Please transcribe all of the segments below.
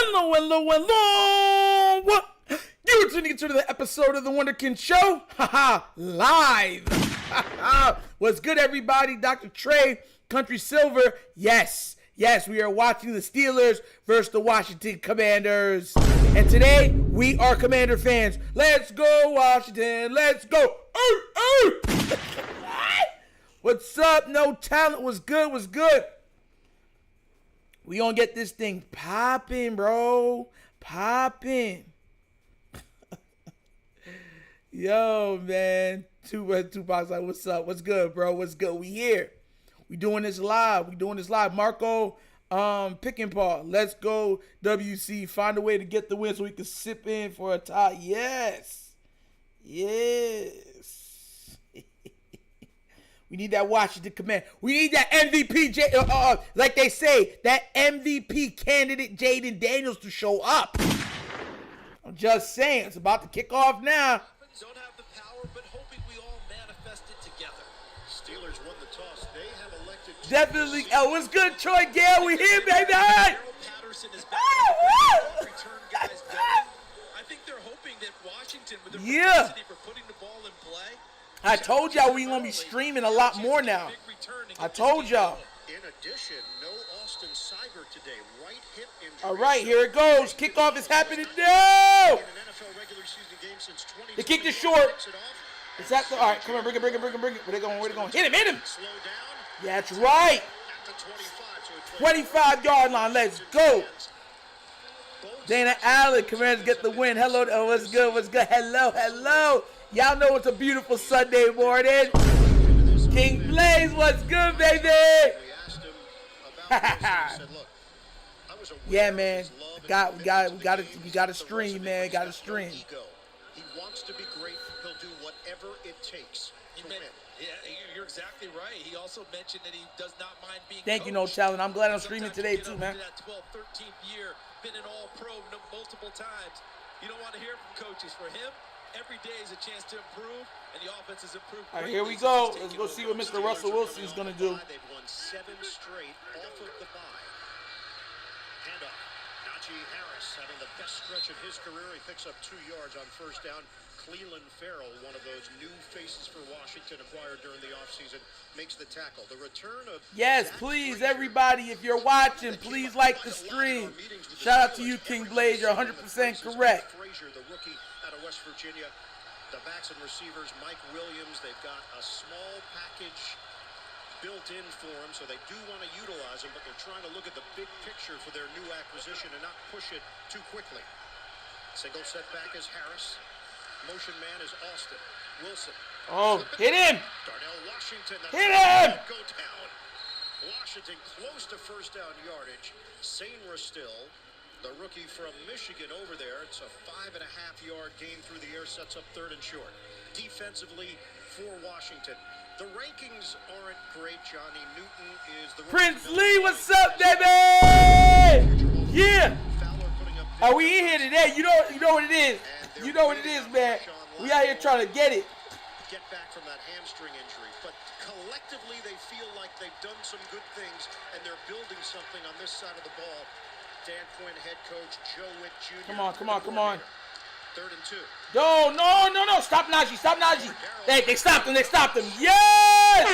Hello, hello, hello. What? You're tuning into the episode of The Wunderkind Show. Haha, live. What's good, everybody? Dr. Trey, Country Silver. Yes, we are watching the Steelers versus the Washington Commanders. And today, we are Commander fans. Let's go, Washington. Let's go. What's up? No talent. What's good? We gonna get this thing popping, bro. Popping. Yo, man. Tupac's like, what's up? What's good, bro? What's good? We here. We doing this live. Marco, pick and paw. Let's go, WC. Find a way to get the win so we can sip in for a tie. Yes. We need that Washington command. We need that MVP, like they say, that MVP candidate Jayden Daniels to show up. I'm just saying, it's about to kick off now. Don't have the power, but hoping we all manifest it together. Steelers won the toss. They have elected. Definitely. Oh, what's good, Troy Gale? We here, baby. Patterson is back. Return guys going. I think they're hoping that Washington, with their capacity for putting the ball in play. I told y'all we gonna be streaming a lot more now. I told y'all. In addition, no Austin Cyber today. Right hip injury. All right, here it goes. Kickoff is happening now. They kicked it short. Is that the? All right, come on, bring it. Where they going? Hit him. Yeah, that's right. 25-yard line. Let's go. Dana Allen, Commanders get the win. Hello. Oh, what's good? Hello. Y'all know it's a beautiful Sunday morning. King Blaze, what's good, baby? Yeah, man. We got to stream, man. Got to stream. He wants to be great. He'll do whatever it takes to win. Yeah, you're exactly right. He also mentioned that he does not mind being Thank you, No Talent. I'm glad I'm streaming today, too, man. That 12th, 13th year, been an all-pro multiple times. You don't want to hear from coaches. For him, every day is a chance to improve, and the offense has improved. All right, here we go. Let's go see what Mr. Russell Wilson is going to do. They've won 7 straight off of the bye. Handoff. Najee Harris having the best stretch of his career. He picks up 2 yards on first down. Cleveland Farrell, one of those new faces for Washington acquired during the offseason, makes the tackle. The return of yes, please, everybody, if you're watching, please like the stream. Shout out to you, King Blaze. You're 100% correct. Frazier, the rookie out of West Virginia. The backs and receivers, Mike Williams, they've got a small package built in for him, so they do want to utilize him, but they're trying to look at the big picture for their new acquisition and not push it too quickly. Single setback is Harris. Motion man is Austin. Wilson. Oh, hit him! Darnell Washington. Hit him! Go down. Washington close to first down yardage. Sane Russel, the rookie from Michigan over there. It's a 5.5-yard gain through the air, sets up 3rd and short. Defensively for Washington. The rankings aren't great. Johnny Newton is the Prince Lee, what's up, baby? Yeah. Are we in here today? You know what it is. You know what it is, man. We out here trying to get it. Get back from that hamstring injury, but collectively they feel like they've done some good things and they're building something on this side of the ball. Dan Quinn head coach Joe Witt Jr. Come on. 3rd and 2. No. Stop Najee. They stopped him. Yes!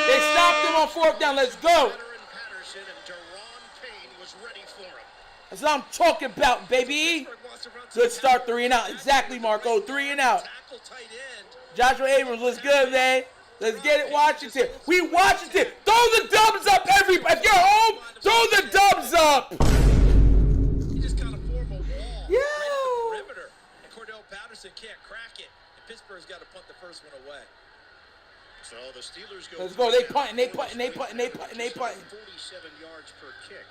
They stopped him on 4th down. Let's go. Patterson and Deron Payne was ready for him. That's what I'm talking about, baby. Good start, 3 and out. Exactly, Marco. 3 and out. Joshua Abrams, what's good, man? Let's get it, Washington. We Washington. Throw the dubs up, everybody. If you're home, throw the dubs up. You just got to form a wall. Yeah. Right at the perimeter. And Cordell Patterson can't crack it. And Pittsburgh's got to punt the first one away. So the Steelers go. Let's go. They punting. 47 yards per kick.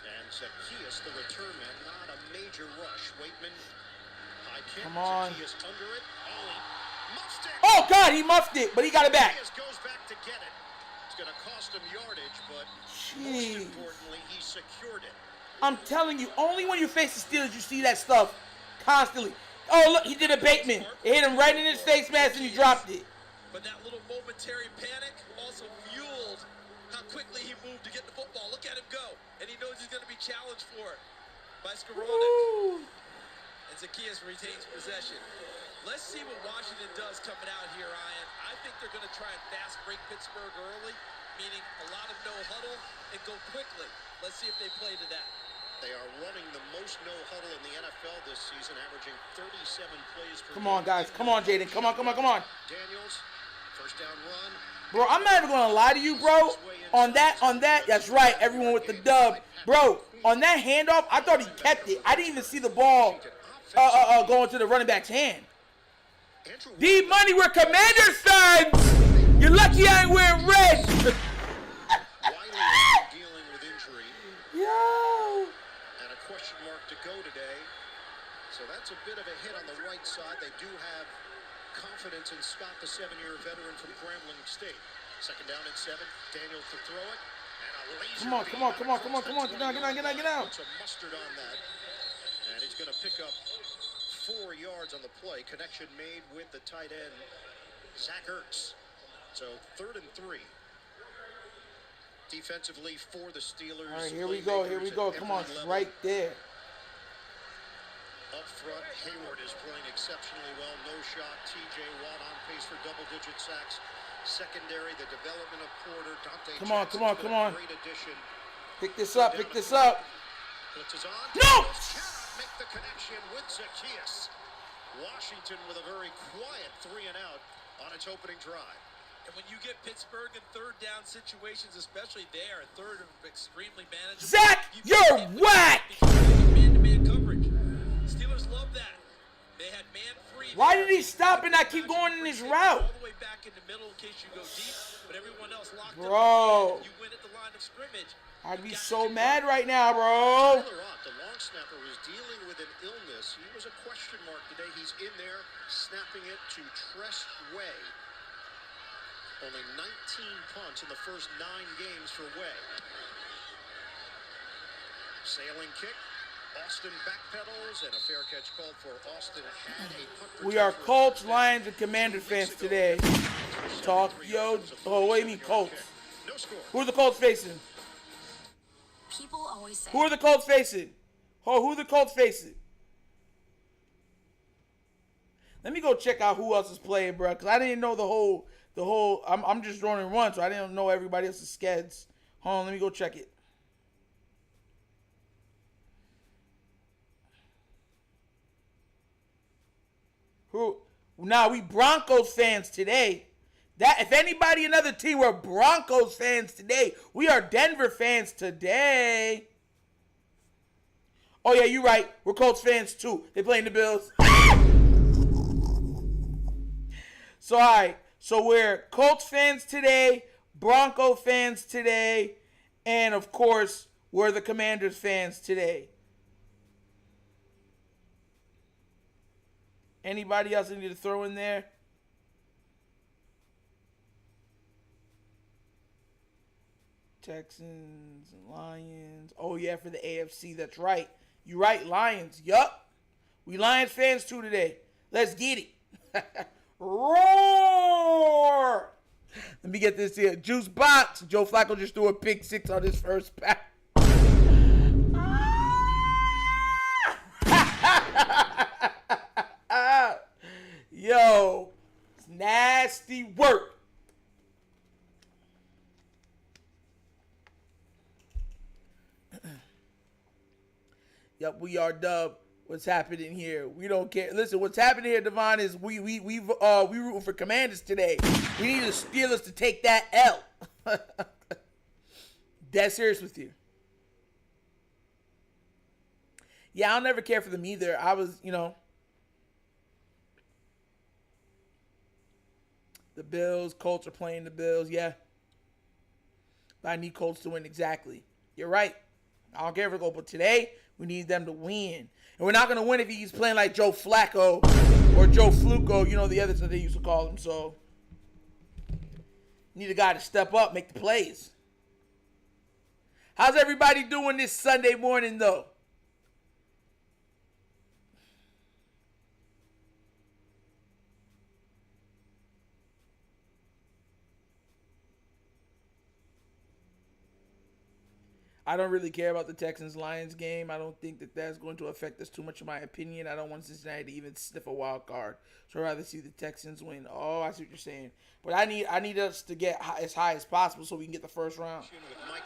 And Zacchaeus, the return man, not a major rush. Waitman, high kick. Come on. Zacchaeus under it. Muffed it. Oh, God, he muffed it, but he got it back. Zacchaeus goes back to get it. It's going to cost him yardage, but most importantly, he secured it. I'm telling you, only when you face the Steelers you see that stuff constantly. Oh, look, he did a Bateman. It hit him right in his face mask and he dropped it. But that little momentary panic also fueled how quickly he moved to get the football. Look at him go. And he knows he's going to be challenged for it by Skowronek. And Zacchaeus retains possession. Let's see what Washington does coming out here, Ryan. I think they're going to try and fast break Pittsburgh early, meaning a lot of no huddle, and go quickly. Let's see if they play to that. They are running the most no huddle in the NFL this season, averaging 37 plays per game. Come on, guys. Come on, Jayden. Come on. Daniels, first down run. Bro, I'm not even going to lie to you, bro. On that, that's right. Everyone with the dub. Bro, on that handoff, I thought he kept it. I didn't even see the ball going to the running back's hand. D-Money, we're Commanders fans. You're lucky I ain't wearing red. Dealing with injury. Yo. And a question mark to go today. So that's a bit of a hit on the right side. They do have confidence in Scott, the 7-year veteran from Grambling State. Second down and 7. Daniels to throw it. And a laser Come on. Get out. Puts a mustard on that. And he's going to pick up 4 yards on the play. Connection made with the tight end, Zach Ertz. So 3rd and 3. Defensively for the Steelers. All right, here we go. Come on, right there. Up front, Hayward is playing exceptionally well. No shot. T.J. Watt on pace for double-digit sacks. Secondary, the development of Porter. Dante Come on. Great addition. Pick this up. Blitzes on. No! Cannot make the connection with Zacchaeus. Washington with a very quiet 3 and out on its opening drive. And when you get Pittsburgh in third down situations, especially there, third of extremely manageable. Zach, you're whack! Man-to-man coverage. Steelers love that. They had man free. Why did he stop and not keep going in his route? All the way back in the middle in case you go deep, but everyone else locked up. Bro. You win at the line of scrimmage. I'd be so mad right now, bro. The long snapper was dealing with an illness. He was a question mark today. He's in there, snapping it to Tress Way. Only 19 punts in the first 9 games for Way. Sailing kick. Austin backpedals, and a fair catch called for. Austin had a punt. We are Colts, Lions, and Commander fans today. Talk, yo. Oh, what do you mean Colts? No score. Who are the Colts facing? People always say. Who are the Colts facing? Oh, who are the Colts facing? Let me go check out who else is playing, bro, because I didn't know the whole. I'm just running one, so I didn't know everybody else's skeds. Hold on, let me go check it. Who? Now we Broncos fans today. That if anybody another team, we're Broncos fans today. We are Denver fans today. Oh yeah, you're right. We're Colts fans too. They playing the Bills. So all right. So we're Colts fans today, Bronco fans today, and of course we're the Commanders fans today. Anybody else I need to throw in there? Texans and Lions. Oh, yeah, for the AFC. That's right. You're right, Lions. Yup. We Lions fans, too, today. Let's get it. Roar! Let me get this here. Juice box. Joe Flacco just threw a pick 6 on his first pass. Yo, it's nasty work. Yep, we are Dub. What's happening here? We don't care. Listen, what's happening here, Devon, is we rooting for Commanders today. We need the Steelers to take that L. Dead serious with you. Yeah, I'll never care for them either. I was, the Bills, Colts are playing the Bills, yeah. But I need Colts to win, exactly. You're right. I don't care if it go, but today, we need them to win. And we're not going to win if he's playing like Joe Flacco or Joe Fluco, the others that they used to call him. So, need a guy to step up, make the plays. How's everybody doing this Sunday morning, though? I don't really care about the Texans-Lions game. I don't think that that's going to affect us too much, in my opinion. I don't want Cincinnati to even sniff a wild card. So I'd rather see the Texans win. Oh, I see what you're saying. But I need us to get as high as possible so we can get the first round.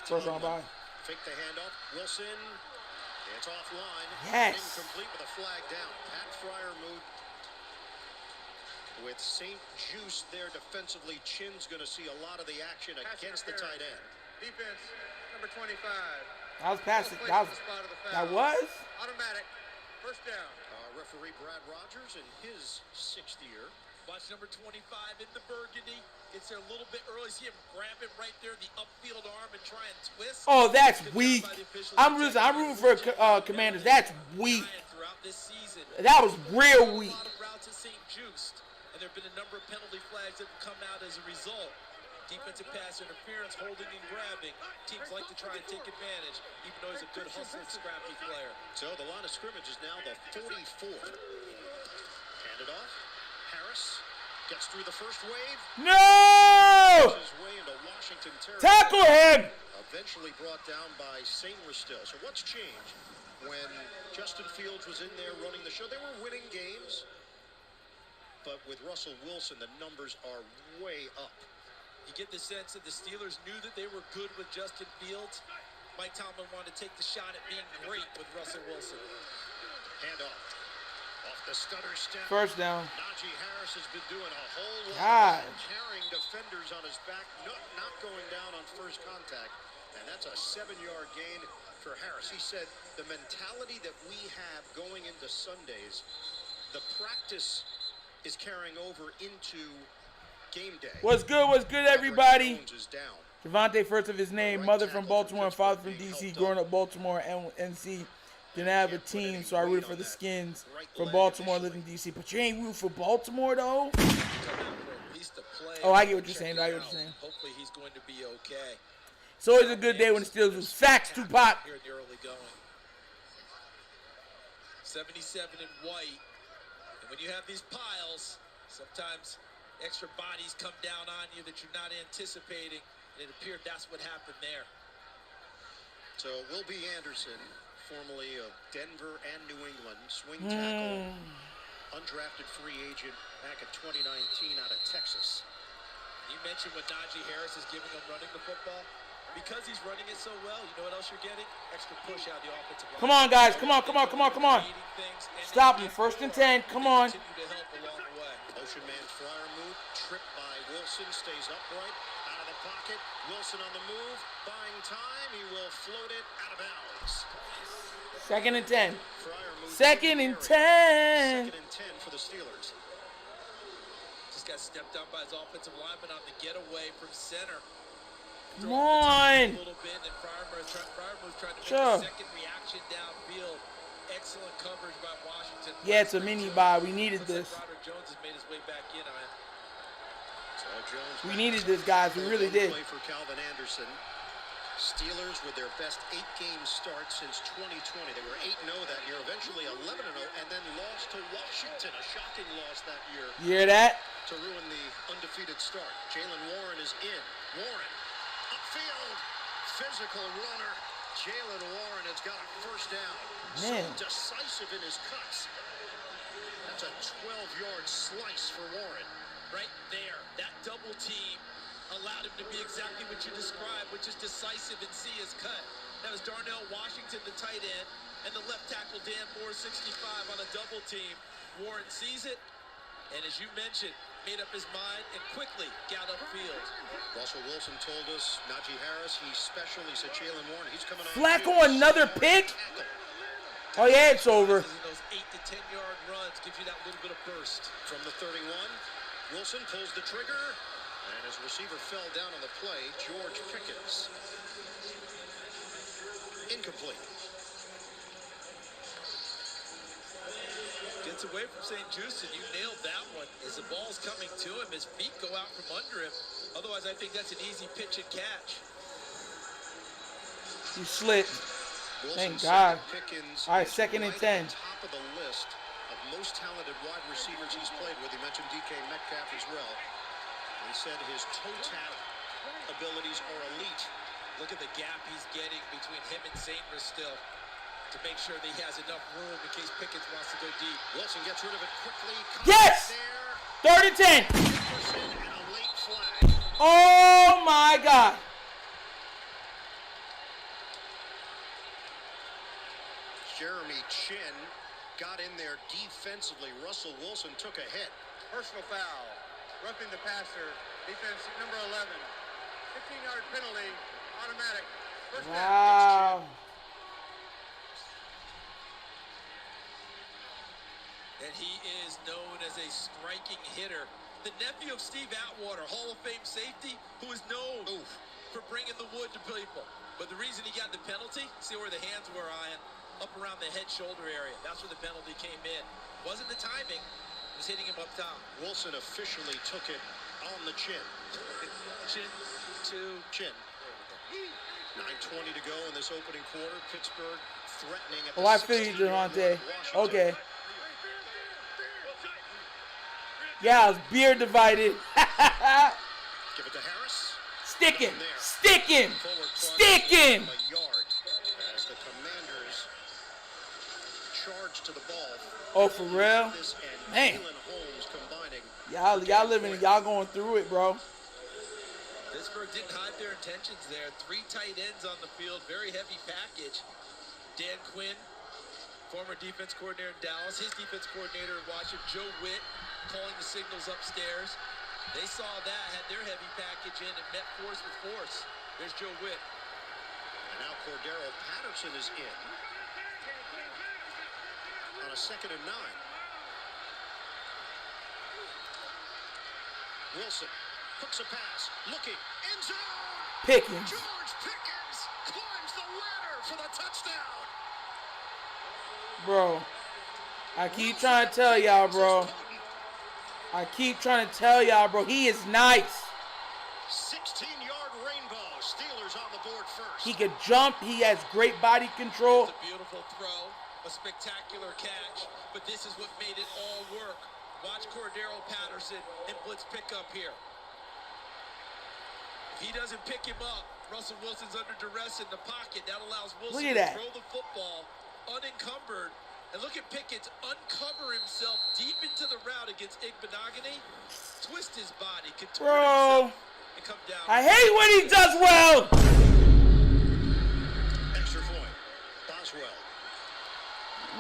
First round bye. Fake the handoff. Wilson. It's offline. Yes. Incomplete with a flag down. Pat Fryermuth with St. Juice there defensively. Chin's going to see a lot of the action against the tight end. Defense, number 25. That was passing. That was? Automatic. First down. Referee Brad Rogers in his 6th year. Watch number 25 in the burgundy. Gets there a little bit early. See him grab it right there, the upfield arm, and try and twist. Oh, that's weak. I'm rooting for Commanders. That's weak. That was real weak. A lot of routes at St. Juice, and there have been a number of penalty flags that have come out as a result. Defensive pass interference, holding and grabbing. Teams like to try and take advantage, even though he's a good hustling, scrappy player. So the line of scrimmage is now the 44. Handed off. Harris gets through the first wave. No! His way into Washington territory. Tackle him! Eventually brought down by St. Rustil. So what's changed? When Justin Fields was in there running the show, they were winning games. But with Russell Wilson, the numbers are way up. You get the sense that the Steelers knew that they were good with Justin Fields. Mike Tomlin wanted to take the shot at being great with Russell Wilson. Handoff. Off the stutter step. First down. Najee Harris has been doing a whole God. lot of carrying defenders on his back, not going down on first contact. And that's a 7-yard gain for Harris. He said the mentality that we have going into Sundays, the practice is carrying over into game day. What's good, everybody? Jones is down. Javante, first of his name, mother from Baltimore and father from D.C. Growing up Baltimore and NC. Didn't have a team, so I rooted for the Skins from Baltimore, living in D.C. But you ain't rooting for Baltimore, though? Oh, I get what you're saying. Hopefully he's going to be okay. It's always a good day when the Steelers lose. Facts, Tupac. Here in the early going. 77 in white. And when you have these piles, sometimes extra bodies come down on you that you're not anticipating. And it appeared that's what happened there. So Will B. Anderson, formerly of Denver and New England, swing tackle, undrafted free agent back in 2019 out of Texas. You mentioned what Najee Harris is giving him running the football. Because he's running it so well, you know what else you're getting? Extra push out of the offensive line. Come on, guys. Come on. Stop him. 1st and 10. Come on. Motion man Fryermuth, tripped by Wilson, stays upright, out of the pocket. Wilson on the move, buying time. He will float it out of bounds. 2nd and 10. Fryermuth. 2nd and 10. 2nd and 10 for the Steelers. Just got stepped on by his offensive lineman on the getaway from center. Come on. A little bit, and Fryermuth trying to make Sure. a second reaction downfield. Excellent coverage by Washington. Yeah, it's a mini bye. We needed this. Roderick Jones has made his way back in on it. So Jones We needed this, guys. We really did. Play for Calvin Anderson. Steelers with their best 8-game start since 2020. They were 8-0 that year, eventually 11-0, and then lost to Washington. A shocking loss that year You hear that? to ruin the undefeated start. Jaylen Warren is in. Warren, upfield, physical runner. Jaylen Warren has got a first down. Man. So decisive in his cuts. That's a 12-yard slice for Warren. Right there, that double team allowed him to be exactly what you described, which is decisive and see his cut. That was Darnell Washington, the tight end, and the left tackle, Dan Moore, 65 on a double team. Warren sees it, and as you mentioned, made up his mind and quickly got upfield. Russell Wilson told us, Najee Harris, he's special. He said Jaylen Warren, he's coming on. Flacco, another pick? Oh, yeah, it's over. Those 8 to 10 yard runs gives you that little bit of burst. From the 31, Wilson pulls the trigger, and his receiver fell down on the play, George Pickens. Incomplete. Gets away from St. Juice, and you nailed that one. As the ball's coming to him, his feet go out from under him. Otherwise, I think that's an easy pitch and catch. You slipped. Wilson, Thank God. Pickens All right, is 2nd and right 10. at the top of the list of most talented wide receivers he's played with. He mentioned DK Metcalf as well. He said his toe tap abilities are elite. Look at the gap he's getting between him and Sainris still to make sure that he has enough room in case Pickens wants to go deep. Wilson gets rid of it quickly. Yes! There. 3rd and 10. Jefferson and a late flag. Oh, my God. Jeremy Chin got in there defensively. Russell Wilson took a hit. Personal foul. Roughing the passer. Defense number 11. 15-yard penalty. Automatic. First down. Wow. And he is known as a striking hitter. The nephew of Steve Atwater, Hall of Fame safety, who is known for bringing the wood to people. But the reason he got the penalty, see where the hands were on, up around the head shoulder area. That's where the penalty came in. Wasn't the timing, it was hitting him up top. Wilson officially took it on the chin. Chin to Chin. 9:20 to go in this opening quarter. Pittsburgh threatening at the Oh, I feel you, 16-yard Javante. line of Washington. Okay. Yeah, it's beer divided. Give it to Harris. Stick him. Stick him. Stick him. A yard as the Commanders charge to the ball. Oh, for real? This and Man. Jalen Holmes combining. Y'all living, y'all going through it, bro. Pittsburgh didn't hide their intentions there. 3 tight ends on the field, very heavy package. Dan Quinn, former defense coordinator in Dallas, his defense coordinator in Washington, Joe Witt, calling the signals upstairs. They saw that, had their heavy package in, and met force with force. There's Joe Witt. And now Cordero Patterson is in on a 2nd and 9. Wilson hooks a pass, looking, end zone. Pickens. George Pickens climbs the ladder for the touchdown. Bro, I keep trying to tell y'all, bro. I keep trying to tell y'all, bro. He is nice. 16-yard rainbow. Steelers on the board first. He could jump. He has great body control. It's a beautiful throw, a spectacular catch, but this is what made it all work. Watch Cordero Patterson and blitz pickup here. If he doesn't pick him up, Russell Wilson's under duress in the pocket. That allows Wilson Look at to that. throw the football unencumbered. And look at Pickens uncover himself deep into the route against Igbenogany, twist his body, contort Bro, himself, and come down. I hate when he does well. Extra point. Boswell.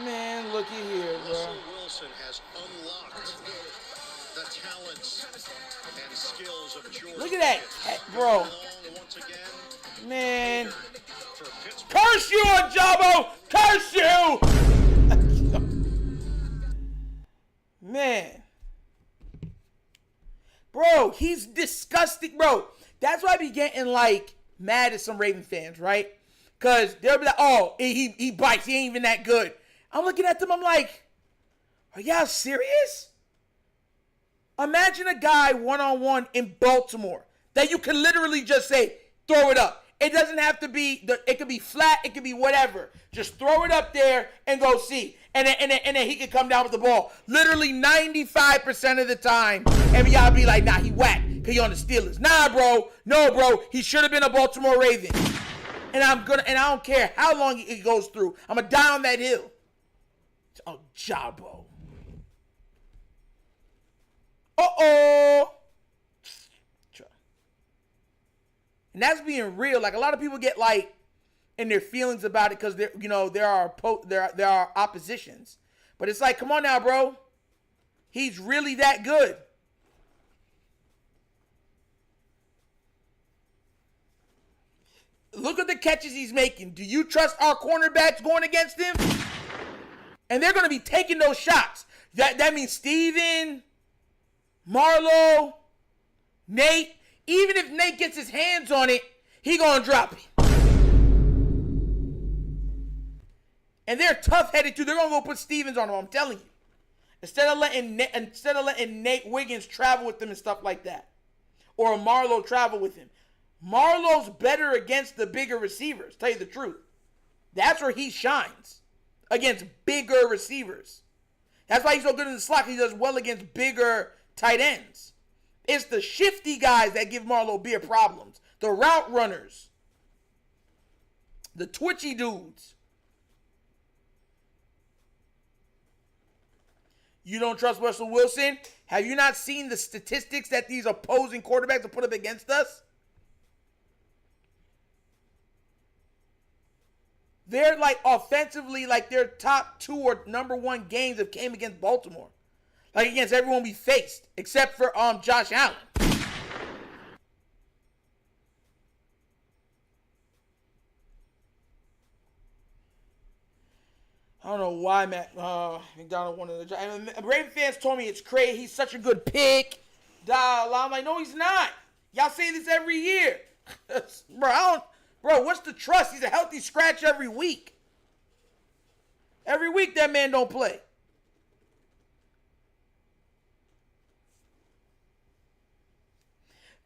Man, looky here, bro. Russell Wilson has unlocked the talents and skills of George. Look at that, Pickens. bro. Long once again Man, for Pittsburgh. curse you, Ajabo! Curse you! Man. Bro, he's disgusting, bro. That's why I be getting, like, mad at some Raven fans, right? Because they'll be like, oh, he bites. He ain't even that good. I'm looking at them. I'm like, are y'all serious? Imagine a guy one-on-one in Baltimore that you can literally just say, throw it up. It doesn't have to be, it could be flat, it could be whatever. Just throw it up there and go see. And then he can come down with the ball. Literally 95% of the time. And y'all be like, nah, he whack, because he on the Steelers. Nah, bro. No, bro. He should have been a Baltimore Raven. And I don't care how long it goes through. I'm going to die on that hill. Oh, Jabo. Uh-oh. And that's being real. Like, a lot of people get, like, in their feelings about it because there are oppositions. But it's like, come on now, bro. He's really that good. Look at the catches he's making. Do you trust our cornerbacks going against him? And they're going to be taking those shots. That means Steven, Marlowe, Nate. Even if Nate gets his hands on it, he going to drop it. And they're tough-headed too. They're going to go put Stevens on him, I'm telling you. Instead of letting Nate Wiggins travel with them and stuff like that. Or Marlowe travel with him. Marlowe's better against the bigger receivers, tell you the truth. That's where he shines. Against bigger receivers. That's why he's so good in the slot. He does well against bigger tight ends. It's the shifty guys that give Marlowe beer problems. The route runners. The twitchy dudes. You don't trust Russell Wilson? Have you not seen the statistics that these opposing quarterbacks have put up against us? They're like offensively, like their top 2 or number 1 games have came against Baltimore. Like against everyone we faced, except for Josh Allen. I don't know why McDonald wanted to. And Raven fans told me it's crazy. He's such a good pick. I'm like, no, he's not. Y'all say this every year. Bro, what's the trust? He's a healthy scratch every week. Every week that man don't play.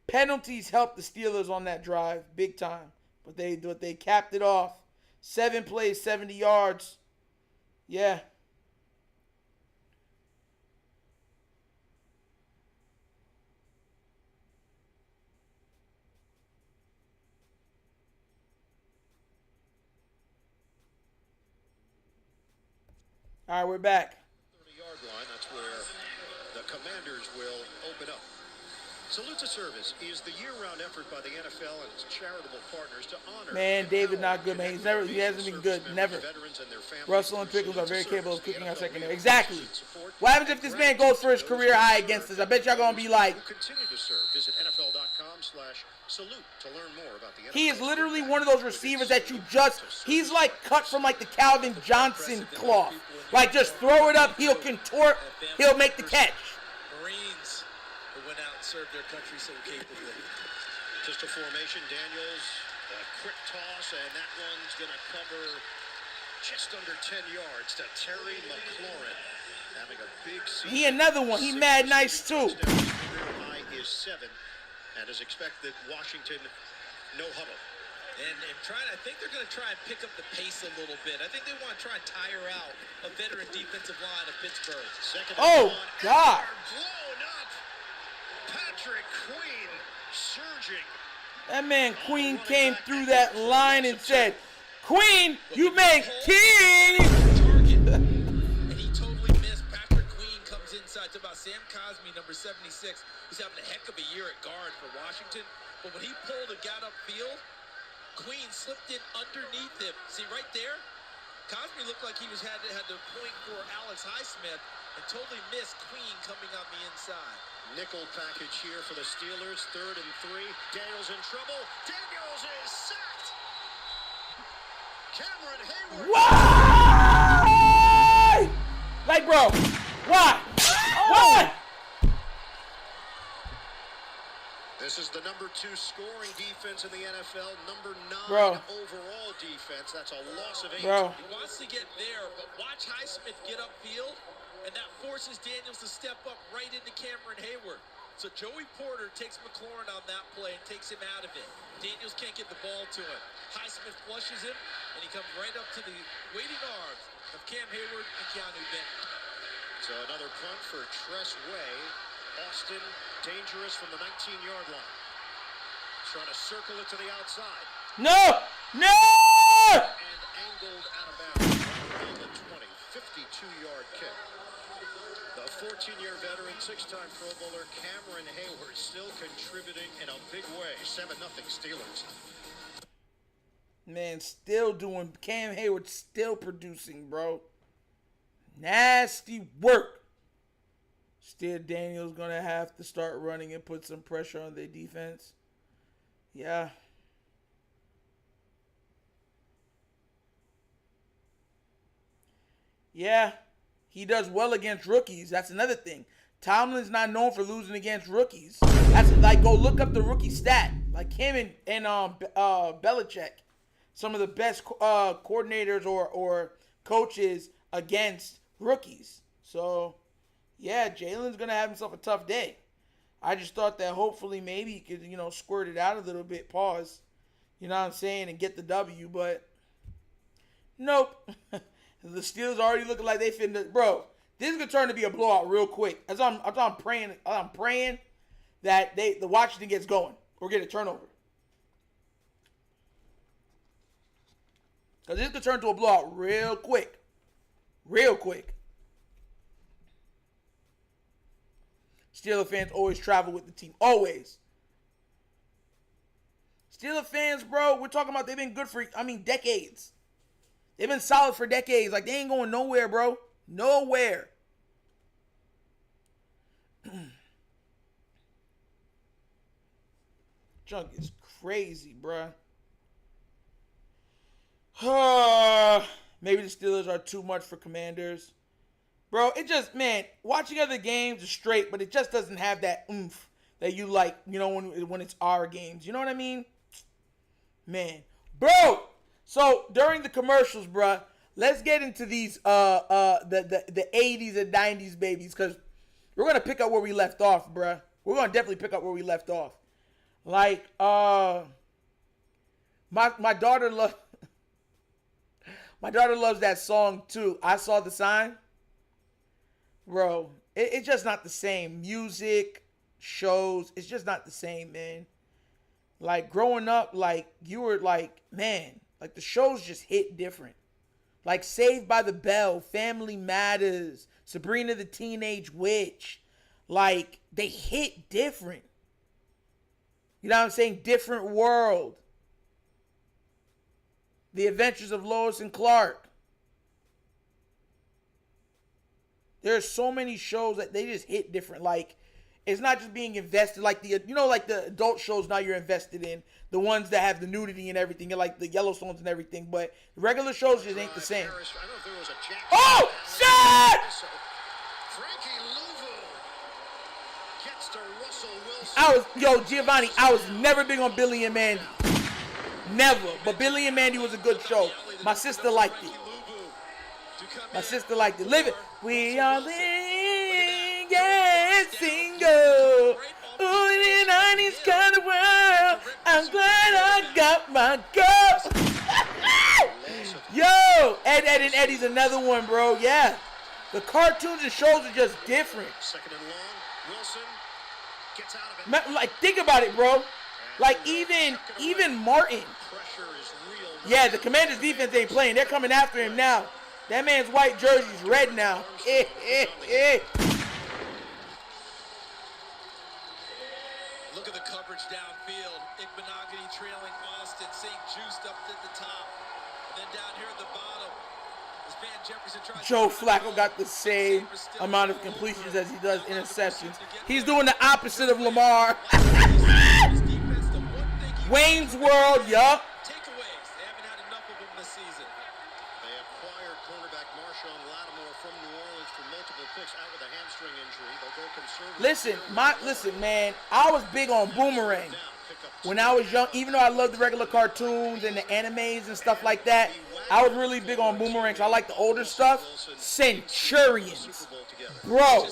Penalties helped the Steelers on that drive big time. But they capped it off. 7 plays, 70 yards. Yeah. All right, we're back. 30-yard line, that's where the Commanders will open up. Salute to Service is the year-round effort by the NFL and its charitable partners to honor. Man, David not good, man. He hasn't been good. Never. Russell and Pickles are very capable of cooking our secondary. Exactly. What happens if this man goes for his career high against us? I bet y'all gonna be like. Continue to serve. Visit NFL.com/salute to learn more about the NFL. He is literally one of those receivers that he's like cut from like the Calvin Johnson cloth. Like just throw it up, he'll contort, he'll make the catch. Marines who went out and served their country so capably. Just a formation, Daniels, a quick toss, and that one's going to cover just under 10 yards to Terry McLaurin. Having a big season. He another one. He mad nice too. Career high is 7, and as expected, Washington no huddle. And I think they're going to try and pick up the pace a little bit. I think they want to try and tire out a veteran defensive line of Pittsburgh. Oh, God. Blown up. Patrick Queen surging. That man Queen came through that line and said, Queen, you make king. And he totally missed. Patrick Queen comes inside to about Sam Cosmi, number 76, who's having a heck of a year at guard for Washington. But when he pulled and got upfield, Queen slipped in underneath him. See right there? Cosby looked like he had the point for Alex Highsmith and totally missed Queen coming on the inside. Nickel package here for the Steelers. 3rd and 3. Daniels in trouble. Daniels is sacked. Cameron Hayward. Why? Like, bro, why? Why? This is the number 2 scoring defense in the NFL, number 9 Bro. overall defense. That's a loss of 8. Bro. He wants to get there, but watch Highsmith get upfield, and that forces Daniels to step up right into Cameron Hayward. So Joey Porter takes McLaurin on that play and takes him out of it. Daniels can't get the ball to him. Highsmith flushes him, and he comes right up to the waiting arms of Cam Hayward and Keanu Benton. So another punt for Tress Way. Austin, dangerous from the 19-yard line. Trying to circle it to the outside. No! No! And angled out of bounds right around the 20. 52-yard kick. The 14-year veteran, 6-time Pro Bowler Cameron Hayward still contributing in a big way. 7-0 Steelers. Man, still doing. Cam Hayward still producing, bro. Nasty work. Still, Daniel's going to have to start running and put some pressure on their defense. Yeah. Yeah. He does well against rookies. That's another thing. Tomlin's not known for losing against rookies. That's like, go look up the rookie stat. Like him and Belichick. Some of the best coordinators or coaches against rookies. So, yeah, Jalen's going to have himself a tough day. I just thought that hopefully maybe he could, squirt it out a little bit, pause, you know what I'm saying, and get the W, but nope. The Steelers already looking like they finna, bro, this is going to turn to be a blowout real quick. As I'm praying that the Washington gets going or get a turnover. Because this could turn into a blowout real quick. Real quick. Steelers fans always travel with the team. Always. Steelers fans, bro, we're talking about they've been good for, decades. They've been solid for decades. Like, they ain't going nowhere, bro. Nowhere. Junk is crazy, bruh. Maybe the Steelers are too much for Commanders. Bro, it just, man, watching other games is straight, but it just doesn't have that oomph that you like, you know, when it's our games. You know what I mean? Man. Bro! So, during the commercials, bruh, let's get into these, the 80s and 90s babies, because we're going to pick up where we left off, bruh. We're going to definitely pick up where we left off. Like, my daughter loves that song too. I Saw the Sign. Bro, it's just not the same. Music, shows, it's just not the same, man. Like, growing up, like, you were like, man, like, the shows just hit different. Like, Saved by the Bell, Family Matters, Sabrina the Teenage Witch. Like, they hit different. You know what I'm saying? Different world. The Adventures of Lois and Clark. There's so many shows that they just hit different. Like, it's not just being invested like the, you know, like the adult shows now you're invested in. The ones that have the nudity and everything, and like the Yellowstones and everything. But regular shows just ain't the same. Oh, shit! Frankie Louvu gets to Russell Wilson. Giovanni, I was never big on Billy and Mandy. Never. But Billy and Mandy was a good show. My sister liked it. Live it. We are living, yeah, single. Ooh, in the 90s kind of world. I'm glad I got my girl. Yo, Ed, and Eddie's another one, bro. Yeah. The cartoons and shows are just different. Second and long. Wilson gets out of it. Like, think about it, bro. Like, even Martin. Pressure is real. Yeah, the Commanders defense ain't playing. They're coming after him now. That man's white jersey's red now. Look at the coverage downfield. Igbenogany trailing Austin. St. Juiced up at the top. And then down here at the bottom. As Van Jefferson tries Joe Flacco got the same amount of completions as he does interceptions. He's doing the opposite of Lamar. Wayne's World, yup. Takeaways. They haven't had enough of them this season. They acquired cornerback Marshawn Lattimore from New Orleans for multiple picks out with a hamstring injury. They'll go conservative. Listen, man. I was big on Boomerang when I was young. Even though I loved the regular cartoons and the animes and stuff like that, I was really big on Boomerang. So I like the older stuff. Centurions, bro.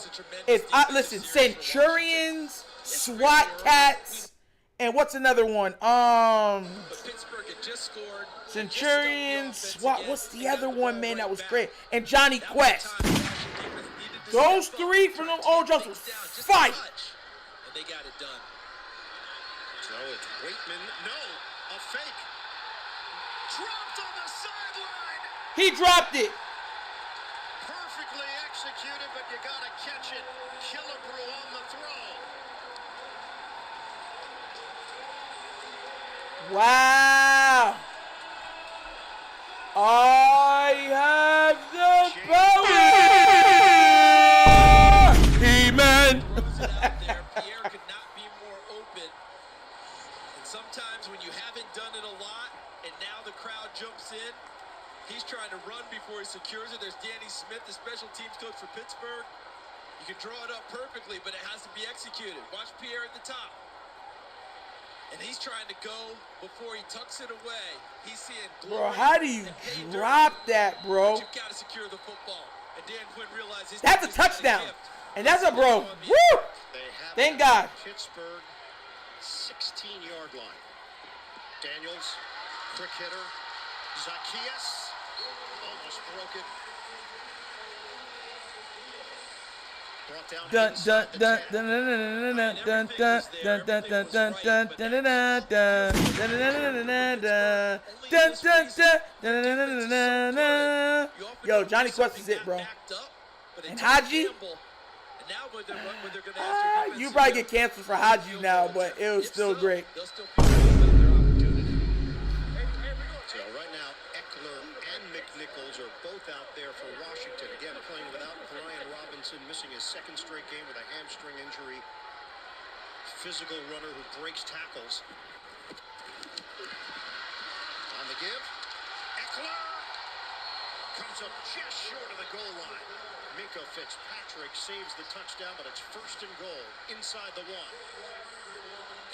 Centurions, SWAT Cats. And what's another one? Pittsburgh had just scored. Centurions, SWAT. What's the other one, man, that was great? And Johnny Quest. Those three from them old jumps was fight. And they got it done. So it's Waitman. No, a fake. Dropped on the sideline. He dropped it. Perfectly executed, but you gotta catch it. Killebrew on the throw. Wow. I have the power. Amen. Pierre could not be more open. And sometimes when you haven't done it a lot, and now the crowd jumps in, he's trying to run before he secures it. There's Danny Smith, the special teams coach for Pittsburgh. You can draw it up perfectly, but it has to be executed. Watch Pierre at the top. And he's trying to go before he tucks it away. He's seeing glory. Bro, how do you drop that, bro? You've got to secure the football. And Dan Quinn realizes that's a touchdown. And that's a bro. Woo! Thank God. Pittsburgh 16-yard line. Daniels, quick hitter. Zacchaeus almost broke it. Brought down Dun inside dun the dun 10. dun dun dun dun dun dun dun dun dun dun dun dun dun. Yo, Johnny Quest is it, bro. And Haji, you probably get canceled for Haji now, but it was still great. So right now, Eckler and McNichols are both out there for Washington. Again, playing without Brian Robinson, missing his second straight game with a hamstring injury. Physical runner who breaks tackles. On the give, Eckler comes up just short of the goal line. Minka Fitzpatrick saves the touchdown, but it's first and goal inside the 1.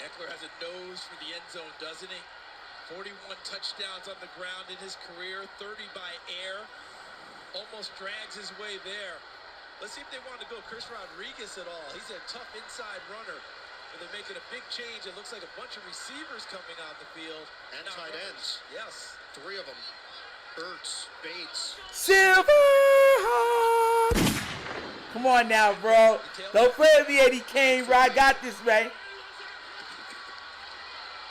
Eckler has a nose for the end zone, doesn't he? 41 touchdowns on the ground in his career, 30 by air. Almost drags his way there. Let's see if they want to go Chris Rodriguez at all. He's a tough inside runner. And they're making a big change. It looks like a bunch of receivers coming on the field. And tight ends. Yes. 3 of them. Ertz, Bates. Silverhawks. Come on now, bro. Don't play with me, Eddie Kane, bro. I got this, man.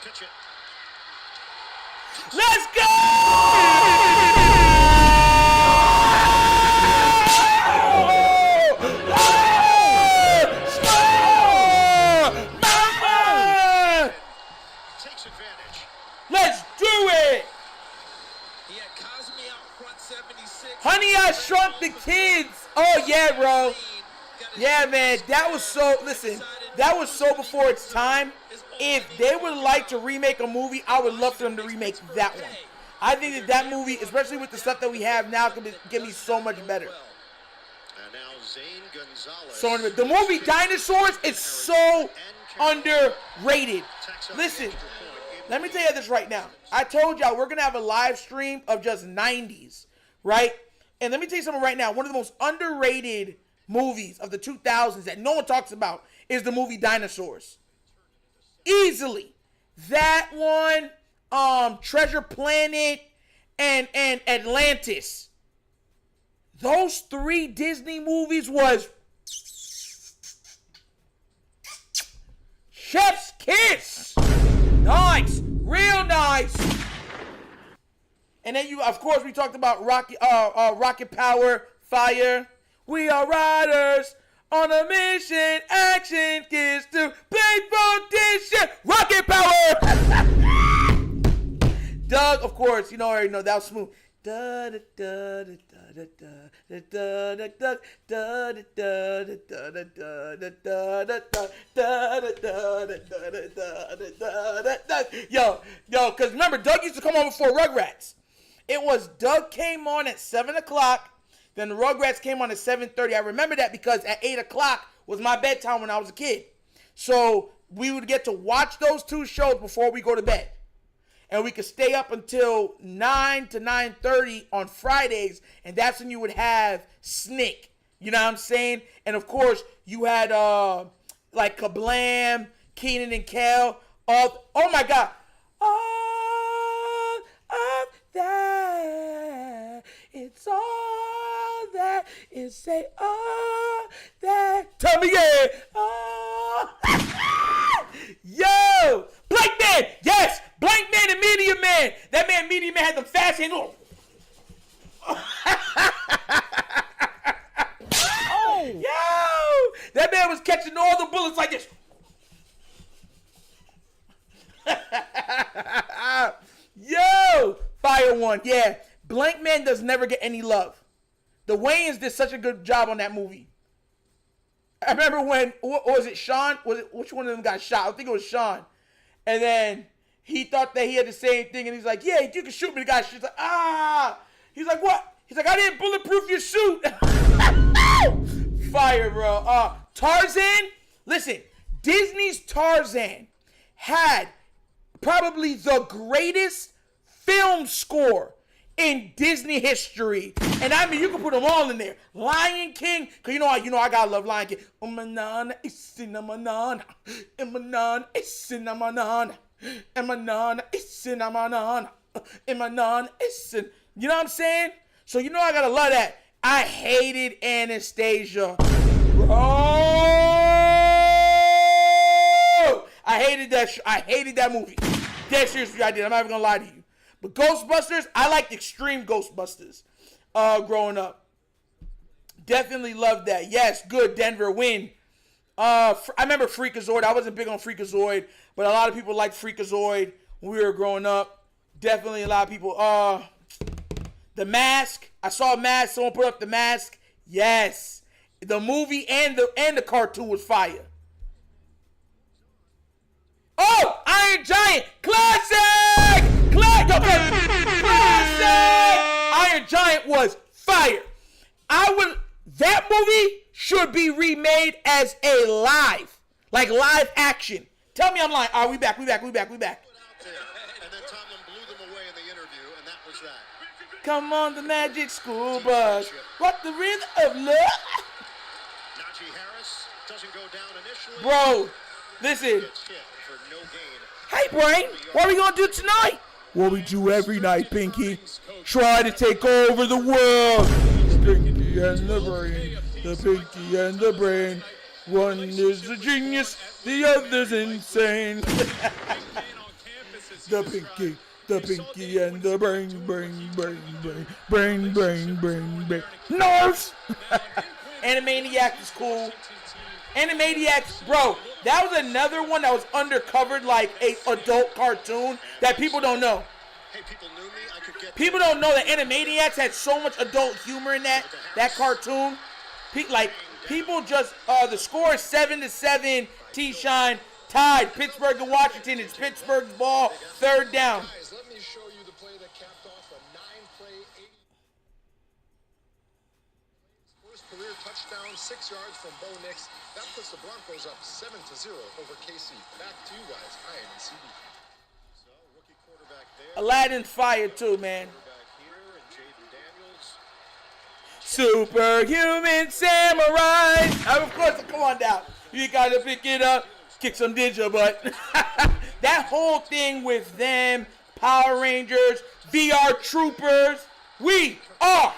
Pitch it. Let's go! Takes advantage. Let's do it! He had Cosme out front, 76. Honey, I Shrunk the Kids. Oh, yeah, bro. Yeah, man. That was so, listen, that was so before its time. If they would like to remake a movie, I would love for them to remake that one. I think that movie, especially with the stuff that we have now, could get me so much better. And now Zane Gonzalez. So the movie Dinosaurs is so underrated. Listen, let me tell you this right now. I told y'all we're going to have a live stream of just 90s, right? And let me tell you something right now. One of the most underrated movies of the 2000s that no one talks about is the movie Dinosaurs. Easily. That one, Treasure Planet, and Atlantis. Those 3 Disney movies was chef's kiss. Nice. Real nice. And then of course, we talked about Rocket Power, Fire. We are riders on a mission, action, kids to play for this shit. Rocket Power! Doug, of course, you know, already know that was smooth. Yo, because remember, Doug used to come on before Rugrats. It was Doug came on at 7 o'clock. Then the Rugrats came on at 7:30. I remember that because at 8 o'clock was my bedtime when I was a kid. So we would get to watch those 2 shows before we go to bed. And we could stay up until 9 to 9:30 on Fridays. And that's when you would have Snick. You know what I'm saying? And of course, you had like Kablam, Keenan and Kel. Oh my God. All of that. It's all that is, say all that. Tell me, yeah. Oh. Yo, Blank Man, yes, Blank Man and Media Man. That man, Media Man, had them fast hands. Oh, yo, that man was catching all the bullets like this. Yo, Fire One, yeah. Blank Man does never get any love. The Wayans did such a good job on that movie. I remember when, was it Sean? Which one of them got shot? I think it was Sean. And then he thought that he had the same thing, and he's like, yeah, you can shoot me. The guy shoots like, ah. He's like, what? He's like, I didn't bulletproof your suit. Fire, bro. Tarzan, listen, Disney's Tarzan had probably the greatest film score in Disney history. And I mean, you can put them all in there. Lion King, because you know I gotta love Lion King. Manana, manana, manana, manana, manana, manana, you know what I'm saying? So you know I gotta love that. I hated Anastasia. Bro, Oh! I hated that. I hated that movie. Dead seriously, I did. I'm not even gonna lie to you. But Ghostbusters, I liked Extreme Ghostbusters. Growing up, definitely loved that. Yes, good Denver win. I remember Freakazoid. I wasn't big on Freakazoid, but a lot of people liked Freakazoid when we were growing up. Definitely a lot of people. The Mask. I saw a Mask. Someone put up The Mask. Yes, the movie and the cartoon was fire. Oh, Iron Giant, classic! Classic! Iron Giant was fire. That movie should be remade as a live action. Tell me I'm lying. All right, we back. And then Tomlin blew them away in the interview, and that was that. Come on, the Magic School Bus. What the rhythm of love? Najee Harris doesn't go down initially. Bro, listen. Gets hit for no gain. Hey, Brain, what are we going to do tonight? What we do every night, Pinky. Try to take over the world. The Pinky and the Brain. The Pinky and the Brain. One is a genius, the other's insane. The Pinky and the brain. Nerves! Animaniacs is cool. Animaniacs, bro, that was another one that was undercovered like a adult cartoon that people don't know. Hey, people knew me. I could get People don't know that Animaniacs had so much adult humor in that cartoon. People just, the score is 7-7, T-Shine, tied, Pittsburgh and Washington. It's Pittsburgh's ball, third down. Guys, let me show you the play that capped off a 9-play, 80. First career touchdown, 6 yards from Bo Nix. That puts the Broncos up 7-0 over KC. Back to you guys, Ian and CD. so, rookie quarterback there. Aladdin's fire too, man. Quarterback here, and Jayden Daniels. Superhuman samurai. Of course, come on down. You gotta pick it up, kick some ninja butt. That whole thing with them, Power Rangers, VR Troopers. We are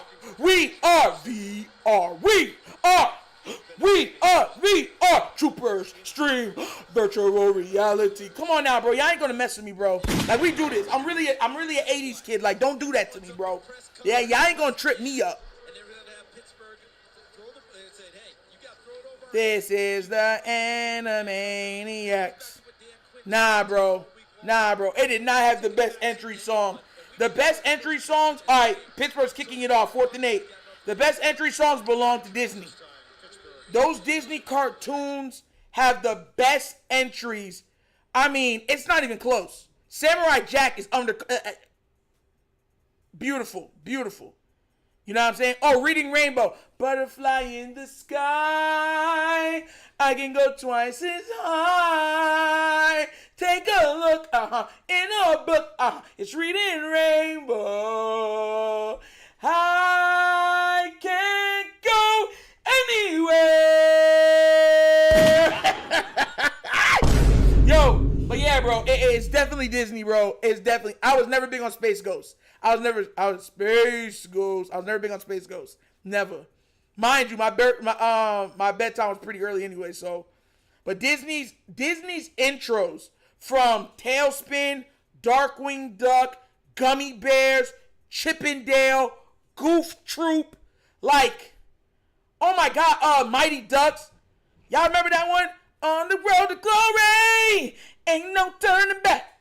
Troopers. Stream virtual reality. Come on now, bro. Y'all ain't gonna mess with me, bro. Like, we do this. I'm really an 80s kid. Like, don't do that to me, bro. Yeah, y'all ain't gonna trip me up. And they were going to have Pittsburgh throw they said, hey, you got thrown over. This is the Animaniacs. Nah, bro. It did not have the best entry song. The best entry songs, all right, Pittsburgh's kicking it off, 4th and 8. The best entry songs belong to Disney. Those Disney cartoons have the best entries. I mean, it's not even close. Samurai Jack is beautiful. You know what I'm saying? Oh, Reading Rainbow. Butterfly in the sky. I can go twice as high. Take a look in a book. It's Reading Rainbow. I can't go anywhere. Yo, but yeah, bro, it's definitely Disney, bro. It's definitely. I was never big on Space Ghost. I was never big on Space Ghost. Never. Mind you, my bedtime was pretty early anyway, so. But Disney's intros from Tailspin, Darkwing Duck, Gummy Bears, Chippendale, Goof Troop, like, oh my God, Mighty Ducks. Y'all remember that one? On the road to glory, ain't no turning back.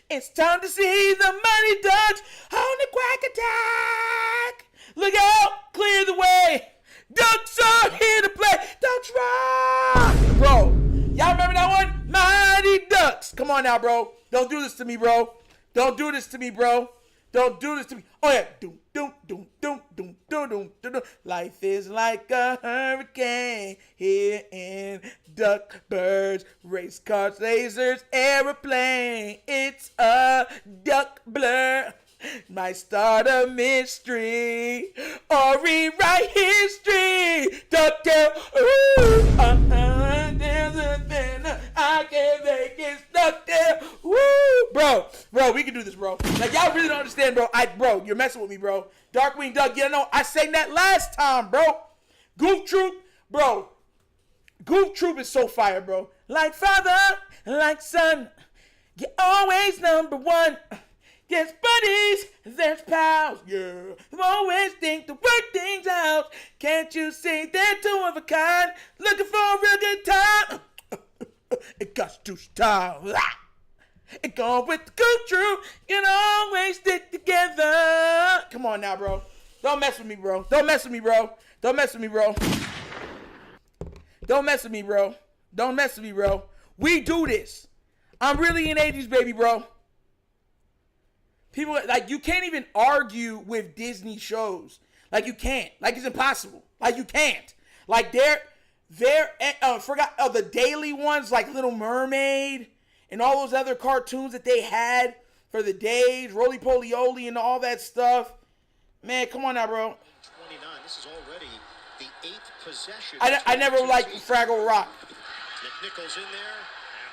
It's time to see the Mighty Ducks on the quack attack. Look out, clear the way. Ducks are here to play. Ducks rock. Bro, y'all remember that one? Mighty Ducks. Come on now, bro. Don't do this to me, bro. Oh yeah. Doom, doom, doom, doom, doom, doom, doom, doom. Life is like a hurricane here in Duck Birds, race cars, lasers, aeroplane. It's a duck blur. Might start a mystery or rewrite history. DuckTale, there's a thing I can make it DuckTale, Bro, we can do this, bro. Like, y'all really don't understand, bro. Bro, you're messing with me, bro. Darkwing Duck, you know, I sang that last time, bro. Goof Troop, bro. Goof Troop is so fire, bro. Like father, like son, you're always number one. Yes, buddies, there's pals, yeah. Always think to work things out. Can't you see they're two of a kind? Looking for a real good time. It got to style. It go with the Goof Troop. You can always stick together. Come on now, bro. Don't mess with me, bro. Don't mess with me, bro. Don't mess with me, bro. Don't mess with me, bro. Don't mess with me, bro. We do this. I'm really an 80s baby, bro. People, like, you can't even argue with Disney shows. Like, you can't. Like, it's impossible. Like, you can't. Like, forgot the daily ones, like Little Mermaid and all those other cartoons that they had for the days, Roly Poly Oly and all that stuff. Man, come on now, bro. 29. This is already the 8th possession. I never liked Fraggle Rock. McNichols in there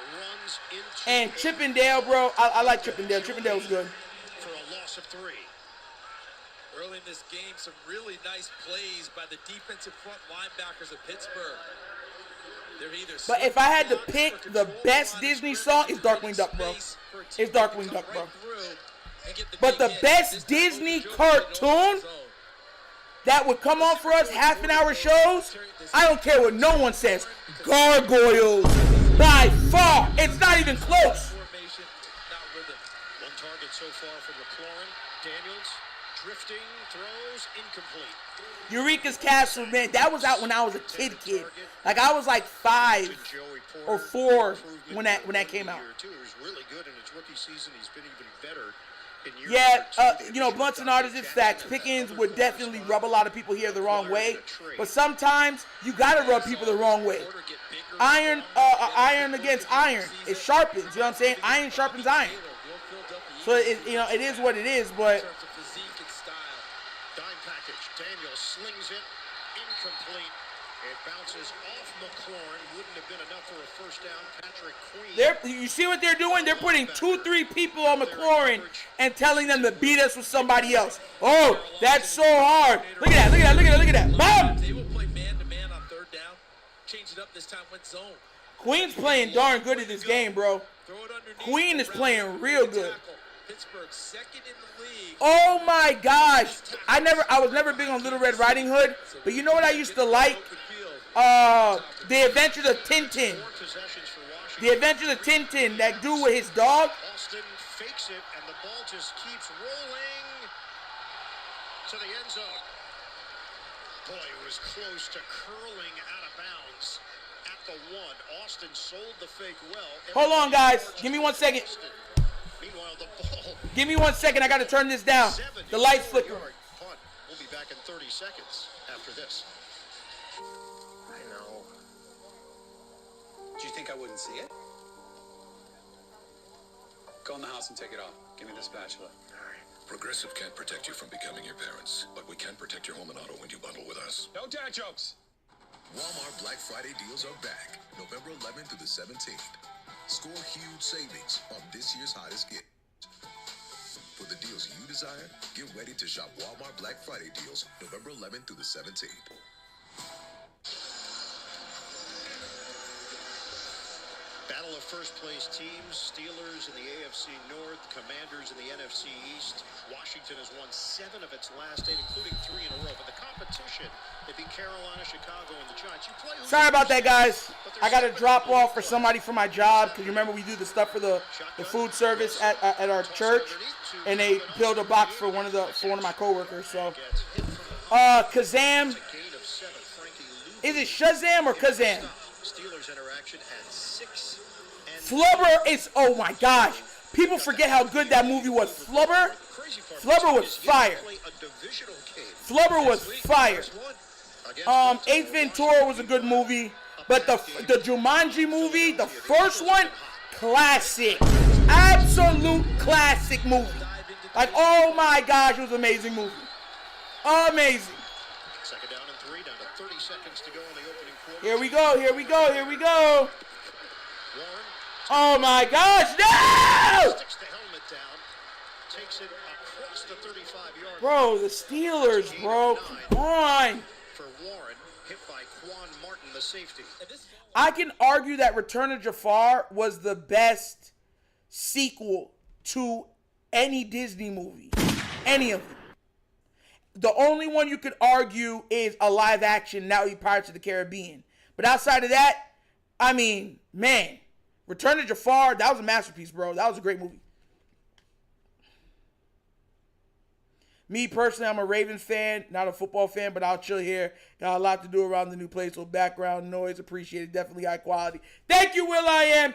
and runs into And Chippendale, bro. I like Chippendale. Chippendale's good. for a loss of 3. Early in this game, some really nice plays by the defensive front linebackers of Pittsburgh. They're either But if I had to pick the best Disney song, it's Darkwing Duck, bro. It's Darkwing Duck, bro. But the best Disney cartoon that would come on for us half an hour shows, I don't care what no one says, Gargoyles. By far. It's not even close. One target so far from McLaurin. Daniels drifting, throws, incomplete. Eureka's Castle, man, that was out when I was a kid. Like, I was like 5 or 4 when that came out. He was really good in his rookie season. He's been even better in year Yeah, Blunts and Artists, it's facts. Pickens would definitely rub a lot of people here the wrong way. But sometimes you gotta rub people the wrong way. Iron against iron. It sharpens, you know what I'm saying? Iron sharpens iron. So, it is what it is, but... Dime package. Daniels slings it. Incomplete. It bounces off McLaurin. Wouldn't have been enough for a first down. Patrick Queen. You see what they're doing? They're putting 2-3 people on McLaurin and telling them to beat us with somebody else. Oh, that's so hard. Look at that. Boom! They will play man-to-man on 3rd down. Change it up this time, went zone. Queen's playing darn good in this game, bro. Queen is playing real good. Pittsburgh second in the league. Oh my gosh. I was never big on Little Red Riding Hood, but you know what I used to like? The Adventures of Tintin. The Adventures of Tintin, that dude with his dog. Austin fakes it, and the ball just keeps rolling to the end zone. Boy, it was close to curling out of bounds at the 1. Austin sold the fake well. Hold on, guys. Give me 1 second. Meanwhile, the ball. Give me 1 second. I got to turn this down. The light's flickering. Punt. We'll be back in 30 seconds after this. I know. Do you think I wouldn't see it? Go in the house and take it off. Give me the spatula. All right. Progressive can't protect you from becoming your parents, but we can protect your home and auto when you bundle with us. No dad jokes. Walmart Black Friday deals are back, November 11th through the 17th. Score huge savings on this year's hottest gift. For the deals you desire, get ready to shop Walmart Black Friday deals, November 11th through the 17th. Battle of first place teams, Steelers in the AFC North, Commanders in the NFC East. Washington has won 7 of its last 8, including 3 in a row. But the competition, they beat Carolina, Chicago, and the Giants. Sorry about that, guys. I got to drop off for somebody for my job, because you remember we do the stuff for the food service at our church, and they build a box for one of my coworkers. So, Kazam, is it Shazam or Kazam? Steelers interaction at 6. Flubber is, oh my gosh. People forget how good that movie was. Flubber was fire. Flubber was fire. Ace Ventura was a good movie. But the Jumanji movie, the first one, classic. Absolute classic movie. Like, oh my gosh, it was an amazing movie. Amazing. Second down and 3, down to 30 seconds to go in the opening quarter. Here we go. Oh my gosh, no! Sticks the helmet down, takes it across the 35-yard line. Bro, the Steelers, bro. Come on. For Warren, hit by Quan Martin, the safety. I can argue that Return of Jafar was the best sequel to any Disney movie. Any of them. The only one you could argue is a live action, Now You Pirates of the Caribbean. But outside of that, I mean, man, Return of Jafar, that was a masterpiece, bro. That was a great movie. Me personally, I'm a Ravens fan, not a football fan, but I'll chill here. Got a lot to do around the new place, so background noise appreciated, definitely high quality. Thank you, will.i.am.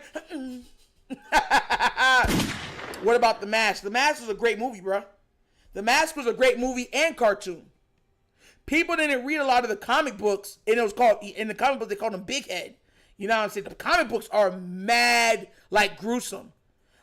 What about The Mask? The Mask was a great movie, bro. The Mask was a great movie and cartoon. People didn't read a lot of the comic books, and it was called, in the comic book, they called them Big Head. You know what I'm saying? The comic books are mad, like, gruesome.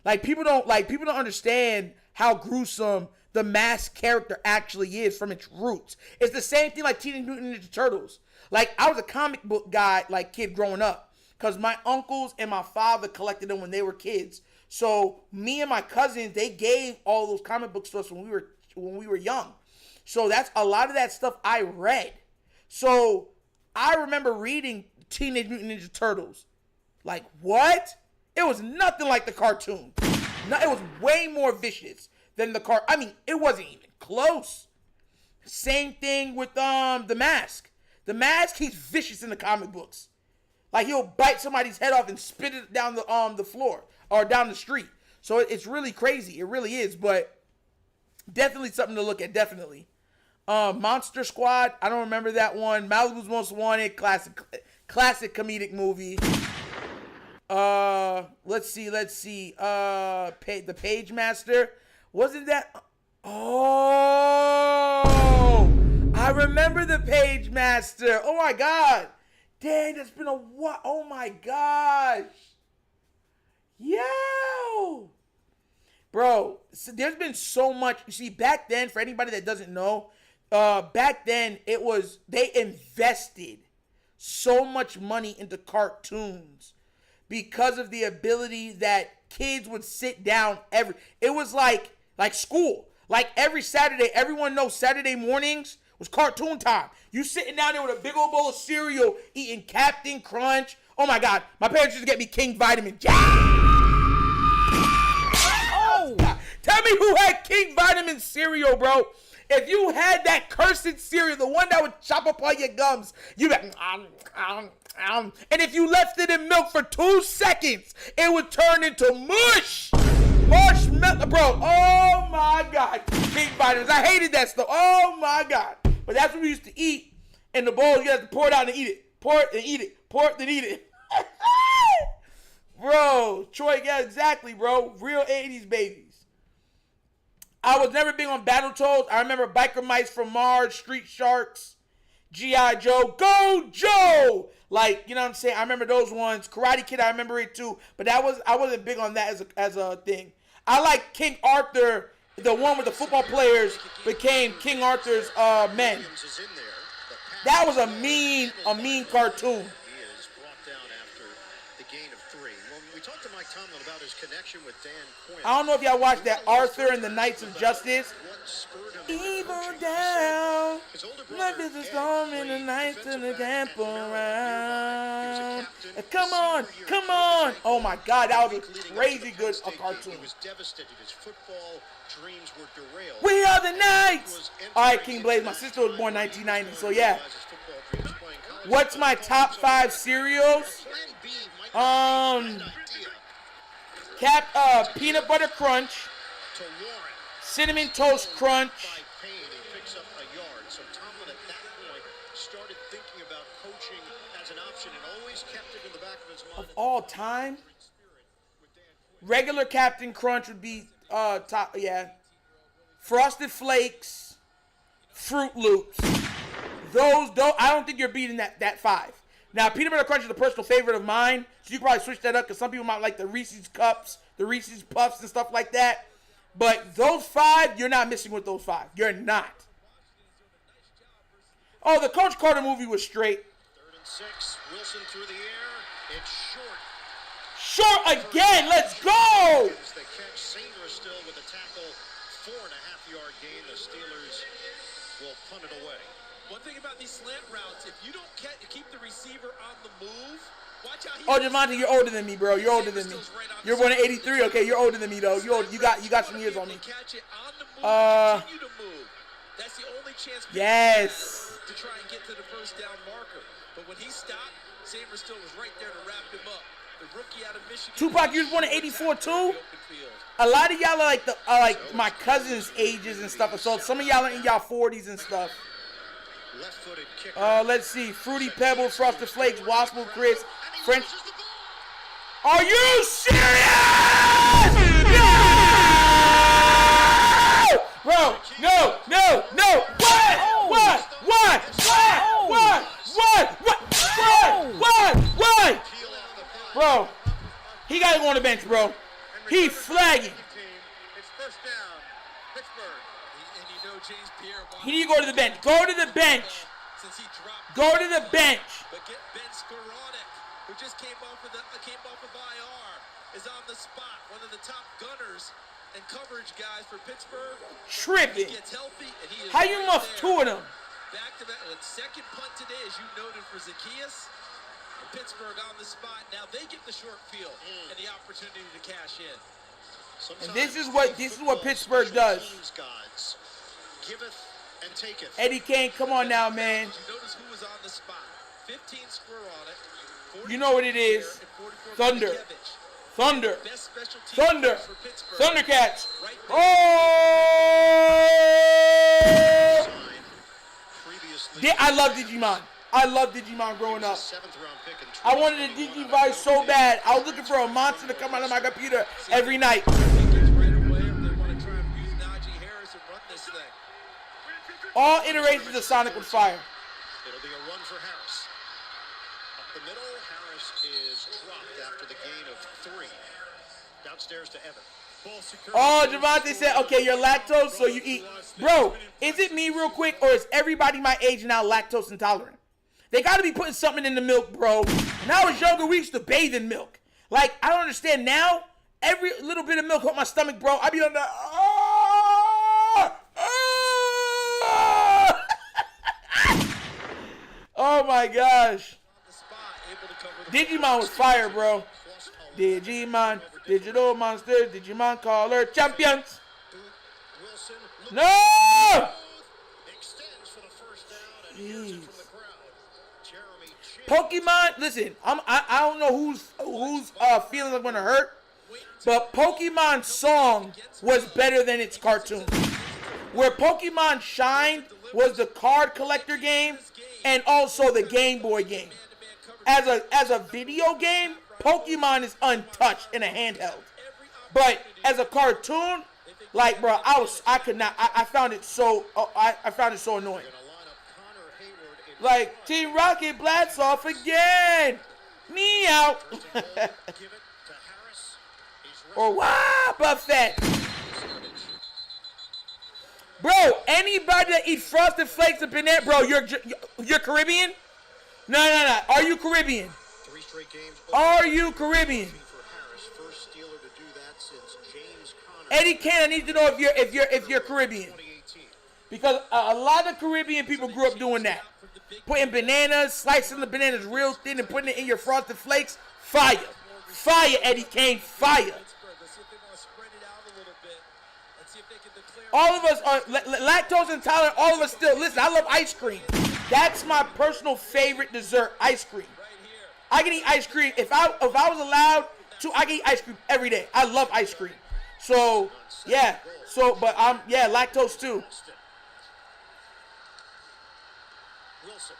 Like, people don't understand how gruesome the Mask character actually is from its roots. It's the same thing like Teenage Mutant Ninja Turtles. Like, I was a comic book guy, like, kid growing up, because my uncles and my father collected them when they were kids. So me and my cousins, they gave all those comic books to us when we were young. So that's a lot of that stuff I read. So I remember reading Teenage Mutant Ninja Turtles. Like, what? It was nothing like the cartoon. No, it was way more vicious than the I mean, it wasn't even close. Same thing with The Mask. The Mask, he's vicious in the comic books. Like, he'll bite somebody's head off and spit it down the floor or down the street. So it's really crazy. It really is. But definitely something to look at. Definitely. Monster Squad. I don't remember that one. Malibu's Most Wanted. Classic comedic movie. Let's see. The Page Master. Wasn't that? Oh, I remember The Page Master. Oh my God. Dang, that's been a what? Oh my gosh. Yo. Bro, so there's been so much. You see, back then, for anybody that doesn't know, back then, they invested so much money into cartoons because of the ability that kids would sit down it was like school. Like every Saturday, everyone knows Saturday mornings was cartoon time. You sitting down there with a big old bowl of cereal, eating Captain Crunch. Oh my God, my parents used to get me King Vitamin. Oh, tell me who had King Vitamin cereal, bro. If you had that cursed cereal, the one that would chop up all your gums, you and if you left it in milk for 2 seconds, it would turn into mush. Marshmallow, bro. Oh my God. King Vitamins. I hated that stuff. Oh my God. But that's what we used to eat in the bowl. You have to pour it out and eat it. Pour it and eat it. Pour it and eat it. Bro, Troy, yeah, exactly, bro. Real 80s babies. I was never big on Battletoads. I remember Biker Mice from Mars, Street Sharks, G.I. Joe. Go Joe! Like, you know what I'm saying? I remember those ones. Karate Kid, I remember it too. But I wasn't big on that as a thing. I like King Arthur, the one with the football players became King Arthur's men. That was a mean cartoon. I don't know if y'all watched that Arthur and the Knights of Justice. Evil down, life is a storm in the nights and the camp around. Come on. Oh my God, that was a crazy good cartoon. We are the Knights. All right, King Blaze, my sister was born 1990, so yeah. What's my top 5 cereals? Peanut Butter Crunch, Cinnamon Toast Crunch. Of all time, regular Captain Crunch would be top. Yeah, Frosted Flakes, Fruit Loops. Those I don't think you're beating that 5. Now, Peanut Butter Crunch is a personal favorite of mine, so you can probably switch that up because some people might like the Reese's Cups, the Reese's Puffs, and stuff like that. But those 5, you're not missing with those 5. You're not. Oh, the Coach Carter movie was straight. 3rd and 6. Wilson through the air. It's short. Short again. Let's go. The catch. Sanger still with a tackle. 4.5-yard gain. The Steelers will punt it away. One thing about these slant routes, if you don't keep the receiver on the move, watch how he... Oh, Javonte, you're older than me, bro. You're older than me. You're born in 83. Okay, you're older than me, though. You got some years on me. Catch it on the move, continue to move. That's the only chance Yes. to try and get to the first down marker. But when he stopped, Saber still was right there to wrap him up. The rookie out of Michigan. Tupac, you was born in 84 too? A lot of y'all are like my cousins' ages and stuff. So some of y'all are in y'all 40s and stuff. Let's see. Fruity Pebbles, Frosted Flakes, Waspel Crisp, French. Are you serious? No! Bro, no. What? Bro, he got to go on the bench, bro. He flagging. It's first down, Pittsburgh. And you know James Pierre... He need to go to the bench. Go to the bench. Since he dropped... Go to the bench. But get Ben Skowronek, who just came off of IR, is on the spot. One of the top gunners and coverage guys for Pittsburgh. Tripping. He gets healthy, and he is How you muff two of them? Back to back. Second punt today, as you noted, for Zacchaeus. Pittsburgh on the spot. Now they get the short field and the opportunity to cash in. And this is what Pittsburgh does. Eddie Kane, come on now, man. You notice who was on the spot. 15 Skowronek. You know what it is. Thunder. Best special team for Pittsburgh. Thundercats. Right Oh! I love Digimon. I love Digimon growing up. I wanted a Digivice so bad. I was looking for a monster to come out of my computer every night. All iterations of Sonic with fire. It'll be a run for Harris. Up the middle, Harris is dropped after the gain of 3. Downstairs to Evan. Oh, Javonte said, okay, you're lactose, so you eat. Bro, is it me real quick, or is everybody my age now lactose intolerant? They got to be putting something in the milk, bro. When I was younger, we used to bathe in milk. Like, I don't understand now. Every little bit of milk hurt my stomach, bro. I be on the... Oh, my gosh. Digimon was fire, bro. Digimon, digital monsters, Digimon caller champions. No! Jeez. Pokemon, listen, I don't know whose feelings I'm gonna hurt, but Pokemon song was better than its cartoon. Where Pokemon shined was the card collector game and also the Game Boy game. As a video game, Pokemon is untouched in a handheld. But as a cartoon, like, bro, I found it so annoying. Like, Team Rocket blasts off again. Meow. Or wow, Buffett. Bro, anybody that eats Frosted Flakes and banana, bro, you're Caribbean? No. Are you Caribbean? Are you Caribbean? Eddie Kane, I need to know if you're Caribbean. Because a lot of Caribbean people grew up doing that. Putting bananas, slicing the bananas real thin and putting it in your Frosted Flakes. Fire. Fire, Eddie Kane. Fire. All of us are lactose intolerant. All of us still. Listen, I love ice cream. That's my personal favorite dessert, ice cream. I can eat ice cream. If I was allowed to, I can eat ice cream every day. I love ice cream. So, yeah. But lactose too. Wilson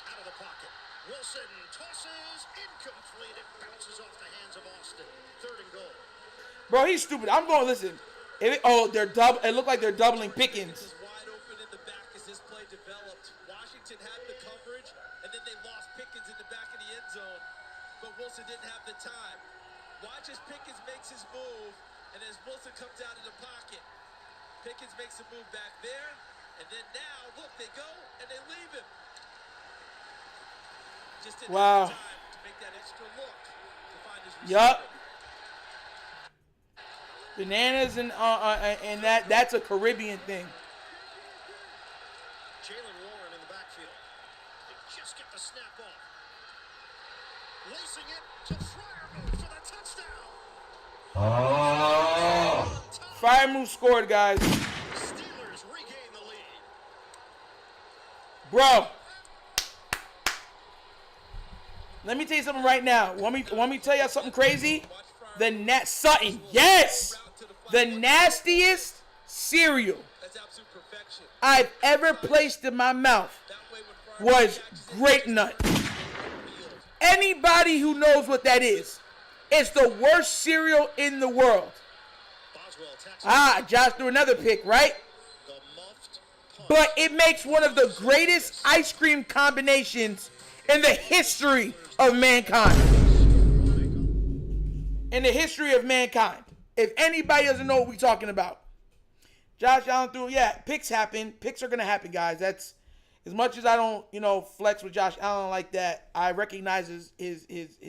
out of the pocket. Wilson tosses incomplete. It bounces off the hands of Austin. 3rd and goal. Bro, he's stupid. I'm going to listen. It looked like they're doubling Pickens. Wide open in the back as this play developed. Washington had the coverage, and then they lost Pickens in the back of the end zone. But Wilson didn't have the time. Watch as Pickens makes his move, and as Wilson comes out of the pocket, Pickens makes a move back there, and then now, look, they go, and they leave him. Just didn't have time to make that extra look to find his receiver. Yup. Bananas and that's a Caribbean thing. Jaylen Warren in the Lacing it to Fryermuth for the touchdown. Fryermuth scored, guys. Steelers regain the lead. Bro. Let me tell you something right now. Want me to tell y'all something crazy? Sutton, yes! The nastiest cereal I've ever placed in my mouth was Grape Nut. Anybody who knows what that is, it's the worst cereal in the world. Josh threw another pick, right? But it makes one of the greatest ice cream combinations in the history of mankind. In the history of mankind. If anybody doesn't know what we're talking about. Josh Allen threw, picks happen. Picks are going to happen, guys. That's, as much as I don't, flex with Josh Allen like that, I recognize his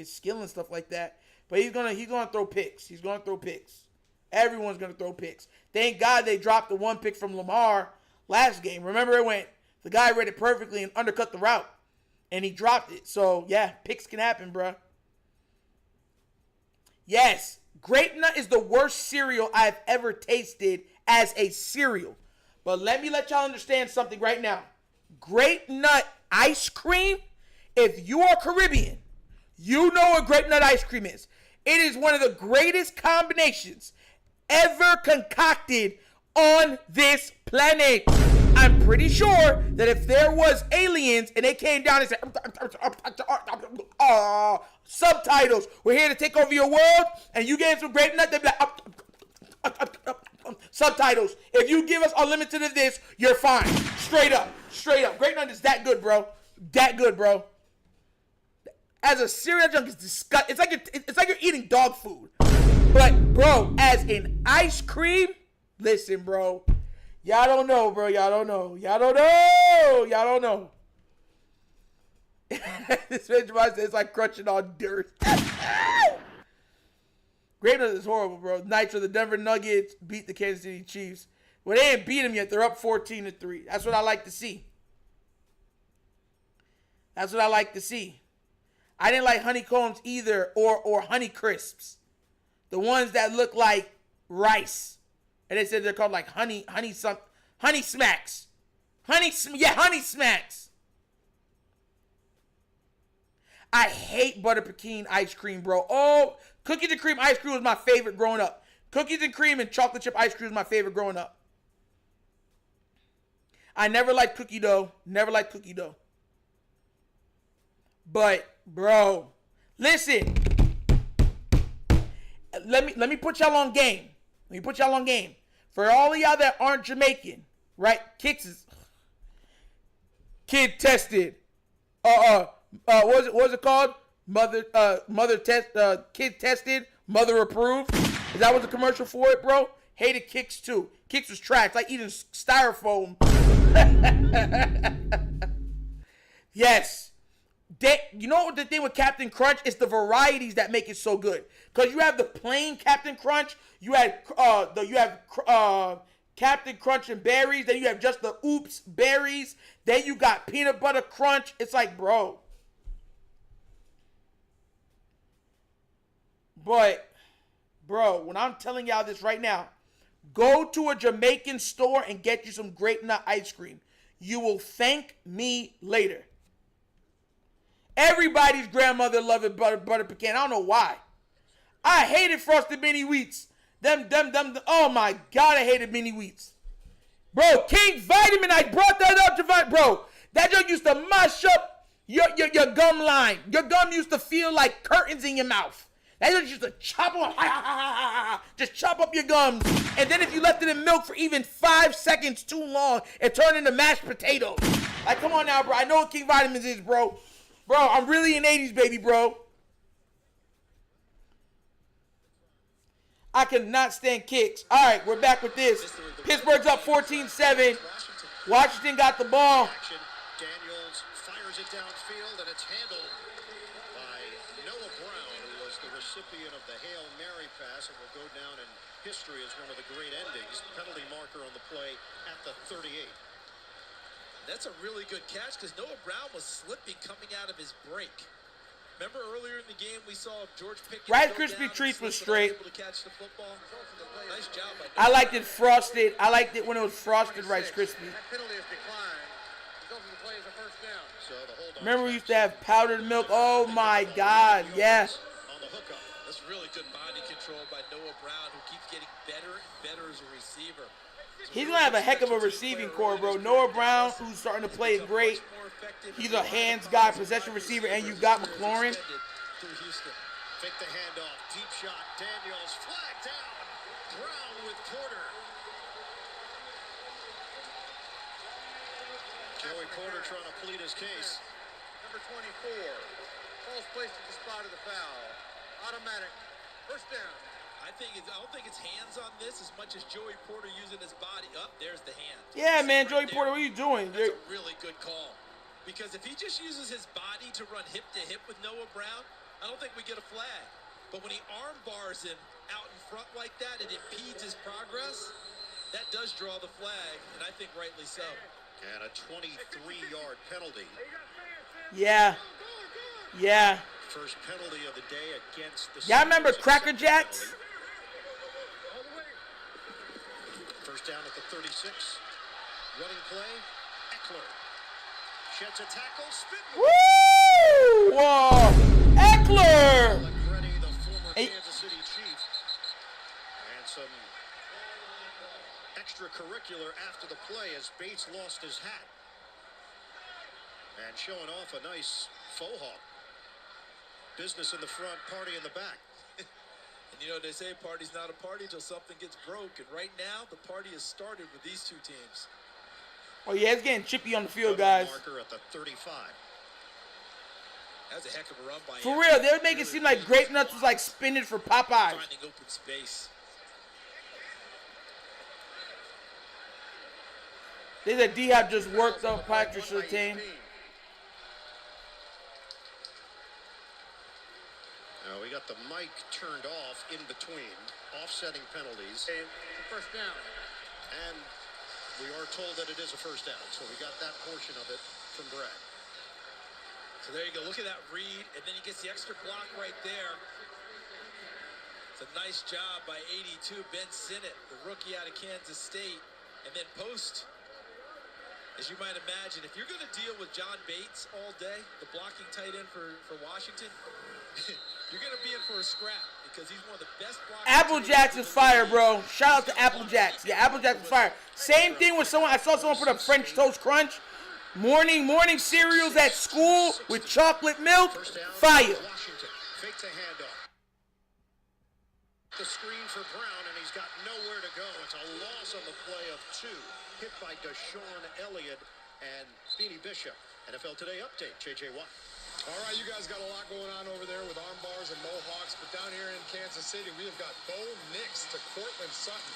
skill and stuff like that. But he's gonna throw picks. He's going to throw picks. Everyone's going to throw picks. Thank God they dropped the one pick from Lamar last game. Remember, the guy read it perfectly and undercut the route. And he dropped it. So, picks can happen, bro. Yes, Grape Nut is the worst cereal I've ever tasted as a cereal. But let me let y'all understand something right now. Grape Nut ice cream, if you are Caribbean, you know what Grape Nut ice cream is. It is one of the greatest combinations ever concocted on this planet. I'm pretty sure that if there was aliens and they came down and said, subtitles, we're here to take over your world, and you gave some Grape Nut, they'd be like, subtitles. If you give us unlimited of this, you're fine. Straight up. Grape Nut is that good, bro. That good, bro. As a cereal junk, it's disgusting. It's like you're eating dog food. But, bro, as an ice cream, listen, bro. Y'all don't know, bro. Y'all don't know. This man Javon says it's like crunching on dirt. Grape Nut is horrible, bro. Nitro, the Denver Nuggets beat the Kansas City Chiefs. Well, they ain't beat them yet. They're up 14-3. That's what I like to see. I didn't like honeycombs either, or honey crisps. The ones that look like rice. And they said they're called like honey smacks. Honey smacks. I hate butter pecan ice cream, bro. Oh, cookies and cream ice cream was my favorite growing up. Cookies and cream and chocolate chip ice cream was my favorite growing up. I never liked cookie dough. But, bro, listen. Let me put y'all on game. For all of y'all that aren't Jamaican, right? Kicks is kid tested. What was it called? Kid tested, mother approved. Is that what the commercial for it, bro? Hated Kicks too. Kicks was trash, like eating styrofoam. Yes. You know what the thing with Captain Crunch? It's the varieties that make it so good. Because you have the plain Captain Crunch, you have Captain Crunch and berries, then you have just the Oops berries, then you got peanut butter crunch. It's like, bro. But, bro, when I'm telling y'all this right now, go to a Jamaican store and get you some Grape Nut ice cream. You will thank me later. Everybody's grandmother loved butter pecan. I don't know why. I hated Frosted Mini Wheats. Oh my God, I hated Mini Wheats. Bro, King Vitamin, I brought that up to bro. That junk used to mash up your gum line. Your gum used to feel like curtains in your mouth. That junk used to chop up, just chop up your gums. And then if you left it in milk for even 5 seconds too long, it turned into mashed potatoes. Like, come on now, bro. I know what King Vitamins is, bro. Bro, I'm really an 80s baby, bro. I cannot stand Kicks. All right, we're back with this. Pittsburgh's up 14-7. Washington got the ball. Daniels fires it downfield, and it's handled by Noah Brown, who was the recipient of the Hail Mary pass, and will go down in history as one of the great endings. Penalty marker on the play at the 38. That's a really good catch because Noah Brown was slipping coming out of his break. Remember earlier in the game we saw George Pickens Rice go Krispie down, treats was slip and straight. unable to catch the football. Nice job by I liked it frosted. I liked it when it was frosted Rice Krispie. That penalty is declined. Results in the play is a first down. So the hold on. Remember we used to have powdered milk. Oh my God, yes. On the hookup. That's really good body control by Noah Brown, who keeps getting better and better as a receiver. He's gonna have a heck of a receiving core, bro. Noah Brown, who's starting to play great. He's a hands guy, possession receiver, and you got McLaurin. Fake the handoff. Deep shot. Daniels. Flag down. Brown with Porter. Joey Porter trying to plead his case. Number 24. Ball's placed at the spot of the foul. Automatic. First down. I don't think it's hands on this as much as Joey Porter using his body. Up there's the hand. Yeah, man, Joey Porter, what are you doing? That's a really good call. Because if he just uses his body to run hip to hip with Noah Brown, I don't think we get a flag. But when he arm bars him out in front like that, it impedes his progress. That does draw the flag, and I think rightly so. And a 23-yard penalty. Yeah. Yeah. First penalty of the day against the Y'all remember Steelers. Cracker Jacks? First down at the 36. Running play. Eckler. Sheds a tackle. Spin. Woo! Whoa! Eckler! Ready, the former Hey. Kansas City Chief. And some extracurricular after the play as Bates lost his hat. And showing off a nice faux hawk. Business in the front, party in the back. And you know, they say party's not a party till something gets broke. And right now, the party has started with these two teams. Oh, yeah, it's getting chippy on the field, guys. Marker at the 35. That was a heck of a run by For him. real, they would make it seem like Grape Nuts was like spinach for Popeyes. Finding open space. They said D-Hop just worked up Patrick Surtain. Now we got the mic turned off in between, offsetting penalties. First down. And we are told that it is a first down, so we got that portion of it from Brad. So there you go. Look at that read, and then he gets the extra block right there. It's a nice job by 82 Ben Sinnott, the rookie out of Kansas State. And then post, as you might imagine, if you're going to deal with John Bates all day, the blocking tight end for Washington, you're going to be in for a scrap because he's one of the best blockers. Applejacks is fire, bro. Shout out to Applejacks. Yeah, Applejacks is fire. Same thing with someone. I saw someone put up French Toast Crunch. Morning cereals at school with chocolate milk. Fire. Washington fakes a handoff. The screen for Brown, and he's got nowhere to go. It's a loss on the play of 2. Hit by Deshaun Elliott and Beanie Bishop. NFL Today update, J.J. Watt. All right, you guys got a lot going on over there with arm bars and mohawks, but down here in Kansas City, we have got Bo Nix to Cortland Sutton,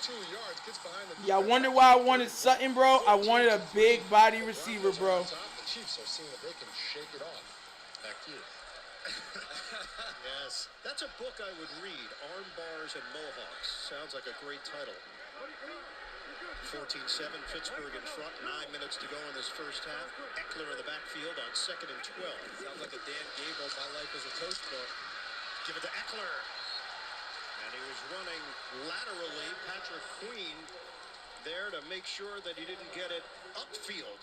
32 yards, gets behind the... Yeah, I wonder why I wanted Sutton, bro. I wanted a big body receiver, bro. The Chiefs are seeing if they can shake it off. Back to you. Yes, that's a book I would read, Arm Bars and Mohawks. Sounds like a great title. 14-7, Pittsburgh in front, 9 minutes to go in this first half. Eckler in the backfield on 2nd and 12. Sounds like a Dan Gable, My Life as a Coach book. Give it to Eckler. And he was running laterally. Patrick Queen there to make sure that he didn't get it upfield.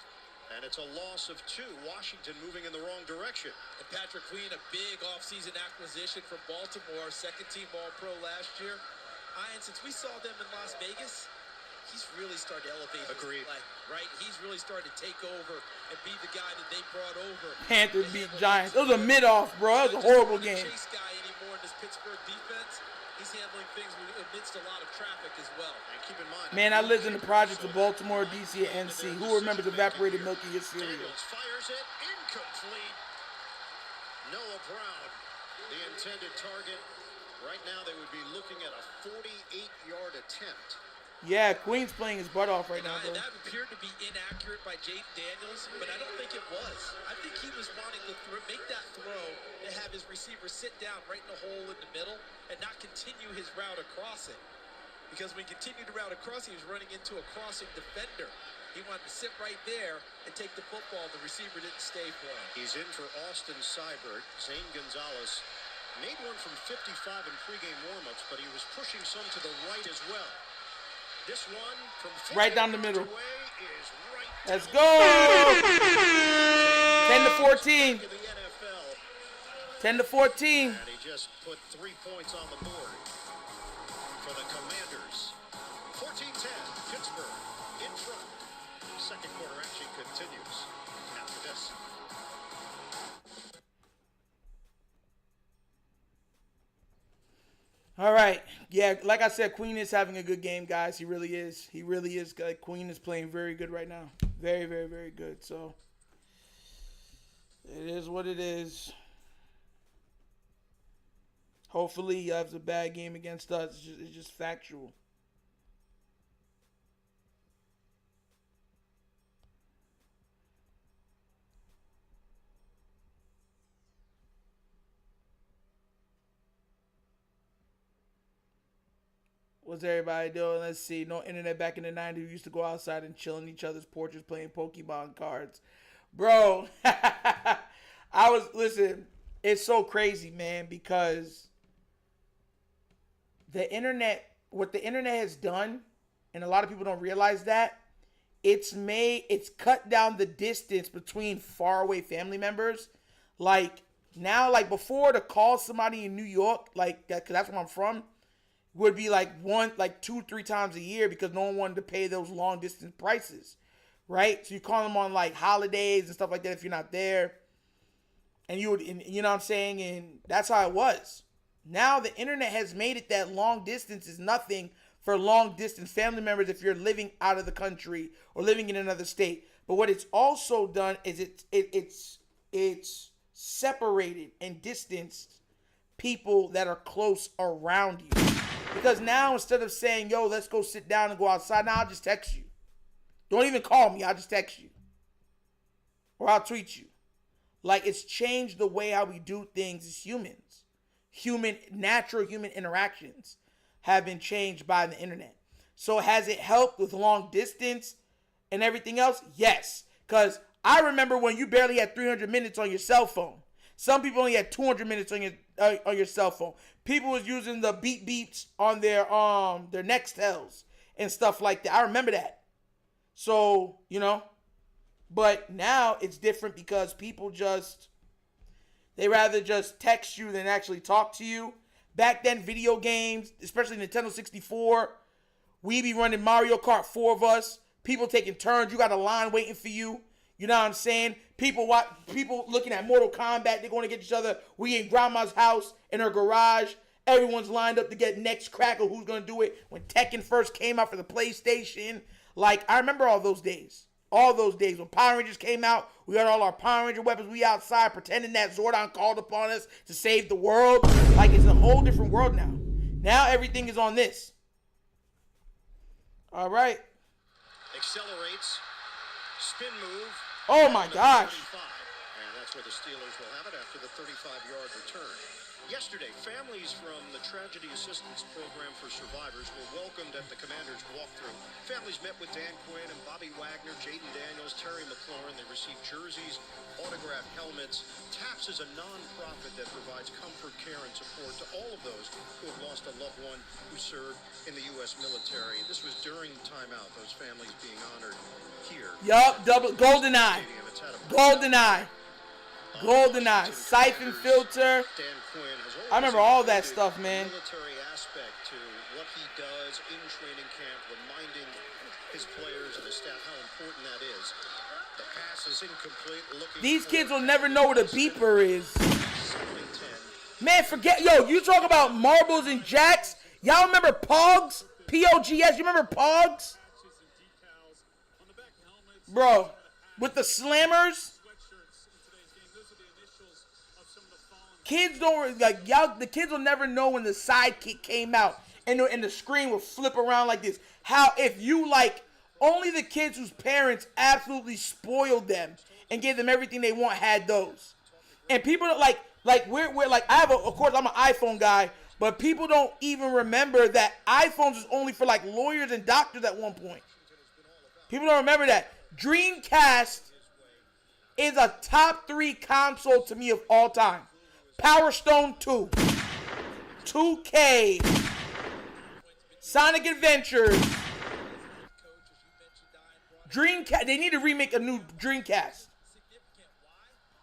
And it's a loss of 2. Washington moving in the wrong direction. And Patrick Queen, a big offseason acquisition from Baltimore, second-team All-Pro last year. Ian, since we saw them in Las Vegas, he's really started to elevate his play, right? He's really started to take over and be the guy that they brought over. Panthers beat Giants. It was a mid-off, bro. It was a horrible game. Chase guy anymore in this Pittsburgh defense. He's handling things amidst a lot of traffic as well. And keep in mind, Man, I lived in the projects of Baltimore, D.C., and NC. Who remembers evaporated milk in your cereal? Daniels fires it, incomplete. Noah Brown, the intended target. Right now, they would be looking at a 48-yard attempt. Yeah, Queen's playing his butt off right now, bro. And that appeared to be inaccurate by Jayden Daniels, but I don't think it was. I think he was wanting to make that throw to have his receiver sit down right in the hole in the middle and not continue his route across it. Because when he continued the route across, he was running into a crossing defender. He wanted to sit right there and take the football. The receiver didn't stay for him. He's in for Austin Seibert. Zane Gonzalez made one from 55 in pregame warmups, but he was pushing some to the right as well. This one from Right down the middle. away is right Let's down go. 10 to 14. in the NFL. 10 to 14. And he just put 3 points on the board for the Commanders. 14-10, Pittsburgh in front. Second quarter action continues after this. All right. Yeah, like I said, Queen is having a good game, guys. He really is. He really is good. Queen is playing very good right now. Very, very, very good. So, it is what it is. Hopefully, he has a bad game against us. It's just factual. What's everybody doing? Let's see. No internet back in the 90s. We used to go outside and chill on each other's porches playing Pokemon cards. Bro, listen, it's so crazy, man, because what the internet has done, and a lot of people don't realize that, it's cut down the distance between faraway family members. Like, now, like, before, to call somebody in New York, like, because that's where I'm from, would be like 2-3 times a year because no one wanted to pay those long distance prices, right? So you call them on like holidays and stuff like that if you're not there, and you know what I'm saying, and that's how it was. Now the internet has made it that long distance is nothing for long distance family members if you're living out of the country or living in another state. But what it's also done is it's separated and distanced people that are close around you. Because now, instead of saying, yo, let's go sit down and go outside, now I'll just text you. Don't even call me. I'll just text you. Or I'll tweet you. Like, it's changed the way how we do things as humans. Natural human interactions have been changed by the internet. So has it helped with long distance and everything else? Yes. Because I remember when you barely had 300 minutes on your cell phone. Some people only had 200 minutes on your cell phone. People was using the beep beeps on their Nextels and stuff like that. I remember that. So, you know, but now it's different because people they rather just text you than actually talk to you. Back then, video games, especially Nintendo 64, we be running Mario Kart, 4 of us. People taking turns. You got a line waiting for you. You know what I'm saying? People looking at Mortal Kombat. They're going to get each other. We in grandma's house in her garage. Everyone's lined up to get next crack of who's going to do it. When Tekken first came out for the PlayStation. Like, I remember all those days. All those days. When Power Rangers came out, we got all our Power Ranger weapons. We outside pretending that Zordon called upon us to save the world. Like, it's a whole different world now. Now everything is on this. All right. Accelerates. Spin move. Oh my gosh. And that's where the Steelers will have it after the 35-yard return. Yesterday, families from the Tragedy Assistance Program for Survivors were welcomed at the Commander's walkthrough. Families met with Dan Quinn and Bobby Wagner, Jayden Daniels, Terry McLaurin. They received jerseys, autographed helmets. TAPS is a non-profit that provides comfort, care, and support to all of those who have lost a loved one who served in the U.S. military. This was during timeout, those families being honored here. Yup, GoldenEye. GoldenEye, siphon filter. Dan Quinn has I remember all that stuff, man. Military aspect to what he does in training camp, reminding his players and his staff how important that is. The pass is incomplete. These kids will never know what a beeper is. Man, forget, you talk about marbles and jacks. Y'all remember Pogs? P-O-G-S, you remember Pogs? Bro, with the slammers. Kids don't the kids will never know when the sidekick came out and the screen will flip around like this. How if you only the kids whose parents absolutely spoiled them and gave them everything they want had those. And people we're of course I'm an iPhone guy, but people don't even remember that iPhones is only for lawyers and doctors at one point. People don't remember that. Dreamcast is a top 3 console to me of all time. Power Stone 2. 2K. Sonic Adventures. Dreamcast. They need to remake a new Dreamcast.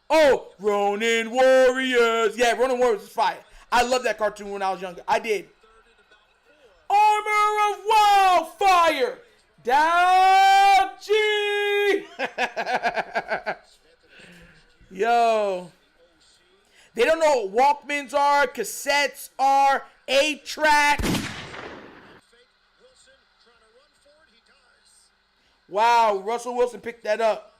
Oh, Ronin Warriors. Yeah, Ronin Warriors is fire. I loved that cartoon when I was younger. I did. Armor of Wildfire. Down G. Yo. They don't know what Walkmans are, cassettes are, 8-track. Wow, Russell Wilson picked that up.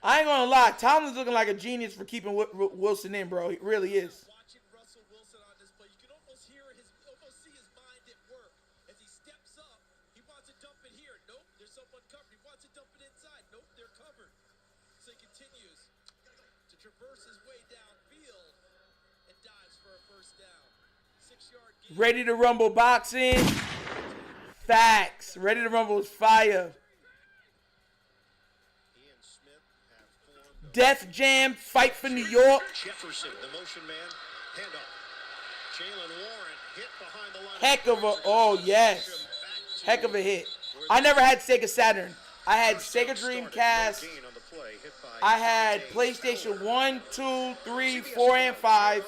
I ain't gonna lie, Tomlin's looking like a genius for keeping Wilson in, bro. He really is. Watching Russell Wilson on display, you can almost hear almost see his mind at work. As he steps up, he wants to dump it here. Nope, there's someone covered. He wants to dump it inside. Nope, they're covered. So he continues to traverse his way downfield and dives for a first down. 6-yard gain. Ready to Rumble boxing. Facts. Ready to Rumble is fire. Death Jam, Fight for New York. Jefferson, the motion man, handoff. Jalen Warren hit behind the line. Heck of a, oh yes. Heck of a hit. I never had Sega Saturn. I had Sega Dreamcast. I had PlayStation 1, 2, 3, 4, and 5.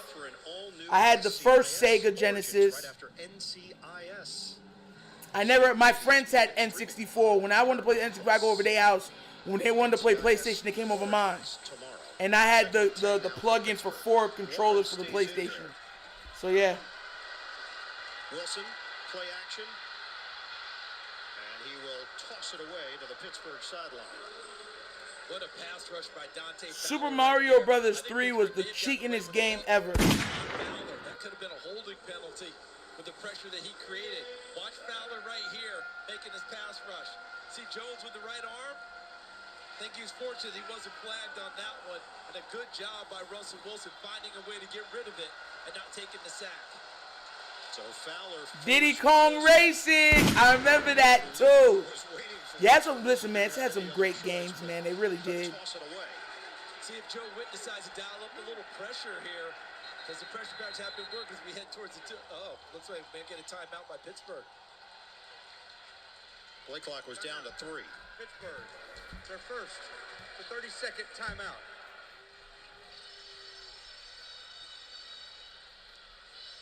I had the first Sega Genesis. My friends had N64. When I wanted to play the N64, I go over their house. When they wanted to play PlayStation, they came over mine. And I had the plug-in for 4 controllers for the PlayStation. So, yeah. Wilson, play action. And he will toss it away to the Pittsburgh sideline. What a pass rush by Dante. Super Mario Brothers 3 was the cheatingest game ever. That could have been a holding penalty with the pressure that he created. Watch Fowler right here making his pass rush. See Jones with the right arm? I think he was fortunate he wasn't flagged on that one. And a good job by Russell Wilson finding a way to get rid of it and not taking the sack. So Fowler. Diddy Kong Racing. I remember that too. Yeah, listen, man, it's had some great games, man. They really did. See if Joe Witt decides to dial up a little pressure here. Because the pressure guards have been working as we head towards the looks like we may get a timeout by Pittsburgh. Play clock was down to 3. Pittsburgh, their first, the 30-second timeout.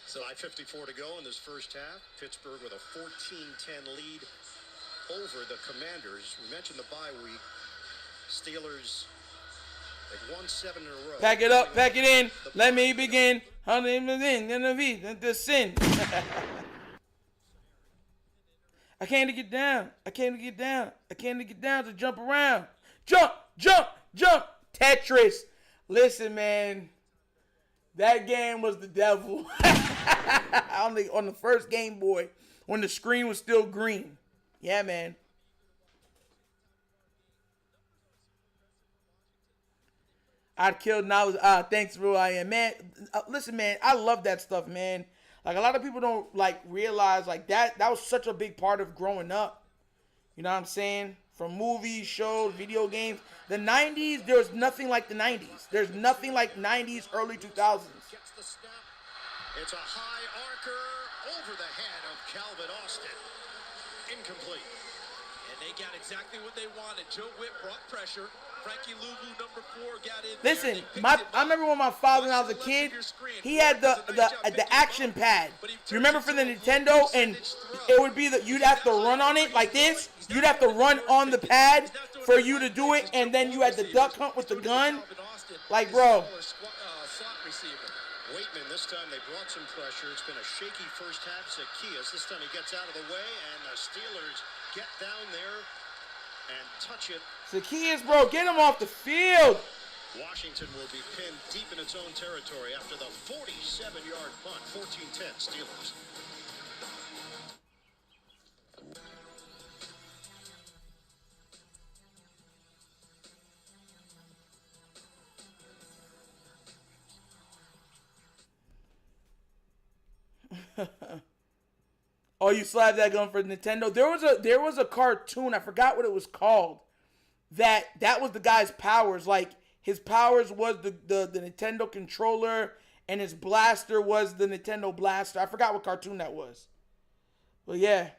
So 5:54 to go in this first half. Pittsburgh with a 14-10 lead over the Commanders. We mentioned the bye week. Steelers, they've won 7 in a row. Pack it up, pack it in. Let me begin. The sin. I can't get down. I can't get down. I can't get down to jump around. Jump, jump, jump. Tetris. Listen, man. That game was the devil. On the first Game Boy, when the screen was still green. Yeah, man. I'd killed knowledge. Thanks, Real I Am. Man, listen, man, I love that stuff, man. Like, a lot of people don't, like, realize, like, that was such a big part of growing up. You know what I'm saying? From movies, shows, video games. The 90s, there was nothing like the 90s. There's nothing like 90s, early 2000s. Gets the snap. It's a high arcer over the head of Calvin Austin. Incomplete. And they got exactly what they wanted. Joe Witt brought pressure. Frankie Louvu, number 4, got in. Listen, I remember when my father, when I was a kid, he had the action pad. You remember for the Nintendo, and it would be that you'd have to run on it like this. You'd have to run on the pad for you to do it, and then you had the duck hunt with the gun. Like, bro. Waitman, this time they brought some pressure. It's been a shaky first half. Zacchaeus, this time he gets out of the way, and the Steelers get down there and touch it. Zacchaeus, bro, get him off the field. Washington will be pinned deep in its own territory after the 47-yard punt. 14-10 Steelers. Oh you still have that going for Nintendo? There was a cartoon, I forgot what it was called, that was the guy's powers. Like, his powers was the Nintendo controller, and his blaster was the Nintendo blaster. I forgot what cartoon that was. But yeah.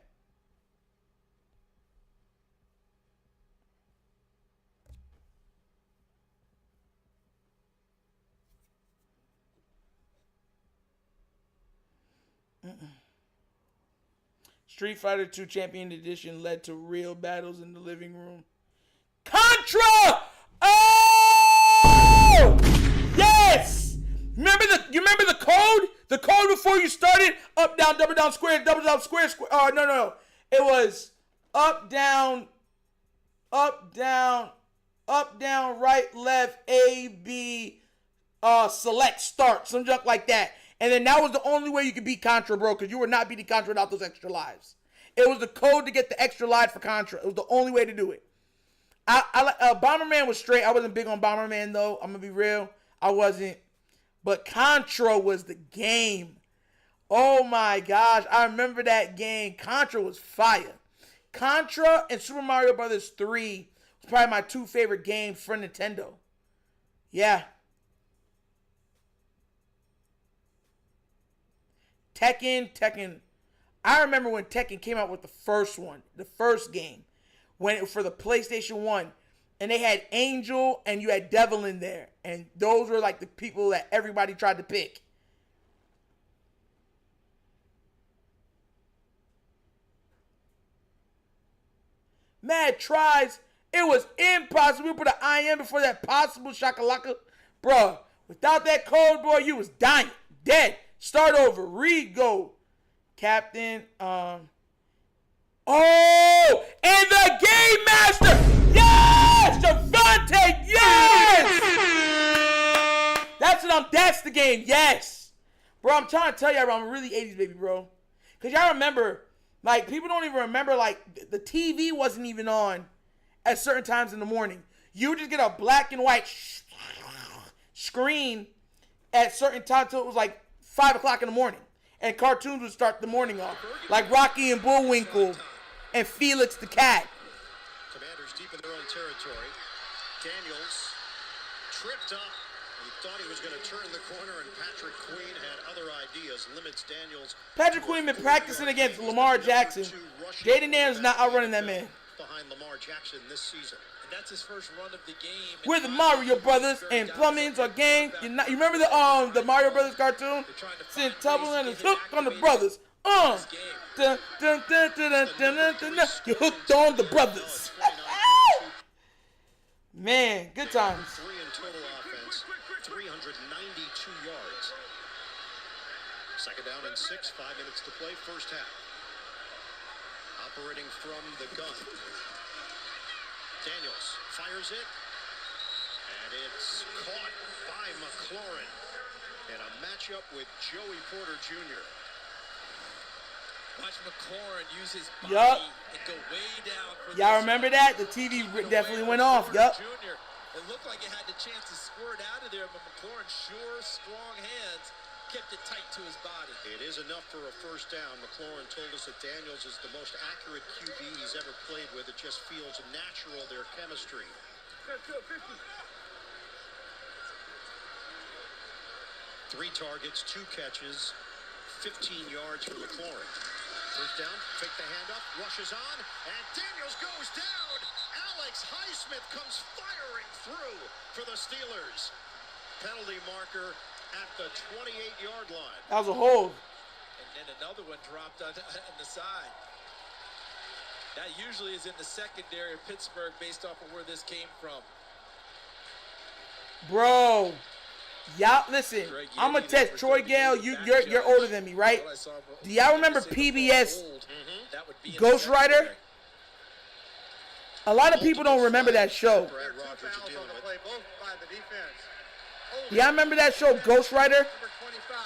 Street Fighter 2 Champion Edition led to real battles in the living room. Contra! Oh! Yes! You remember the code? The code before you started? Up, down, double down, square, double down, square, square. Oh, no. It was up, down, right, left, A, B, select, start, some junk like that. And then that was the only way you could beat Contra, bro, because you were not beating Contra without those extra lives. It was the code to get the extra lives for Contra. It was the only way to do it. Bomberman was straight. I wasn't big on Bomberman, though. I'm going to be real. I wasn't. But Contra was the game. Oh, my gosh. I remember that game. Contra was fire. Contra and Super Mario Bros. 3 was probably my two favorite games for Nintendo. Yeah. Tekken. I remember when Tekken came out with the first one, the first game, for the PlayStation 1, and they had Angel and you had Devil in there, and those were like the people that everybody tried to pick. Mad tries. It was impossible. We put an IM before that possible shakalaka. Bruh, without that code, boy, you was dying. Dead. Start over. Re-go. Captain. Oh! And the Game Master! Yes! Javante! Yes! That's the game. Yes! Bro, I'm trying to tell y'all, I'm really 80s baby, bro. Because y'all remember, like, people don't even remember, like, the TV wasn't even on at certain times in the morning. You would just get a black and white screen at certain times until it was like 5 o'clock in the morning. And cartoons would start the morning off. Like Rocky and Bullwinkle and Felix the Cat. Commanders deep in their own territory. Daniels tripped up. He thought he was going to turn the corner, and Patrick Queen had other ideas. Limits Daniels. Patrick Queen been practicing against Lamar Jackson. Jayden Daniels not outrunning that man. Behind Lamar Jackson this season. And that's his first run of the game. We're the Mario Brothers, and plumbing's our game. You remember the Mario Brothers cartoon? Send Tubble and his hook on the brothers. Dun, dun, dun, dun, dun, dun, dun, dun. You hooked on the brothers. Man, good times. 3 in total offense, 392 yards. Second down and 6, 5 minutes to play, first half. Operating from the gun. Daniels fires it, and it's caught by McLaurin in a matchup with Joey Porter Jr. Watch McLaurin use his body and go way down. Y'all remember that? The TV definitely went off. Yup. It looked like it had the chance to squirt out of there, but McLaurin, sure, strong hands, kept it tight to his body. It is enough for a first down. McLaurin told us that Daniels is the most accurate QB he's ever played with. It just feels natural, their chemistry. 3 targets, 2 catches, 15 yards for McLaurin. First down, fake the handoff, rushes on, and Daniels goes down. Alex Highsmith comes firing through for the Steelers. Penalty marker at the 28-yard line. That was a hold. And then another one dropped on the side. That usually is in the secondary of Pittsburgh based off of where this came from. Bro. Y'all, listen, I'm going to test Troy Gale. You're older than me, right? Do y'all remember PBS Ghost Rider? A lot of people don't remember that show. Do y'all remember that show, Ghost Rider? Number 25,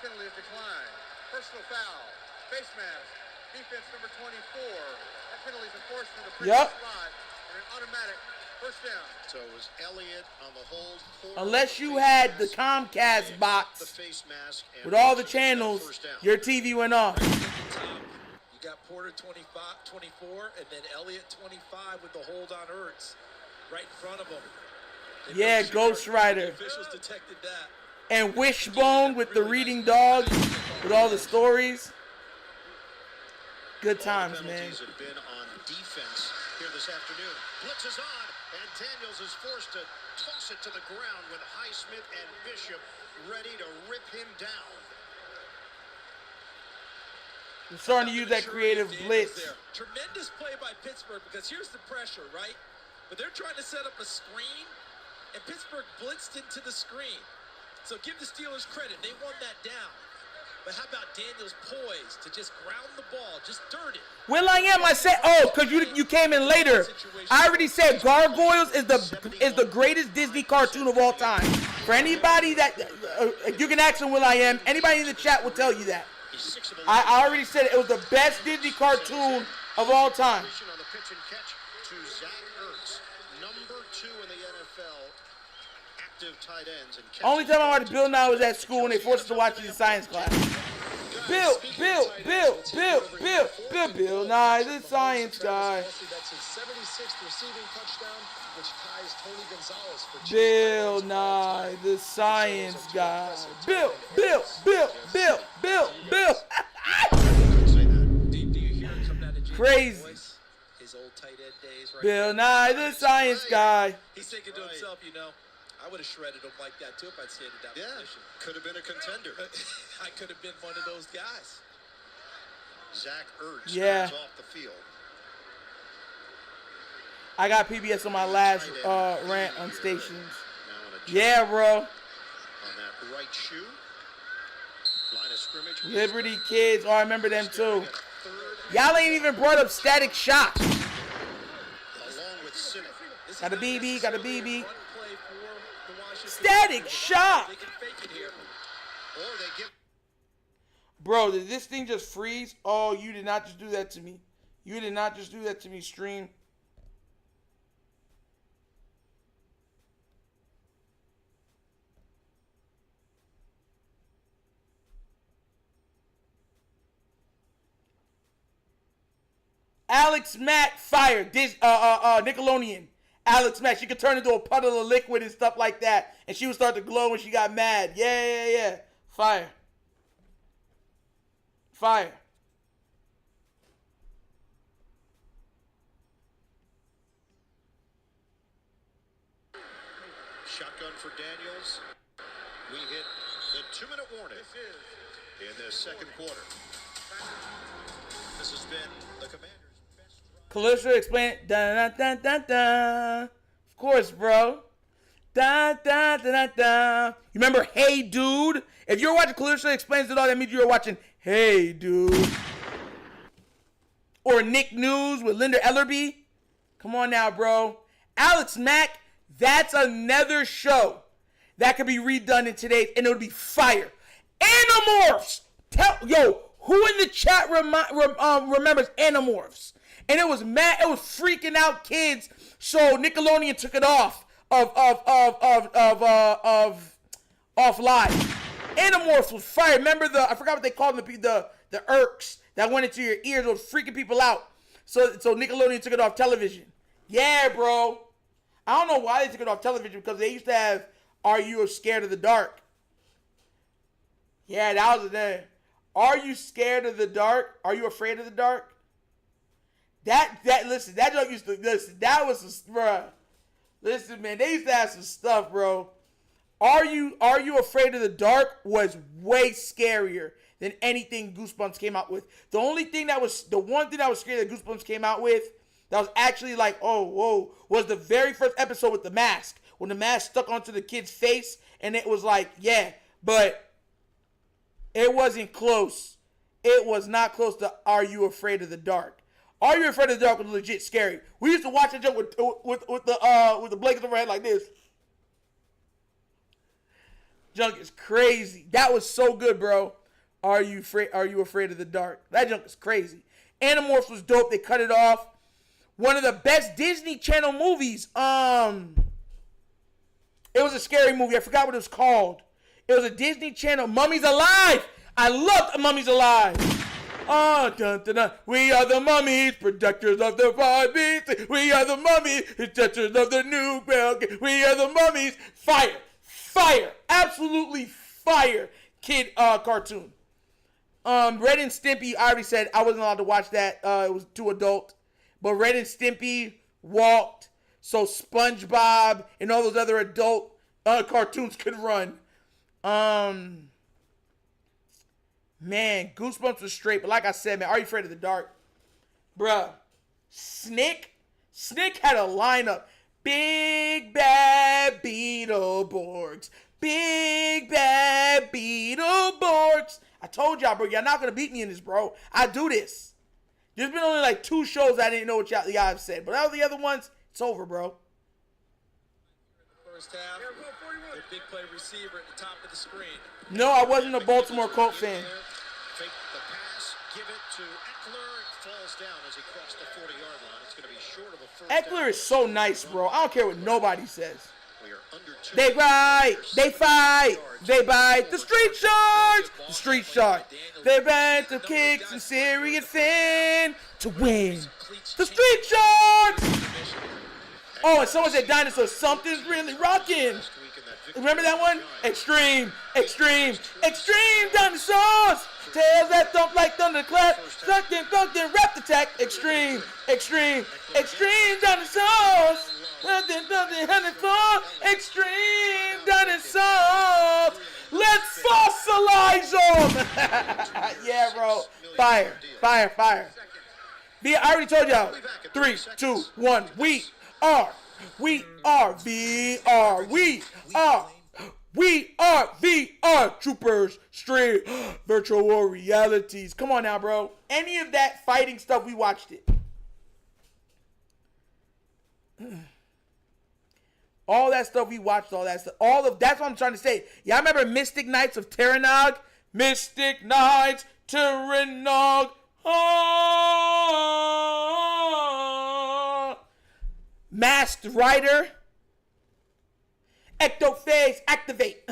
penalty is declined. Personal foul, face mask, defense number 24. That penalty is enforced from the previous spot and an automatic first down. So it was Elliott on the hold. Unless you had the Comcast box the face mask and with all the channels, your TV went off. You got Porter 24, and then Elliott 25 with the hold on Ertz right in front of him. Yeah, Ghost Rider. The officials detected that. And Wishbone with the reading dog, with all the stories. Good times, man. Penalties have been on defense here this afternoon. Blitz is on, and Daniels is forced to toss it to the ground with Highsmith and Bishop ready to rip him down. We're starting to use that creative blitz. Tremendous play by Pittsburgh, because here's the pressure, right? But they're trying to set up a screen, and Pittsburgh blitzed into the screen. So give the Steelers credit. They won that down. But how about Daniels poised to just ground the ball, just dirt it? I said, because you came in later. I already said Gargoyles is the greatest Disney cartoon of all time. For anybody that, you can ask him Will.i.am, anybody in the chat will tell you that. I already said it was the best Disney cartoon of all time. On the pitch and catch to Zach Ertz, number 2 in the NFL. Active tight ends and Only time I watched Bill Nye was at school when they forced us to watch it in science class. Bill Nye, the science guy. That's his 76th receiving touchdown, which ties Tony Gonzalez for Bill Nye, the science guy. Bill. Do you hear it coming out of Jayden's Crazy. voice? His old tight end days, right? Bill Nye, the science guy. He's thinking to himself, I would have shredded him like that too if I'd stayed in that position. Could have been a contender. I could have been one of those guys. Zach Ertz Yeah. comes off the field. I got PBS on my last rant on stations. Now on a Yeah, bro. on that right shoe. Line of scrimmage. Liberty Kids. Oh, I remember them too. Y'all ain't even brought up Static Shock. Along with Sinner. Got a BB, got a BB. One play for the Washington Static Shock. They can fake it here. Or they give Bro, did this thing just freeze? Oh, you did not just do that to me. You did not just do that to me, stream. Alex Mack fired. Nickelodeon. Alex Mack. She could turn into a puddle of liquid and stuff like that. And she would start to glow when she got mad. Yeah. Fire. shotgun for Daniels. We hit the 2-minute warning in the second quarter. This has been the Commanders' best drive. Calypso explain. Da da da da da. Of course, bro. Da da da da da. You remember Hey Dude? If you're watching Calypso Explains It All, that means you're watching Hey Dude. Or Nick News with Linda Ellerby. Come on now, bro. Alex Mack, that's another show that could be redone in today's, and it would be fire. Animorphs! Who in the chat remembers Animorphs? And it was mad, it was freaking out kids, so Nickelodeon took it off off live. Animorphs was fire. Remember I forgot what they called them, the irks that went into your ears, was freaking people out. So Nickelodeon took it off television. Yeah, bro. I don't know why they took it off television, because they used to have Are You Scared of the Dark? Yeah, that was there. Are you scared of the dark? Are you afraid of the dark? Listen, that joke used to, listen, that was, bruh. Listen, man, they used to have some stuff, bro. Are you afraid of the dark was way scarier than anything Goosebumps came out with. The one thing that was scary that Goosebumps came out with that was actually like, oh, whoa, was the very first episode with the mask. When the mask stuck onto the kid's face, and it was like, yeah, but it wasn't close. It was not close to Are You Afraid of the Dark. Are You Afraid of the Dark was legit scary. We used to watch that joke with the blankets over our head like this. Junk is crazy. That was so good, bro. Are you afraid of the dark? That junk is crazy. Animorphs was dope. They cut it off. One of the best Disney Channel movies. It was a scary movie. I forgot what it was called. It was a Disney Channel. Mummies Alive. I loved Mummies Alive. Dun, dun, dun. We are the mummies, protectors of the five beasts. We are the mummies, protectors of the new bell. We are the mummies. Fire. Fire. Absolutely fire. Kid cartoon. Ren and Stimpy, I already said I wasn't allowed to watch that. It was too adult. But Ren and Stimpy walked so SpongeBob and all those other adult cartoons could run. Man, Goosebumps was straight. But like I said, man, Are You Afraid of the Dark? Bruh. Snick had a lineup. Big Bad Beetleborgs. Big Bad Beetleborgs. I told y'all, bro, y'all not going to beat me in this, bro. I do this. There's been only like 2 shows I didn't know what y'all have said. But all the other ones, it's over, bro. First half, the big play receiver at the top of the screen. No, I wasn't a Baltimore Colt fan. Fake the pass, give it to Eckler. It falls down as he crossed the 40-yard line. It's going to be short of a first Eckler down. is so nice, bro. I don't care what nobody says. We are under 2. They ride, they fight, they bite the street sharks, the street shark. They bite the kicks and serious fin to win. The street sharks! Oh, and someone said dinosaurs. Something's really rocking. Remember that one? Extreme, extreme, extreme dinosaurs. Tails that thump like thunderclap. Something, rap attack. Extreme, extreme, extreme dinosaurs. Something, dinosaurs. Extreme dinosaurs. Let's fossilize them. Yeah, bro. Fire, fire, fire. I already told y'all. 3, 2, 1. We are VR troopers, straight virtual realities. Come on now, bro. Any of that fighting stuff, we watched it. All that stuff, we watched all that stuff. That's what I'm trying to say. Y'all remember Mystic Knights of Terranog? Mystic Knights, Terranog. Masked Rider. Ectophase, activate.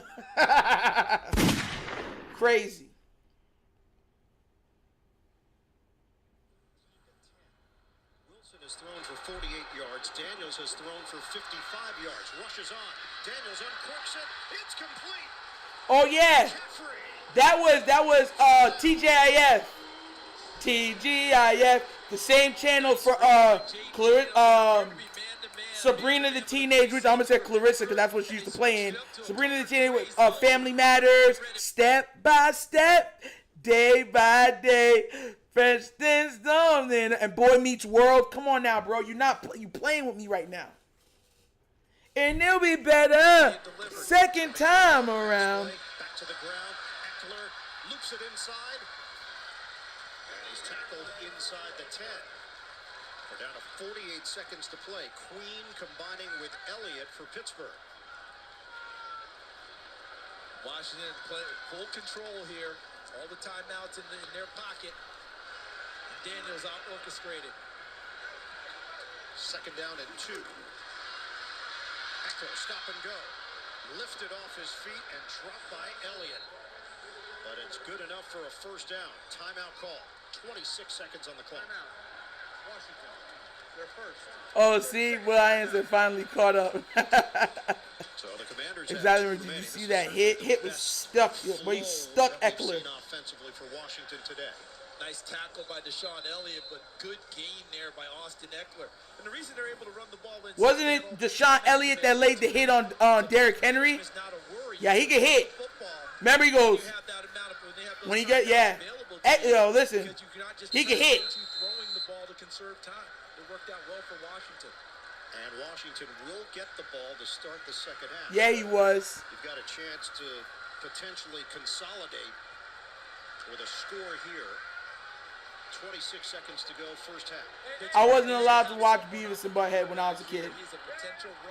Crazy. Wilson has thrown for 48 yards. Daniels has thrown for 55 yards. Rushes on. Daniels uncorks it. It's complete. Oh yeah. That was TGIF. TGIF. The same channel for Sabrina the Teenage Witch. I'm gonna say Clarissa because that's what she used to play in. Sabrina the Teenage Witch. Family Matters. Step by step. Day by day. Fresh things done. And Boy Meets World. Come on now, bro. You playing with me right now. And it'll be better second time around. Back to the ground. Eckler loops it inside. And he's tackled inside the 10. We're down to 48 seconds to play. Queen combining with Elliott for Pittsburgh. Washington play full control here. All the timeouts in their pocket. And Daniels out orchestrated. Second down and 2. Eckler, stop and go. Lifted off his feet and dropped by Elliott. But it's good enough for a first down. Timeout call. 26 seconds on the clock. Timeout. Washington. They're first. Oh, see, Lions are finally caught up. So the Commanders Exactly. Did you see that hit? Hit was stuck. Where he stuck Eckler. Offensively for Washington today. Nice tackle by Deshaun Elliott, but good gain there by Austin Eckler. And the reason they're able to run the ball inside, wasn't it Deshaun Elliott that laid the hit on Derrick Henry? Yeah, he can hit. Remember, he goes when he get listen, he can hit. Throwing the ball to conserve time. It worked out well for Washington. And Washington will get the ball to start the second half. Yeah, he was. You've got a chance to potentially consolidate with a score here. 26 seconds to go, first half. I wasn't allowed to watch Beavis and Butthead when I was a kid.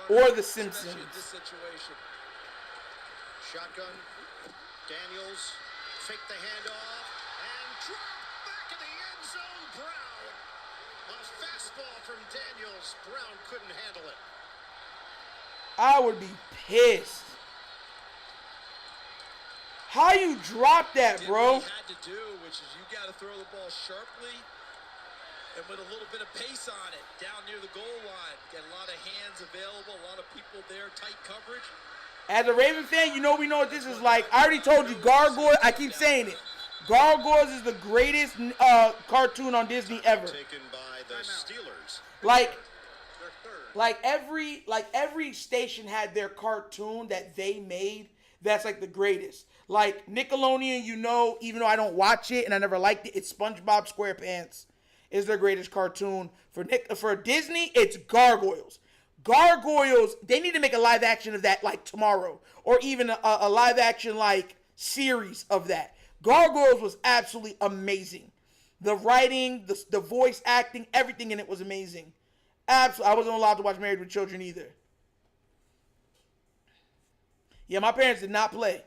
Or The Simpsons. Shotgun. Daniels. Fake the handoff. And drop back in the end zone. Brown. On a fastball from Daniels. Brown couldn't handle it. I would be pissed. How you drop that, bro? Had to do, which situations. You got to throw the ball sharply and with a little bit of pace on it. Down near the goal line. Got a lot of hands available, a lot of people there, tight coverage. As a Raven fan, we know what this is like. I already told you, Gargoyle. I keep saying it. Gargoyles is the greatest cartoon on Disney ever. Taken by the Steelers. Like every station had their cartoon that they made that's like the greatest. Like Nickelodeon, even though I don't watch it and I never liked it, it's SpongeBob SquarePants is their greatest cartoon. For Disney, it's Gargoyles. Gargoyles, they need to make a live action of that like tomorrow, or even a live action like series of that. Gargoyles was absolutely amazing. The writing, the voice acting, everything in it was amazing. Absolutely, I wasn't allowed to watch Married with Children either. Yeah, my parents did not play.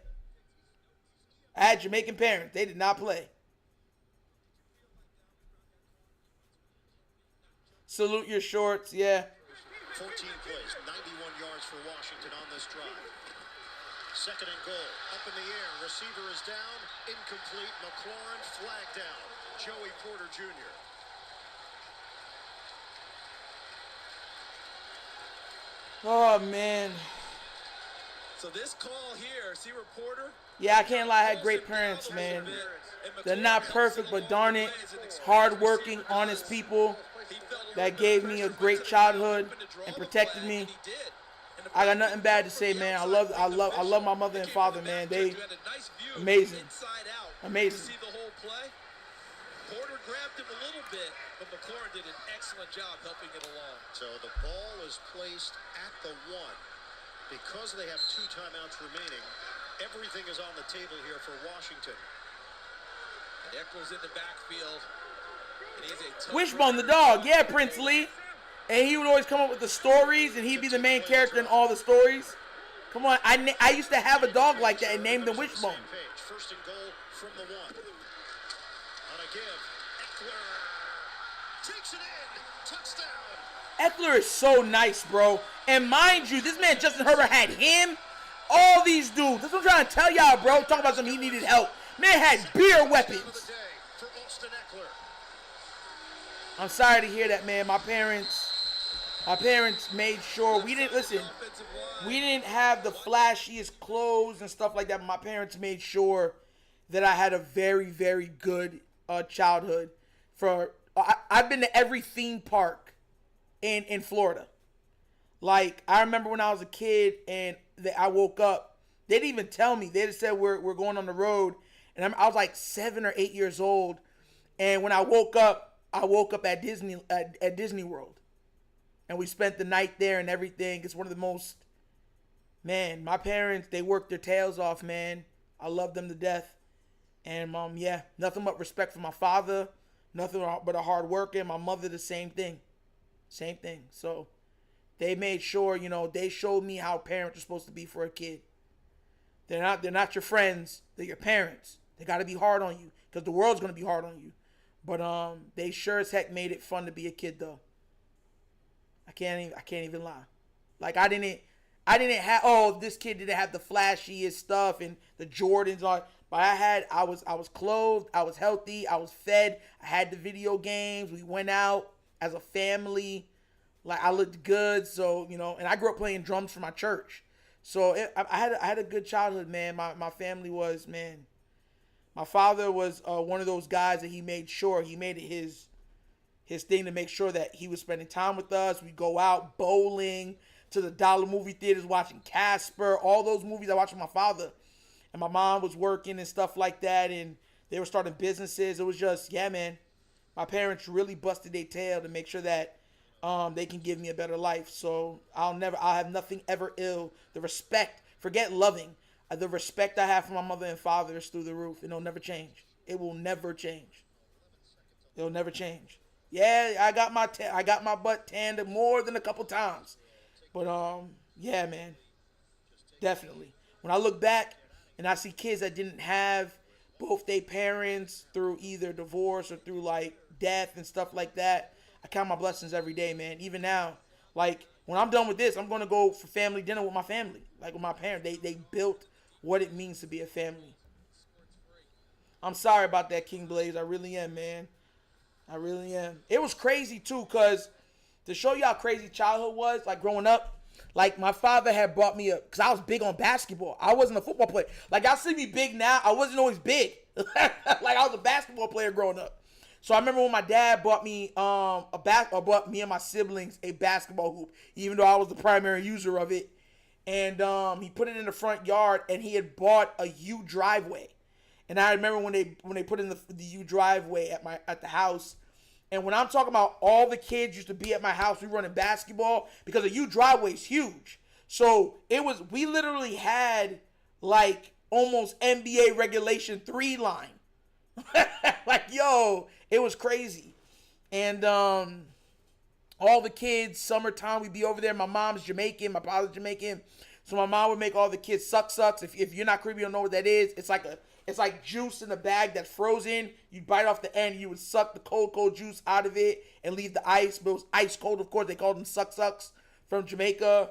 I had Jamaican parents. They did not play. Salute your shorts, yeah. 14 plays, 91 yards for Washington on this drive. Second and goal, up in the air, receiver is down, incomplete, McLaurin flagged down. Joey Porter Jr. Oh, man. So this call here, see Porter? Yeah, I can't lie, I had great parents, man. They're not perfect, but darn it, hardworking, honest people that gave me a great childhood and protected me. I got nothing bad to say, man. I love my mother and father, man. They amazing. Amazing. Porter grabbed him a little bit, but McLaurin did an excellent job helping it along. So the ball is placed at the 1. Because they have 2 timeouts remaining, everything is on the table here for Washington. And Eckler's in the backfield. Wishbone the dog, yeah, Prince Lee. And he would always come up with the stories, and he'd be the main character in all the stories. Come on, I used to have a dog like that and named him Wishbone. First and goal from the 1. On a give, Eckler takes it in, touchdown. Eckler is so nice, bro. And mind you, this man Justin Herbert had him, all these dudes. That's what I'm trying to tell y'all, bro. Talking about something he needed help. Man had beer weapons. I'm sorry to hear that, man. My parents made sure we didn't have the flashiest clothes and stuff like that. But my parents made sure that I had a very, very good childhood. I've been to every theme park in Florida. Like, I remember when I was a kid and I woke up, they didn't even tell me. They just said we're going on the road, and I was like 7 or 8 years old. And when I woke up at Disney World, and we spent the night there and everything. It's one of the most, man, my parents, they worked their tails off, man. I love them to death. And yeah, nothing but respect for my father, nothing but a hard worker. And my mother, the same thing. So they made sure, they showed me how parents are supposed to be for a kid. They're not your friends, they're your parents. They got to be hard on you because the world's going to be hard on you. But they sure as heck made it fun to be a kid, though. I can't even lie. Like, I didn't have, this kid didn't have the flashiest stuff and the Jordans on. But I was clothed, I was healthy, I was fed, I had the video games, we went out as a family. Like, I looked good, so, and I grew up playing drums for my church. So I had a good childhood, man. My family was, man. My father was one of those guys that he made it his thing to make sure that he was spending time with us. We'd go out bowling, to the dollar movie theaters, watching Casper, all those movies I watched with my father. And my mom was working and stuff like that, and they were starting businesses. It was just, yeah, man. My parents really busted their tail to make sure that they can give me a better life. So I'll have nothing ever ill. The respect, forget loving. The respect I have for my mother and father is through the roof, and it'll never change. It will never change. It'll never change. Yeah, I got my butt tanned more than a couple times, but yeah, man, definitely. When I look back and I see kids that didn't have both their parents through either divorce or through like death and stuff like that, I count my blessings every day, man. Even now, like when I'm done with this, I'm gonna go for family dinner with my family, like with my parents. They built what it means to be a family. I'm sorry about that, King Blaze. I really am, man. I really am. It was crazy, too, because to show you how crazy childhood was, like, growing up, like, my father had brought me because I was big on basketball. I wasn't a football player. Like, y'all see me big now. I wasn't always big. Like, I was a basketball player growing up. So I remember when my dad bought me bought me and my siblings a basketball hoop, even though I was the primary user of it. And he put it in the front yard, and he had bought a U driveway. And I remember when they put in the U driveway at the house. And when I'm talking about all the kids used to be at my house, we running basketball because the U driveway is huge. So we literally had like almost NBA regulation 3 line. Like, yo, it was crazy. And all the kids, summertime, we'd be over there. My mom's Jamaican, my father's Jamaican. So my mom would make all the kids sucks. If you're not Caribbean, you don't know what that is. It's like juice in a bag that's frozen. You bite off the end, you would suck the cold juice out of it and leave the ice. But it was ice cold, of course. They called them sucks from Jamaica.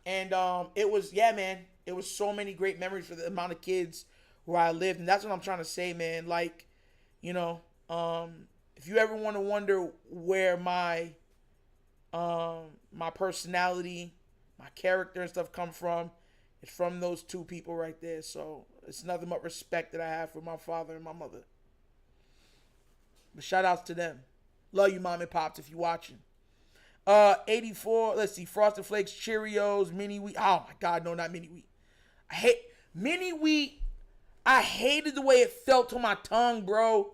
And it was, yeah, man. It was so many great memories for the amount of kids where I lived. And that's what I'm trying to say, man. Like, you know, if you ever want to wonder where my personality, my character and stuff come from, it's from those 2 people right there. So it's nothing but respect that I have for my father and my mother. But shout outs to them. Love you, Mom and Pops, if you're watching. 84, let's see, Frosted Flakes, Cheerios, Mini Wheat. Oh my God, no, not Mini Wheat. I hate Mini Wheat. I hated the way it felt on my tongue, bro.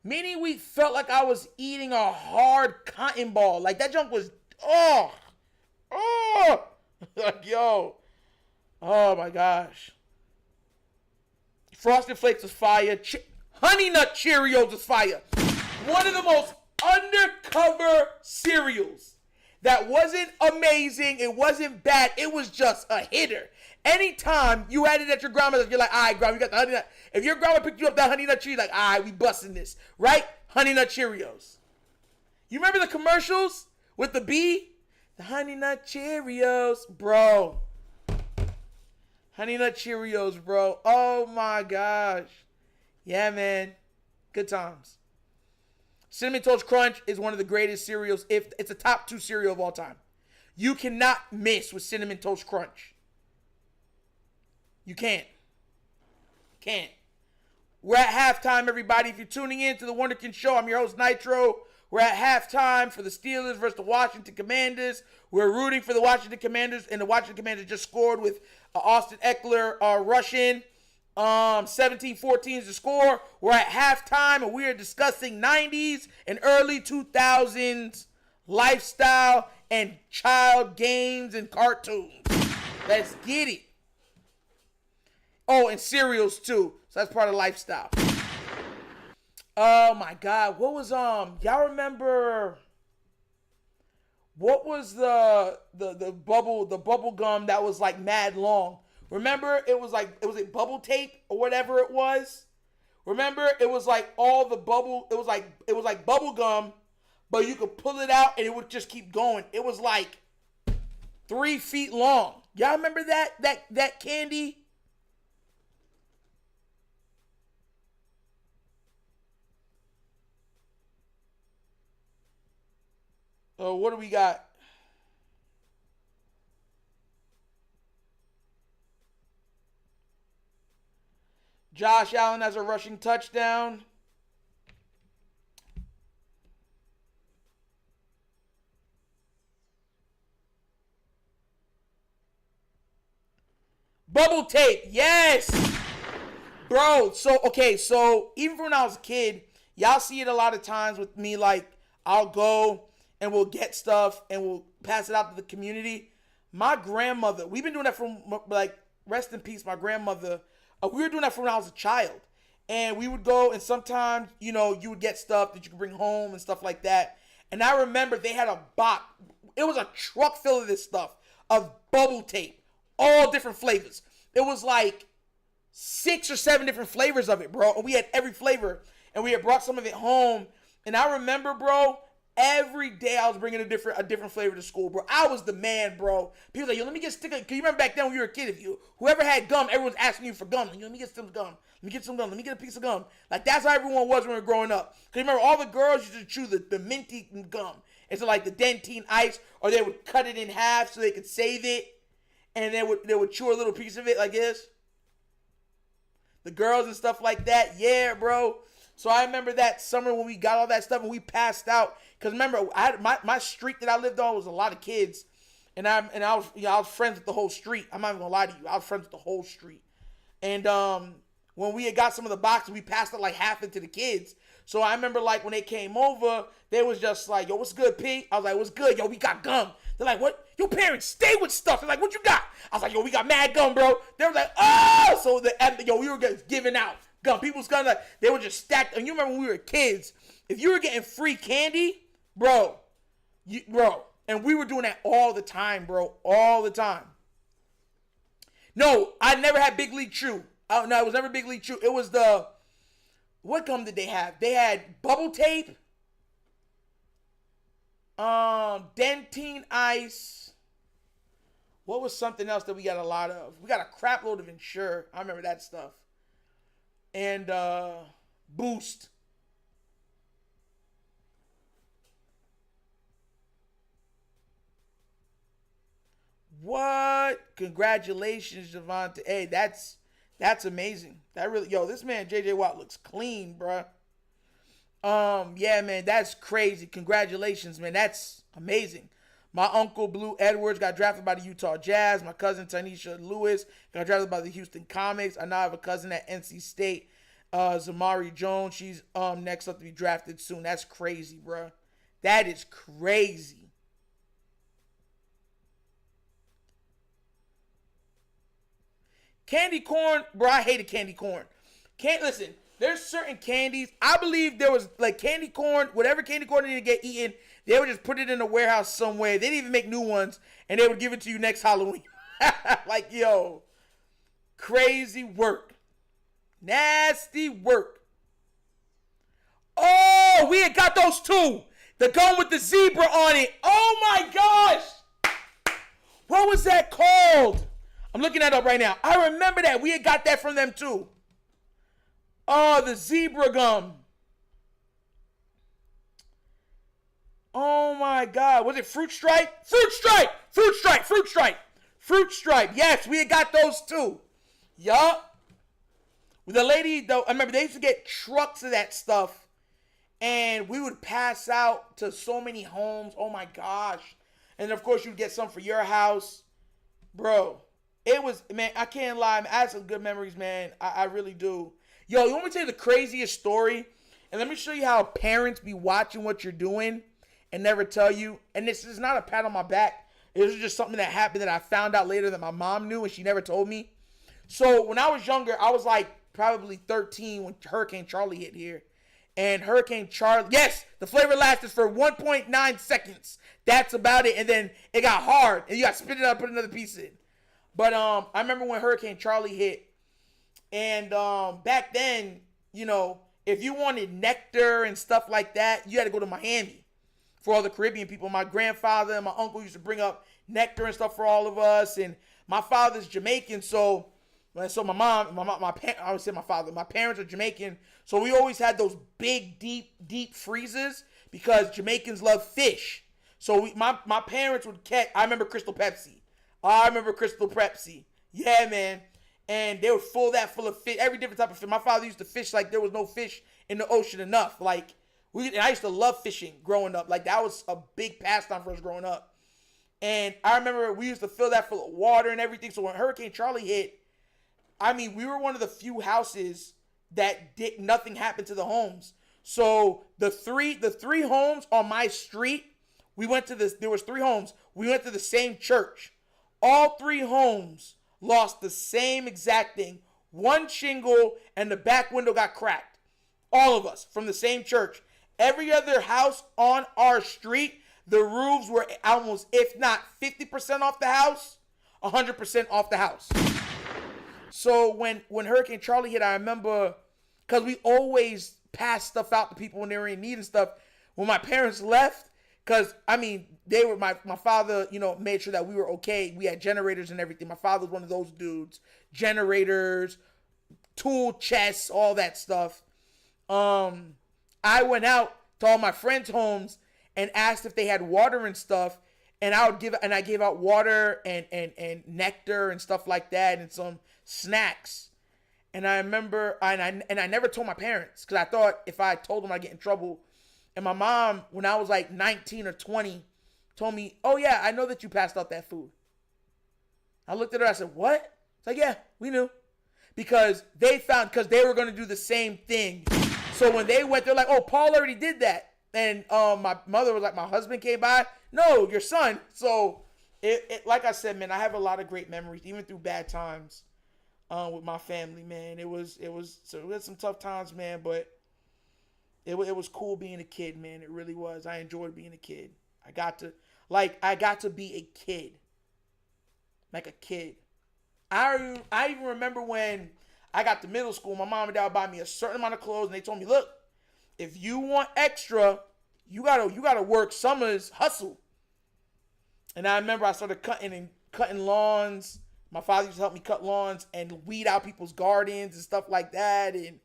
Mini Wheat felt like I was eating a hard cotton ball. Like, that junk was, like, yo. Oh, my gosh. Frosted Flakes was fire. Honey Nut Cheerios was fire. One of the most undercover cereals that wasn't amazing. It wasn't bad. It was just a hitter. Anytime you had it at your grandma's, you're like, all right, grandma, you got the Honey Nut. If your grandma picked you up that Honey Nut Cheerios, like, all right, we busting this. Right? Honey Nut Cheerios. You remember the commercials with the bee? The Honey Nut Cheerios, bro. Honey Nut Cheerios, bro. Oh, my gosh. Yeah, man. Good times. Cinnamon Toast Crunch is one of the greatest cereals. If it's a top 2 cereal of all time. You cannot miss with Cinnamon Toast Crunch. You can't. We're at halftime, everybody. If you're tuning in to the Wunderkind Show, I'm your host, Nitro. We're at halftime for the Steelers versus the Washington Commanders. We're rooting for the Washington Commanders, and the Washington Commanders just scored with Austin Eckler rushing. 17-14 is the score. We're at halftime, and we are discussing 90s and early 2000s lifestyle and child games and cartoons. Let's get it. Oh, and cereals too. So that's part of lifestyle. Oh my God. What was y'all remember what was the bubble gum that was like mad long? Remember it was like bubble tape or whatever it was? Remember it was like all the bubble, it was like bubble gum, but you could pull it out and it would just keep going. It was like 3 feet long. Y'all remember that candy? What do we got? Josh Allen has a rushing touchdown. Bubble tape, yes! Bro, so even when I was a kid, y'all see it a lot of times with me, like, I'll go and we'll get stuff and we'll pass it out to the community. My grandmother, we've been doing that from, like, rest in peace, my grandmother. We were doing that from when I was a child. And we would go and sometimes, you know, you would get stuff that you could bring home and stuff like that. And I remember they had a box. It was a truck full of this stuff, of bubble tape, all different flavors. It was like 6 or 7 different flavors of it, bro. And we had every flavor. And we had brought some of it home. And I remember, bro, every day I was bringing a different flavor to school, bro. I was the man, bro. People were like, yo, let me get a sticker. Cause you remember back then when you were a kid, whoever had gum, everyone's asking you for gum. Like, let me get some gum. Let me get some gum. Let me get a piece of gum. Like, that's how everyone was when we were growing up. Cause remember, all the girls used to chew the minty gum. It's like the dentine ice, or they would cut it in half so they could save it, and they would chew a little piece of it like this. The girls and stuff like that, yeah, bro. So I remember that summer when we got all that stuff and we passed out. Cause remember, I had my street that I lived on was a lot of kids, and I was friends with the whole street. I'm not even gonna lie to you, I was friends with the whole street. And when we had got some of the boxes, we passed it like half into the kids. So I remember like when they came over, they was just like, yo, what's good, P? I was like, what's good? Yo, we got gum. They're like, what? Your parents stay with stuff. They're like, what you got? I was like, yo, we got mad gum, bro. They were like, oh! So we were just giving out gum. People's gonna like, they were just stacked. And you remember when we were kids, if you were getting free candy, bro, and we were doing that all the time, bro, all the time. No, I never had Big League Chew. No, it was never Big League Chew. It was what gum did they have? They had bubble tape, dentine ice. What was something else that we got a lot of? We got a crap load of Ensure. I remember that stuff. And Boost. What? Congratulations, Javante. Hey, that's amazing. That really, this man JJ Watt looks clean, bruh. Yeah, man, that's crazy. Congratulations, man. That's amazing. My uncle Blue Edwards got drafted by the Utah Jazz. My cousin Tanisha Lewis got drafted by the Houston Comets. I now have a cousin at NC State, Zamari Jones. She's next up to be drafted soon. That's crazy, bruh. That is crazy. Candy corn, bro, I hated candy corn. Listen, there's certain candies. I believe there was like candy corn, whatever candy corn needed to get eaten, they would just put it in a warehouse somewhere. They didn't even make new ones, and they would give it to you next Halloween. Like, yo, crazy work. Nasty work. Oh, we had got those too. The gum with the zebra on it. Oh my gosh. What was that called? I'm looking that up right now. I remember that. We had got that from them too. Oh, the zebra gum. Oh my God. Was it Fruit Stripe? Fruit Stripe! Fruit Stripe! Fruit Stripe! Fruit Stripe. Yes, we had got those too. Yup. The lady, though, I remember they used to get trucks of that stuff. And we would pass out to so many homes. Oh my gosh. And of course, you'd get some for your house. Bro. It was, man, I can't lie. I had some good memories, man. I really do. Yo, you want me to tell you the craziest story? And let me show you how parents be watching what you're doing and never tell you. And this is not a pat on my back. It was just something that happened that I found out later that my mom knew and she never told me. So when I was younger, I was like probably 13 when Hurricane Charlie hit here. And Hurricane Charlie, yes, the flavor lasted for 1.9 seconds. That's about it. And then it got hard and you got to spit it out and put another piece in. But I remember when Hurricane Charlie hit, and back then, if you wanted nectar and stuff like that, you had to go to Miami for all the Caribbean people. My grandfather and my uncle used to bring up nectar and stuff for all of us, and my father's Jamaican, so my parents are Jamaican, so we always had those big, deep freezers because Jamaicans love fish. So my parents would catch. I remember Crystal Pepsi. Yeah, man. And they were full of fish, every different type of fish. My father used to fish like there was no fish in the ocean enough. Like, and I used to love fishing growing up. Like, that was a big pastime for us growing up. And I remember we used to fill that full of water and everything. So when Hurricane Charlie hit, I mean, we were one of the few houses that nothing happened to the homes. So the three homes on my street, there was 3 homes. We went to the same church. All 3 homes lost the same exact thing. One shingle and the back window got cracked. All of us from the same church. Every other house on our street, the roofs were almost, if not 50% off the house, 100% off the house. So when Hurricane Charlie hit, I remember, because we always passed stuff out to people when they were in need and stuff. When my parents left, Because, I mean, they were my father, you know, made sure that we were okay. We had generators and everything. My father was one of those dudes. Generators, tool chests, all that stuff. I went out to all my friends' homes and asked if they had water and stuff. And I gave out water and nectar and stuff like that and some snacks. And I remember, and I never told my parents because I thought if I told them I'd get in trouble. And my mom, when I was like 19 or 20, told me, "Oh yeah, I know that you passed out that food." I looked at her, I said, "What?" It's like, "Yeah, we knew." Because they were going to do the same thing. So when they went, they're like, "Oh, Paul already did that." And my mother was like, "My husband came by." "No, your son." So it like I said, man, I have a lot of great memories, even through bad times with my family, man. It was some tough times, man, but it was cool being a kid, man. It really was. I enjoyed being a kid. I got to be a kid. Like a kid. I even remember when I got to middle school, my mom and dad would buy me a certain amount of clothes, and they told me, "Look, if you want extra, you gotta work summers, hustle." And I remember I started cutting lawns. My father used to help me cut lawns and weed out people's gardens and stuff like that. And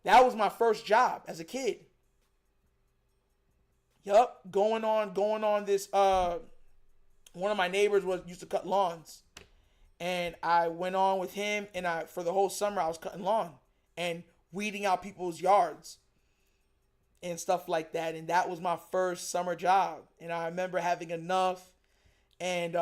that was my first job as a kid. Yup, going on this. One of my neighbors used to cut lawns, and I went on with him. And for the whole summer I was cutting lawn and weeding out people's yards and stuff like that. And that was my first summer job. And I remember having enough and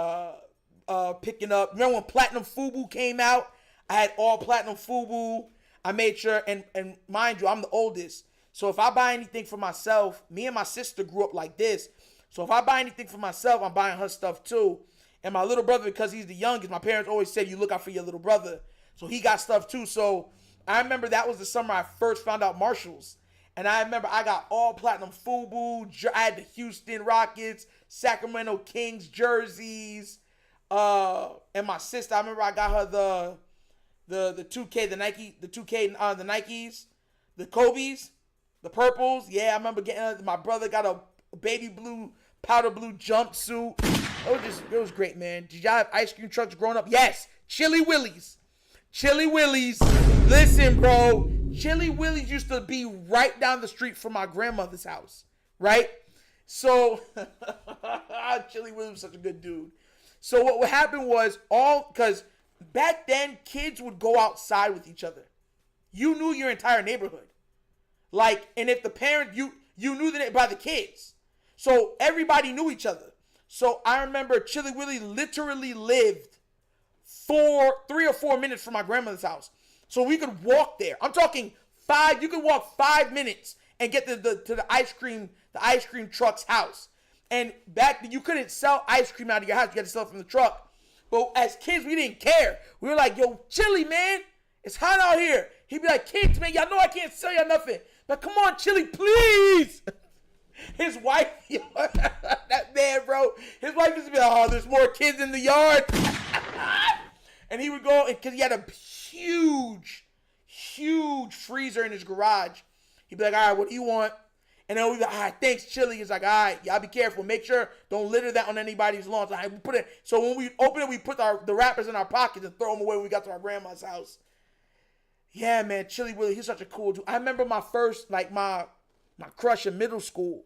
picking up. Remember when Platinum Fubu came out? I had all Platinum Fubu. I made sure, and mind you, I'm the oldest. So if I buy anything for myself, me and my sister grew up like this. So if I buy anything for myself, I'm buying her stuff too. And my little brother, because he's the youngest, my parents always said, "You look out for your little brother." So he got stuff too. So I remember that was the summer I first found out Marshalls. And I remember I got all Platinum Fubu. I had the Houston Rockets, Sacramento Kings jerseys. And my sister, I remember I got her the 2K, the Nikes, the Kobe's, the purples. Yeah, I remember getting, my brother got a baby blue, powder blue jumpsuit. It was great, man. Did y'all have ice cream trucks growing up? Yes. Chili Willy's. Listen, bro. Chili Willy's used to be right down the street from my grandmother's house, right? So, Chili Willy was such a good dude. So what happened was because back then kids would go outside with each other. You knew your entire neighborhood. Like, and if the parent, you knew by the kids. So everybody knew each other. So I remember Chili Willy literally lived 3 or 4 minutes from my grandmother's house. So we could walk there. I'm talking you could walk 5 minutes and get to the ice cream truck's house. And back then, you couldn't sell ice cream out of your house. You had to sell it from the truck. But as kids, we didn't care. We were like, "Yo, Chili, man, it's hot out here." He'd be like, "Kids, man, y'all know I can't sell y'all nothing. But come on, Chili, please." His wife, that man, bro. His wife used to be like, "Oh, there's more kids in the yard." And he would go, because he had a huge freezer in his garage. He'd be like, "All right, what do you want?" And then we'd be like, "All right, thanks, Chili." He's like, "All right, y'all be careful. Make sure don't litter that on anybody's lawn." So when we open it, we put the wrappers in our pockets and throw them away when we got to our grandma's house. Yeah, man, Chili Willy, he's such a cool dude. I remember my first, like, my crush in middle school.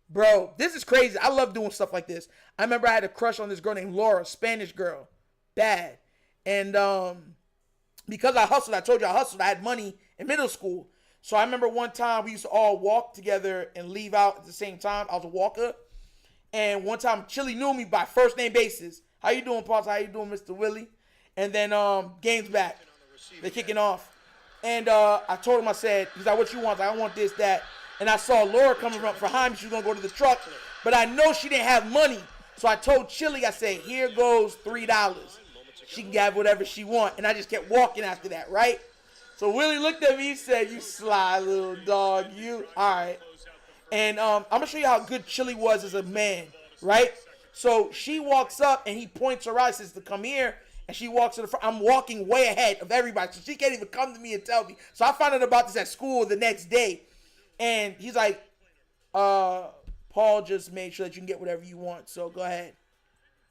Bro, this is crazy. I love doing stuff like this. I remember I had a crush on this girl named Laura, Spanish girl. Bad. And because I hustled, I told you I hustled. I had money in middle school. So I remember one time we used to all walk together and leave out at the same time. I was a walker. And one time Chili knew me by first name basis. "How you doing, Pauls? How you doing, Mr. Willie?" And then game's back. They're kicking off. And I told him, I said, he's like, "What you want?" I want this, that. And I saw Laura coming from behind me. She was going to go to the truck. But I know she didn't have money. So I told Chili, I said, "Here goes $3. She can have whatever she want." And I just kept walking after that, right? So Willie looked at me, he said, "You sly little dog, you." All right. And I'm going to show you how good Chili was as a man, right? So she walks up and he points her out, says to come here. And she walks to the front. I'm walking way ahead of everybody. So she can't even come to me and tell me. So I found out about this at school the next day. And he's like, Paul, Paul just made sure that you can get whatever you want. So go ahead.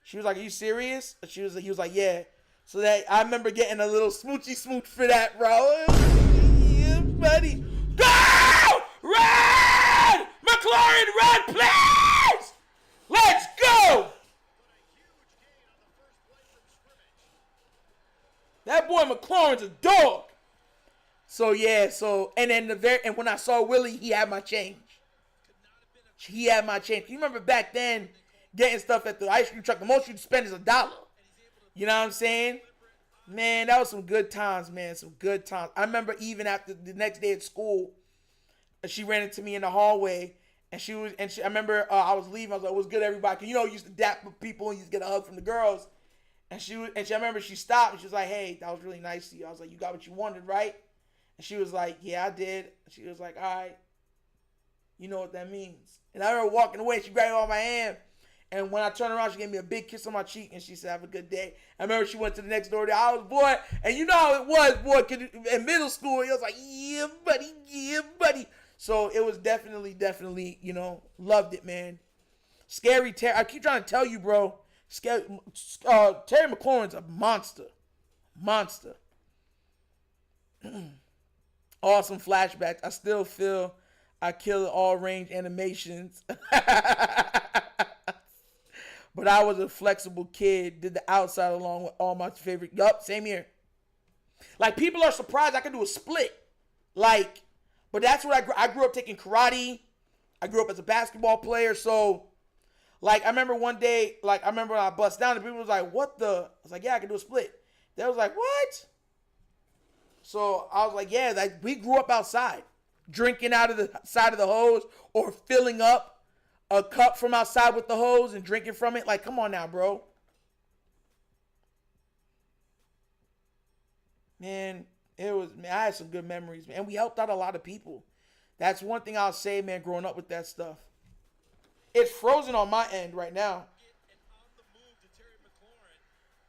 She was like, are you serious? He was like, yeah. So that I remember getting a little smoochy smooch for that, bro. Yeah, buddy. Go! Run! McLaurin, run, please! Let's go! That boy McLaurin's a dog. So yeah, and then and when I saw Willie, he had my change. He had my change. You remember back then, getting stuff at the ice cream truck, the most you'd spend is $1. You know what I'm saying? Man, that was some good times, man. Some good times. I remember even after the next day at school, she ran into me in the hallway, and I remember I was leaving. I was like, "What's good, everybody?" 'Cause you know, you used to dap people and you used to get a hug from the girls. I remember she stopped and she was like, "Hey, that was really nice of you." I was like, "You got what you wanted, right?" And she was like, "Yeah, I did." She was like, "All right, you know what that means." And I remember walking away. She grabbed on my hand. And when I turned around, she gave me a big kiss on my cheek, and she said, "Have a good day." I remember she went to the next door to I was, boy, and you know how it was, boy, 'cause in middle school, it was like, yeah, buddy. So it was definitely, you know, loved it, man. Scary Terry. I keep trying to tell you, bro. Terry McLaurin's a monster. Awesome flashbacks. I still feel I kill all range animations. But I was a flexible kid, did the outside along with all my favorite. Yup, same here. Like, people are surprised I can do a split. Like, but that's what I grew up taking karate. I grew up as a basketball player. So, like, I remember one day, when I bust down, and people was like, "What the?" I was like, "Yeah, I can do a split." They was like, "What?" So I was like, "Yeah, like, we grew up outside, drinking out of the side of the hose or filling up a cup from outside with the hose and drinking from it. Like, come on now, bro." Man, I had some good memories, man. And we helped out a lot of people. That's one thing I'll say, man, growing up with that stuff. It's frozen on my end right now. And on the move to Terry McLaurin,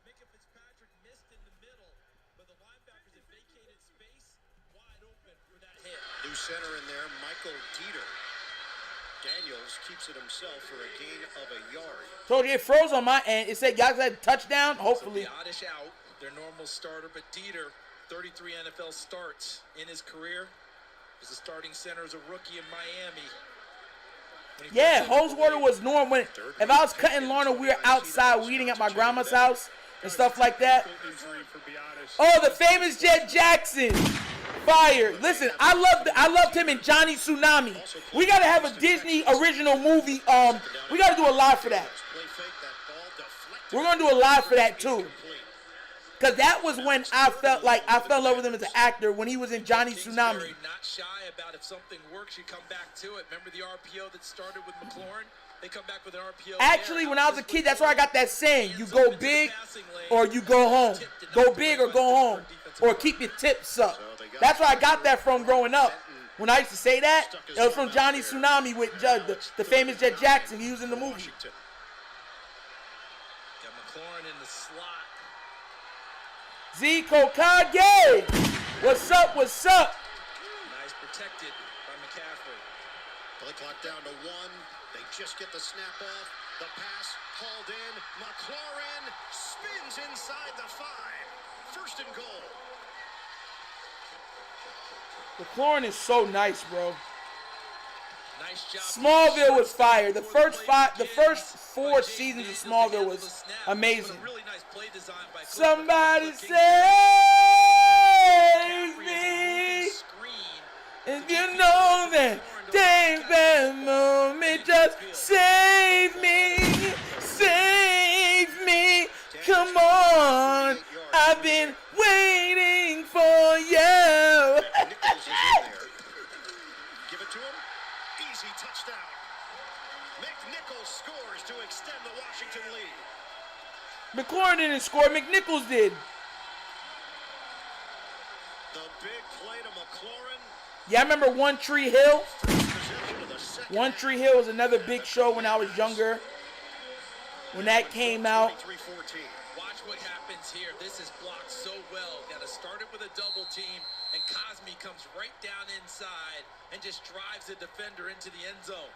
Micah Fitzpatrick missed in the middle, but the linebackers had vacated space wide open for that hit. New center in there, Michael Dieter. Daniels keeps it himself for a gain of a yard. Told you it froze on my end. It said guys had touchdown. Hopefully. So Biotish out, their normal starter, but Dieter, 33 NFL starts in his career. As a starting center as a rookie in Miami. Yeah, hose water was normal. If I was cutting lawn and we were outside weeding at my grandma's house and stuff like that. Oh, the famous Jet Jackson. Fire. Listen, I loved him in Johnny Tsunami. We gotta have a Disney original movie. We gotta do a live for that. We're gonna do a live for that too. Cause that was when I felt like I fell in love with him as an actor when he was in Johnny Tsunami. Not shy about if something works, you come back to it. Remember the RPO that started with McLaurin? They come back with an RPO. Actually, when I was a kid, that's where I got that saying: you go big or you go home. Go big or go home, or keep your tips up. That's where I got that from growing up. When I used to say that, it was from Johnny Tsunami with the famous Jet Jackson. He was in the movie. Got McLaurin in the slot. Z Kokage! What's up? Nice protected by McCaffrey. Play clock down to 1. They just get the snap off. The pass hauled in. McLaurin spins inside the 5. First and goal. McLaurin is so nice, bro. Nice job. Smallville was fire. The first 4 seasons of Smallville was amazing. Somebody save me. If you know that take that moment, just save me. Save me. Come on. I've been waiting for you. Give it to him. Easy touchdown. McNichols scores to extend the Washington lead. McLaurin didn't score. McNichols did. The big play to McLaurin. Yeah, I remember One Tree Hill. One Tree Hill was another big show when I was younger. When that came out. Watch what happens here. This is blocked so well. Got to start it with a double team, and Cosme comes right down inside and just drives the defender into the end zone.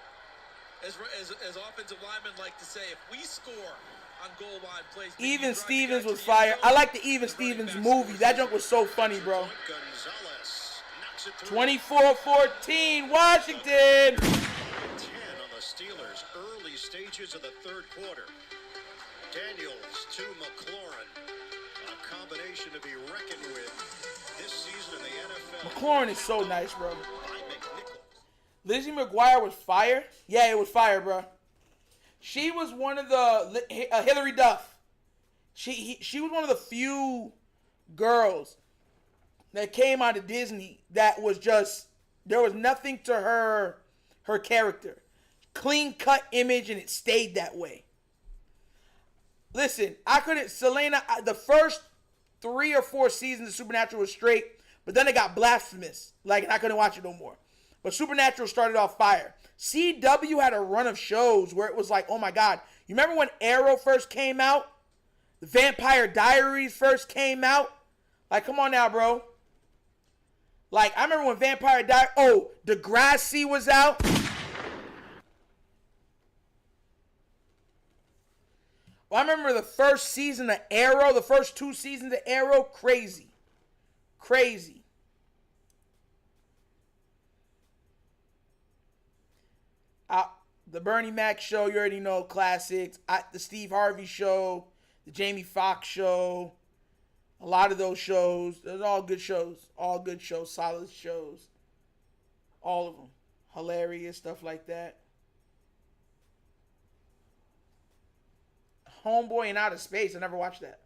As offensive linemen like to say, if we score on goal line plays, Even Stevens was fire. I like the Even Stevens movie. That junk was so funny, bro. 24-14, Washington. 10 on the Steelers, early stages of the third quarter. Daniels to McLaurin. A combination to be reckoned with this season in the NFL. McLaurin is so nice, bro. Lizzie McGuire was fire. Yeah, it was fire, bro. She was one of the Hillary Duff. She was one of the few girls that came out of Disney that was just, there was nothing to her character. Clean cut image, and it stayed that way. Listen, Selena, the first 3 or 4 seasons of Supernatural was straight, but then it got blasphemous. Like, I couldn't watch it no more. But Supernatural started off fire. CW had a run of shows where it was like, oh my God. You remember when Arrow first came out? The Vampire Diaries first came out? Like, come on now, bro. Like, I remember when Vampire Diaries, Degrassi was out. Well, I remember the first season of Arrow, the first 2 seasons of Arrow, crazy. Crazy. The Bernie Mac show, you already know, classics. The Steve Harvey show, the Jamie Foxx show, a lot of those shows. They're all good shows. All good shows, solid shows. All of them. Hilarious, stuff like that. Homeboy in Outer Space, I never watched that.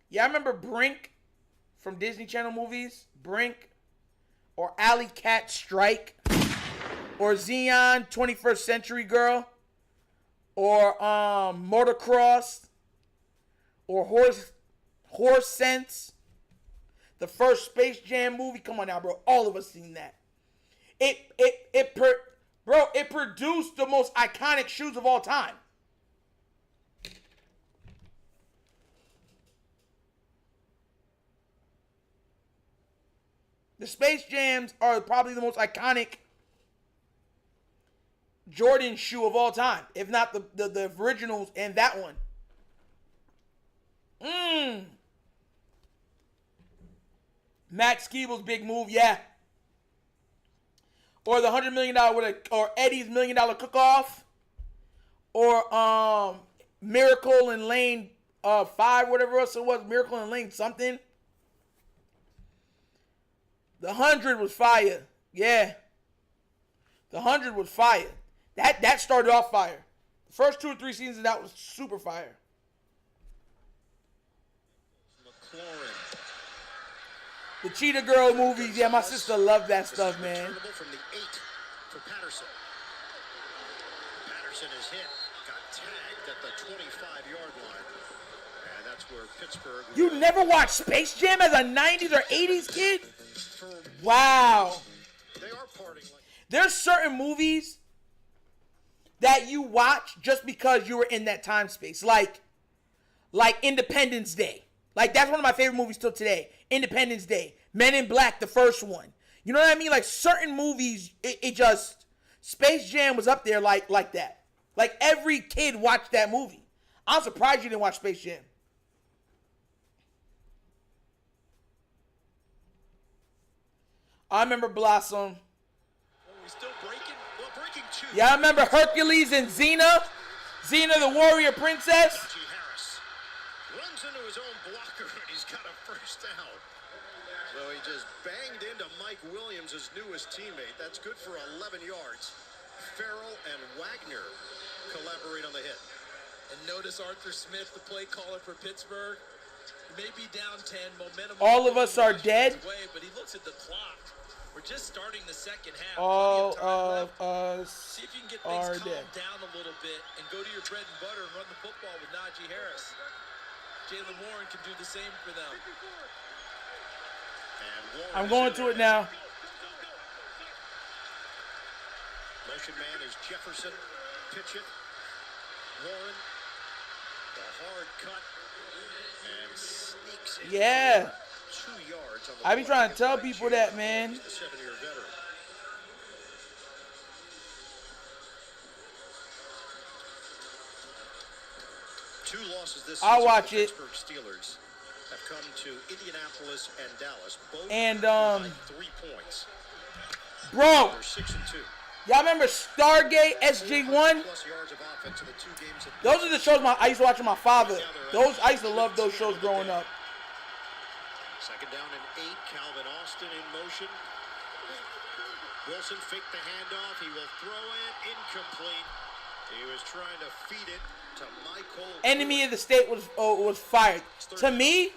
Yeah, I remember Brink from Disney Channel movies. Brink. Or Alley Cat Strike, or Xeon 21st Century Girl, or Motocross, or Horse Sense, the first Space Jam movie. Come on now, bro. All of us seen that. It produced the most iconic shoes of all time. The Space Jams are probably the most iconic Jordan shoe of all time, if not the originals and that one. Max Keeble's big move, yeah. Or the $100 million or Eddie's $1 million cook-off, or Miracle in Lane 5, whatever else it was, Miracle in Lane something. The 100 was fire. Yeah. The 100 was fire. That started off fire. The first 2 or 3 seasons of that was super fire. McLaurin. The Cheetah Girl movies. Yeah, my sister loved that stuff, man. From the 8 for Patterson. Patterson is hit. Got tagged at the 25-yard line. And that's where Pittsburgh... You never watched Space Jam as a 90s or 80s kid? Wow. They are parting like... There's certain movies that you watch just because you were in that time space. Like Independence Day. Like, that's one of my favorite movies till today. Independence Day. Men in Black, the first one. You know what I mean? Like, certain movies, it just... Space Jam was up there like that. Like, every kid watched that movie. I'm surprised you didn't watch Space Jam. I remember Blossom. We're still breaking. Well, breaking 2. Yeah, I remember Hercules and Xena. Xena, the warrior princess. Najee Harris runs into his own blocker, and he's got a first down. So he just banged into Mike Williams, his newest teammate. That's good for 11 yards. Farrell and Wagner collaborate on the hit. And notice Arthur Smith, the play caller for Pittsburgh. He may be down 10, momentum. All of us are dead. Way, but he looks at the clock. We're just starting the second half. All of us See if you can get are things dead. calmed down a little bit and go to your bread and butter and run the football with Najee Harris. Jaylen Warren can do the same for them. I'm going to it now. Motion man is Jefferson. Pitch it. Warren. The hard cut. And sneaks it. Yeah. 2 yards on the I be trying to tell people that, man. The 7-year veteran. Two losses this I'll season watch for the it. Pittsburgh Steelers have come to Indianapolis and Dallas. Both And, by 3 points. Bro, They're 6-2. y'all remember Stargate SG1? Plus yards of offense in the 2 games. Those are the shows I used to watch with my father. I used to love those shows growing up. Second down and 8. Calvin Austin in motion. Wilson faked the handoff. He will throw it. Incomplete. He was trying to feed it to Michael. Enemy of the State was fired. To me,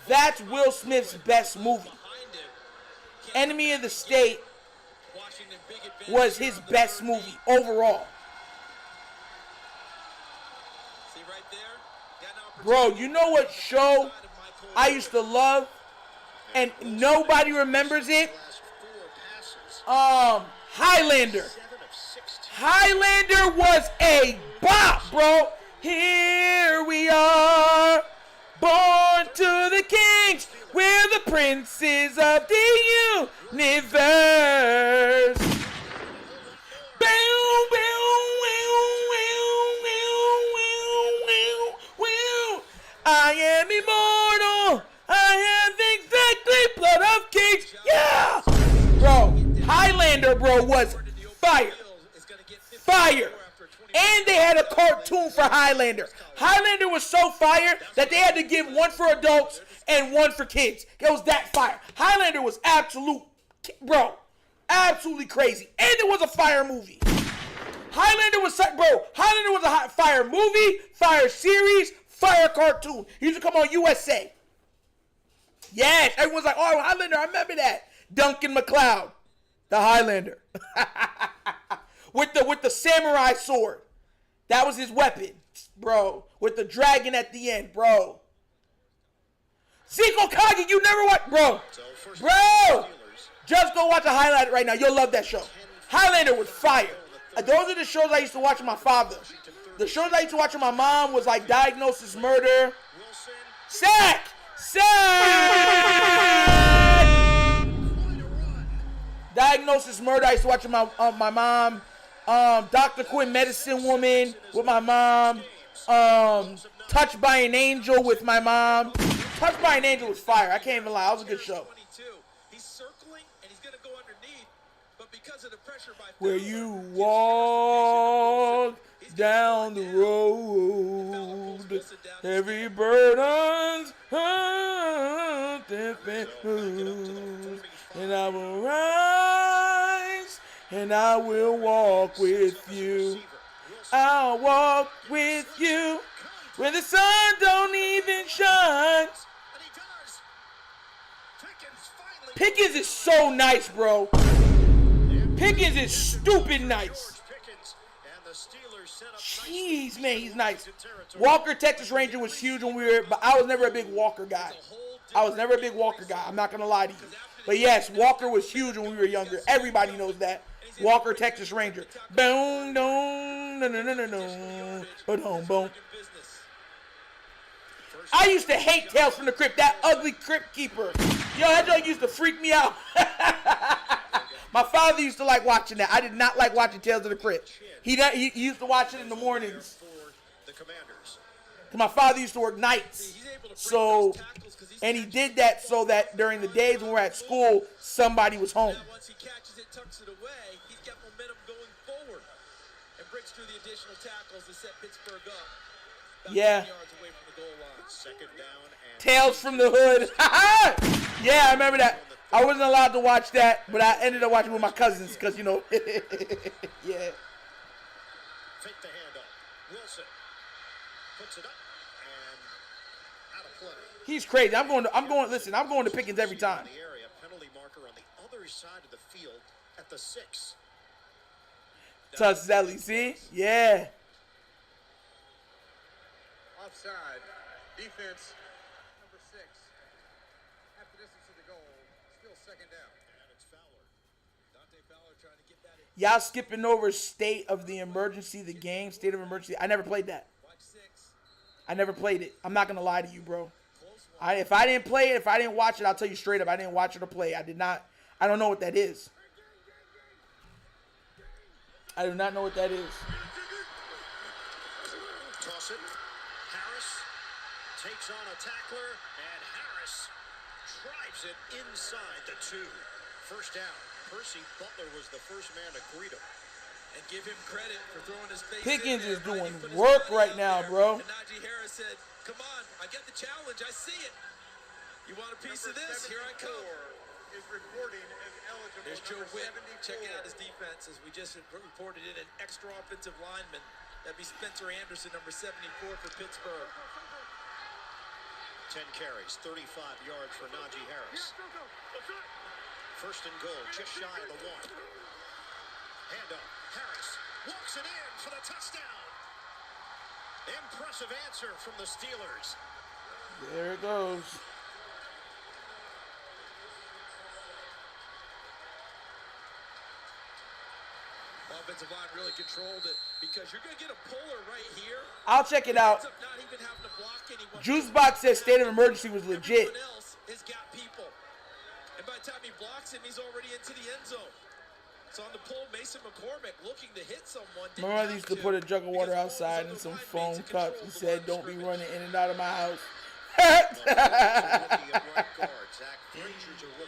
that's Will Smith's best movie. Enemy of the State was his best movie overall. Bro, you know what show I used to love and nobody remembers it? Highlander. Highlander was a bop, bro. Here we are, born to the kings. We're the princes of the universe. I am immortal. I have exactly blood of kings. Yeah, bro. Highlander, bro, was fire. Fire. And they had a cartoon for Highlander. Highlander was so fire that they had to give one for adults and one for kids. It was that fire. Highlander was absolutely crazy. And it was a fire movie. Highlander was a fire movie, fire series, fire cartoon. He used to come on USA. Yes, everyone's like, oh, Highlander, I remember that. Duncan MacLeod, the Highlander. with the samurai sword. That was his weapon, bro. With the dragon at the end, bro. Zeke Okagi, you never watched, bro. Just go watch a highlight right now. You'll love that show. Highlander was fire. Those are the shows I used to watch with my father. The shows I used to watch with my mom was like Diagnosis Murder. Sack! Diagnosis Murder I used to watch with my mom. Dr. Quinn Medicine Woman with my mom. Touched by an Angel with my mom. Touched by an Angel was fire. I can't even lie. That was a good show. He's circling and he's going to go underneath, but because of the pressure by where you walk down the road, every burden's and I will rise and I will walk with you. I'll walk with you when the sun don't even shine. Pickens is so nice, bro. Pickens is stupid nice. Jeez, man, he's nice. Walker, Texas Ranger was huge when we were, but I was never a big Walker guy. I'm not going to lie to you. But yes, Walker was huge when we were younger. Everybody knows that. Walker, Texas Ranger. Boom, boom, no, no, no, no, no. Boom, boom. I used to hate Tales from the Crypt, that ugly crypt keeper. Yo, that joke used to freak me out. My father used to like watching that. I did not like watching Tales of the Crypt. He used to watch it in the mornings. My father used to work nights. So, and he did that so that during the days when we're at school, somebody was home. Once he catches it, tucks it away, he's got momentum going forward and breaks through the additional tackles to set Pittsburgh up. Yeah. Yards away from the goal line. Second down and Tales from the Hood. Yeah, I remember that. I wasn't allowed to watch that, but I ended up watching with my cousins because, you know, yeah. Fake the handoff. Wilson puts it up and out of play. He's crazy. I'm going to Pickens every time. The area penalty marker on the other side of the field at the 6. Tusselli, see? Yeah. Offside. Defense. Number 6. Half the distance to the goal. Still second down. And it's Fowler. Dante Fowler trying to get that in. Y'all skipping over State of the Emergency, the game, State of Emergency. I never played that. Watch 6. I never played it. I'm not going to lie to you, bro. If I didn't play it, if I didn't watch it, I'll tell you straight up, I didn't watch it or play. I don't know what that is. I do not know what that is. toss it. Harris takes on a tackler, and Harris drives it inside the 2. First down. Percy Butler was the first man to greet him. And give him credit for throwing his face. Pickens in is there, right? doing He put his work body right out now, there, bro. And Najee Harris said, come on, I get the challenge. I see it. You want a piece of this? Here I come. Is reporting as eligible. There's Joe Number Witt 74. checking out his defense as we just reported in an extra offensive lineman. That'd be Spencer Anderson, number 74 for Pittsburgh. 10 carries, 35 yards for Najee Harris. First and goal, just shy of the 1. Handoff. Harris walks it in for the touchdown. Impressive answer from the Steelers. There it goes. Offensive line really controlled it because you're going to get a puller right here. I'll check it out. Ends up not even having to block anyone. Juicebox says state of emergency was legit. Everyone else has got people. And by the time he blocks him, he's already into the end zone. So on the pull, Mason McCormick looking to hit someone. Remember I used to put a jug of water outside and some foam cups and said, don't be running in and out of my house.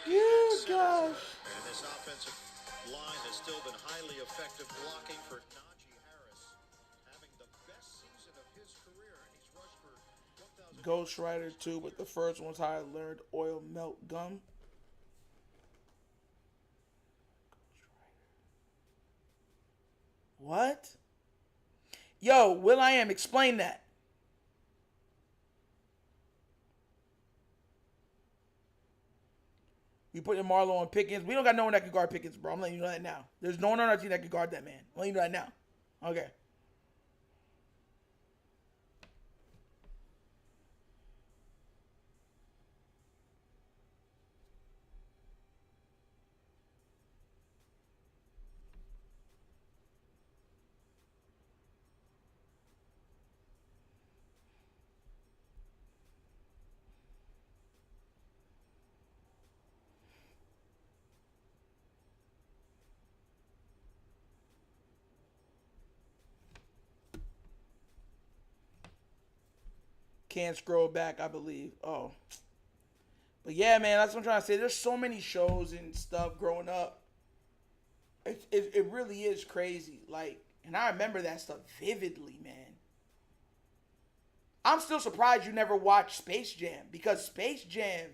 You gosh. And this offensive line has still been highly effective blocking for Najee Harris, having the best season of his career. And he's rushed for 1,000. Ghost Rider 2, but the first one's how I learned oil melt gum. What? Yo, Will.i.am, explain that. We put in Marlowe on Pickens. We don't got no one that can guard Pickens, bro. I'm letting you know that now. There's no one on our team that can guard that man. I'm letting you know that now. Okay. Can't scroll back, I believe. Oh. But yeah, man, that's what I'm trying to say. There's so many shows and stuff growing up. It really is crazy. Like, and I remember that stuff vividly, man. I'm still surprised you never watched Space Jam. Because Space Jam,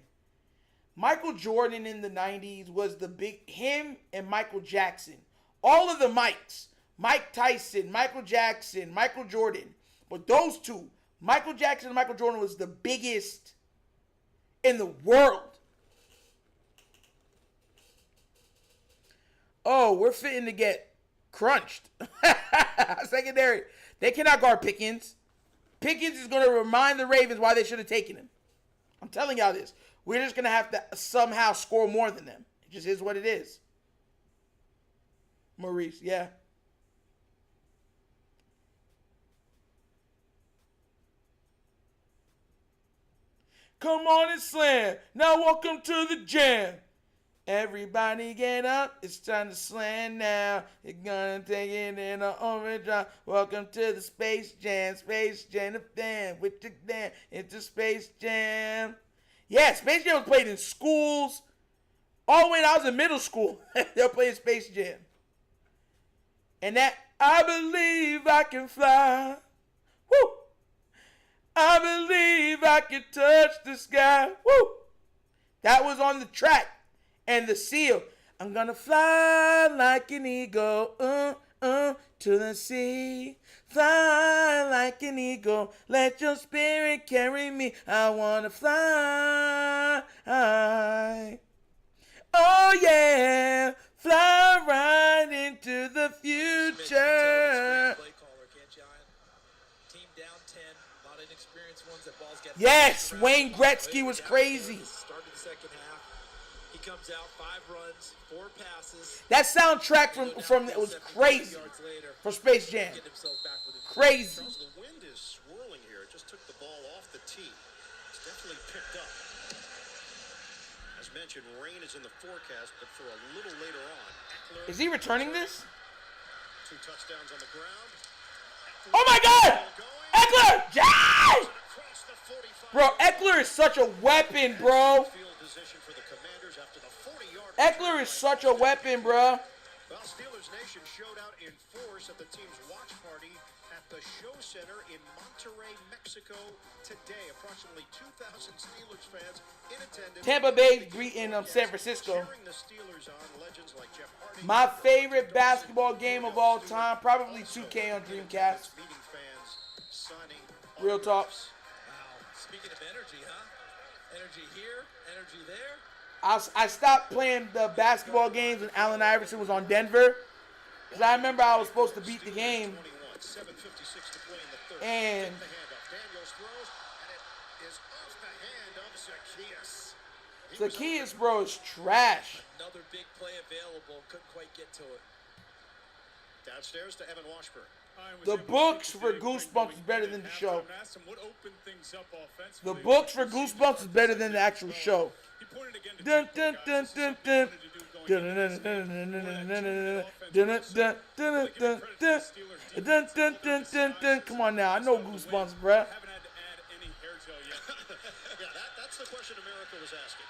Michael Jordan in the 90s was the big, him and Michael Jackson. All of the Mikes. Mike Tyson, Michael Jackson, Michael Jordan. But those two, Michael Jackson and Michael Jordan, was the biggest in the world. Oh, we're fitting to get crunched. Secondary. They cannot guard Pickens. Pickens is going to remind the Ravens why they should have taken him. I'm telling y'all this. We're just going to have to somehow score more than them. It just is what it is. Maurice, yeah. Come on and slam. Now welcome to the jam. Everybody get up. It's time to slam now. You're gonna take it in an overdrive. Welcome to the Space Jam. Space Jam the fan. With the dan. It's the Space Jam. Yeah, Space Jam was played in schools. All the way when I was in middle school. They were playing Space Jam. And that, I believe I can fly. Woo! I believe I can touch the sky. Woo! That was on the track. And the seal. I'm gonna fly like an eagle. To the sea. Fly like an eagle. Let your spirit carry me. I wanna fly. Oh yeah. Fly right into the future. Yes, Wayne Gretzky was crazy. Started the second half. He comes out, 5 runs, 4 passes. That soundtrack from it was crazy for Space Jam. Crazy. The wind is swirling here. It just took the ball off the tee. It's definitely picked up. As mentioned, rain is in the forecast, but for a little later on. Eckler, is he returning this? 2 touchdowns on the ground. Oh my God! Eckler! Jay! Bro, Eckler is such a weapon, bro. Eckler is such a weapon, bro. Well, Steelers Nation showed out in force at the team's watch party at the Show Center in Monterrey, Mexico today. Approximately 2,000 Steelers fans in attendance. Tampa Bay beating San Francisco. Cheering the Steelers on, legends like Jeff Hardy. My favorite basketball game of all time, probably 2K on Dreamcast. Meeting fans, signing Real talk. Wow. Speaking of energy, huh? Energy here, energy there. I stopped playing the basketball games when Allen Iverson was on Denver. Because I remember I was supposed to beat the game. 7:56 to play in the third. And Daniels throws, and it is off the hand of Zacchaeus. Zacchaeus, bro, is trash. Another big play available. Couldn't quite get to it. Downstairs to Evan Washburn. The books for Goosebumps is better than the show. The books for Goosebumps is better than the actual show. Dun dun dun dun dun. Dun dun dun dun dun dun dun dun dun. Come on now, I know Goosebumps, bruh. Yeah, that's the question America was asking.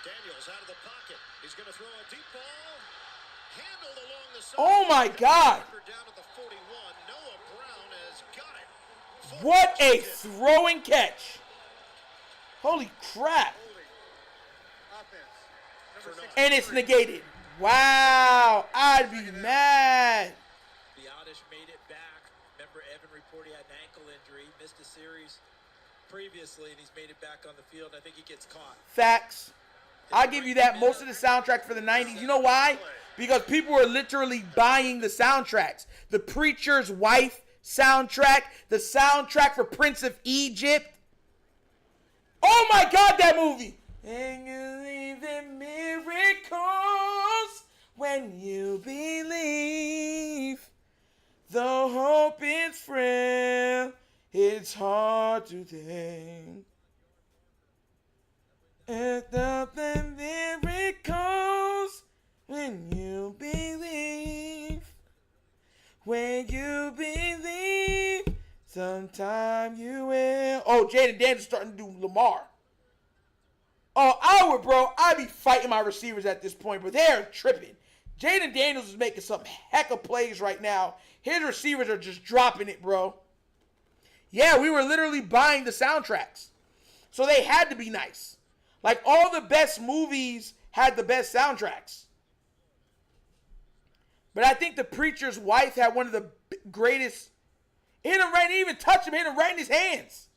Daniels out of the pocket. He's going to throw a deep ball. Handled along the side. Oh my God! Down at the 41. Noah Brown has got it. What a throw and catch! Holy crap! And it's negated. Wow, I'd be mad. Biotish made it back. Remember, Evan reported he had an ankle injury. Missed a series previously, and he's made it back on the field. I think he gets caught. Facts. I'll give you that. Most of the soundtrack for the 90s. You know why? Because people were literally buying the soundtracks. The Preacher's Wife soundtrack. The soundtrack for Prince of Egypt. Oh my God, that movie. And you believe in miracles when you believe. Though hope is frail, it's hard to think. And the miracles when you believe. When you believe, sometime you will. Oh, Jayden Daniels starting to do Lamar. Oh, I'd be fighting my receivers at this point, but they're tripping. Jayden Daniels is making some heck of plays right now. His receivers are just dropping it, bro. Yeah, we were literally buying the soundtracks. So they had to be nice. Like, all the best movies had the best soundtracks. But I think The Preacher's Wife had one of the greatest. Hit him right, he didn't even touch him, hit him right in his hands.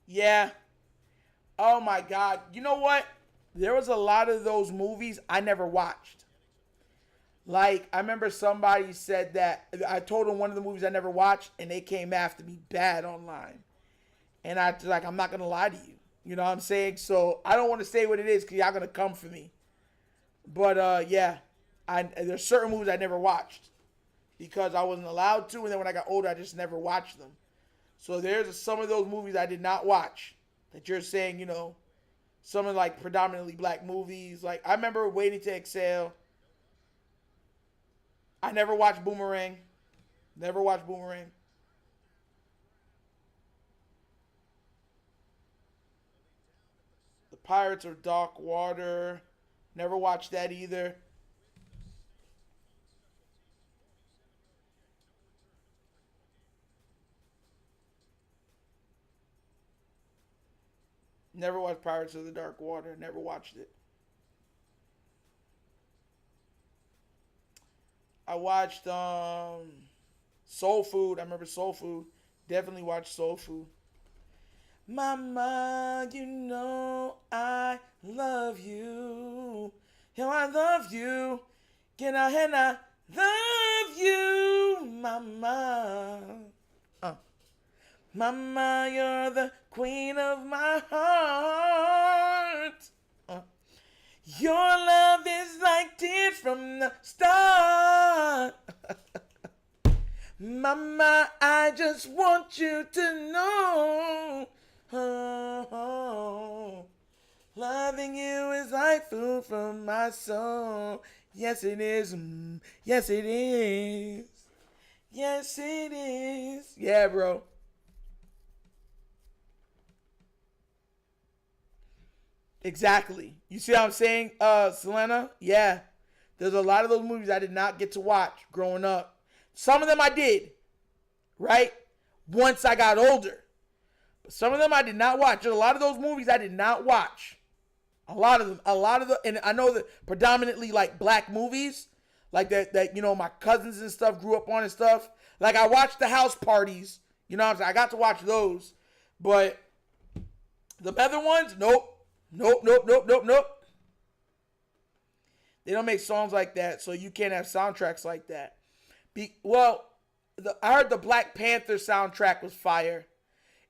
Yeah. Oh my God. You know what? There was a lot of those movies I never watched. Like, I remember somebody said that, I told them one of the movies I never watched, and they came after me bad online. And I'm not going to lie to you. You know what I'm saying? So, I don't want to say what it is because y'all going to come for me. But, yeah. There's certain movies I never watched because I wasn't allowed to, and then when I got older, I just never watched them. So there's some of those movies I did not watch that you're saying, you know, some of like predominantly black movies. Like I remember Waiting to Exhale. I never watched Boomerang. Never watched Boomerang. The Pirates of Dark Water. Never watched that either. Never watched Pirates of the Dark Water. Never watched it. I watched Soul Food. I remember Soul Food. Definitely watched Soul Food. Mama, you know I love you. Yo, I love you. Can I and I love you, Mama. Mama, you're the queen of my heart. Your love is like tears from the start. Mama, I just want you to know. Oh, loving you is like food from my soul. Yes, it is. Yes, it is. Yes, it is. Yeah, bro. Exactly. You see what I'm saying, Selena? Yeah. There's a lot of those movies I did not get to watch growing up. Some of them I did, right? Once I got older. But some of them I did not watch. There's a lot of those movies I did not watch. A lot of them. And I know that predominantly like black movies, like that, you know, my cousins and stuff grew up on and stuff. Like I watched the house parties. You know what I'm saying? I got to watch those. But the other ones, nope. Nope. They don't make songs like that, so you can't have soundtracks like that. I heard the Black Panther soundtrack was fire.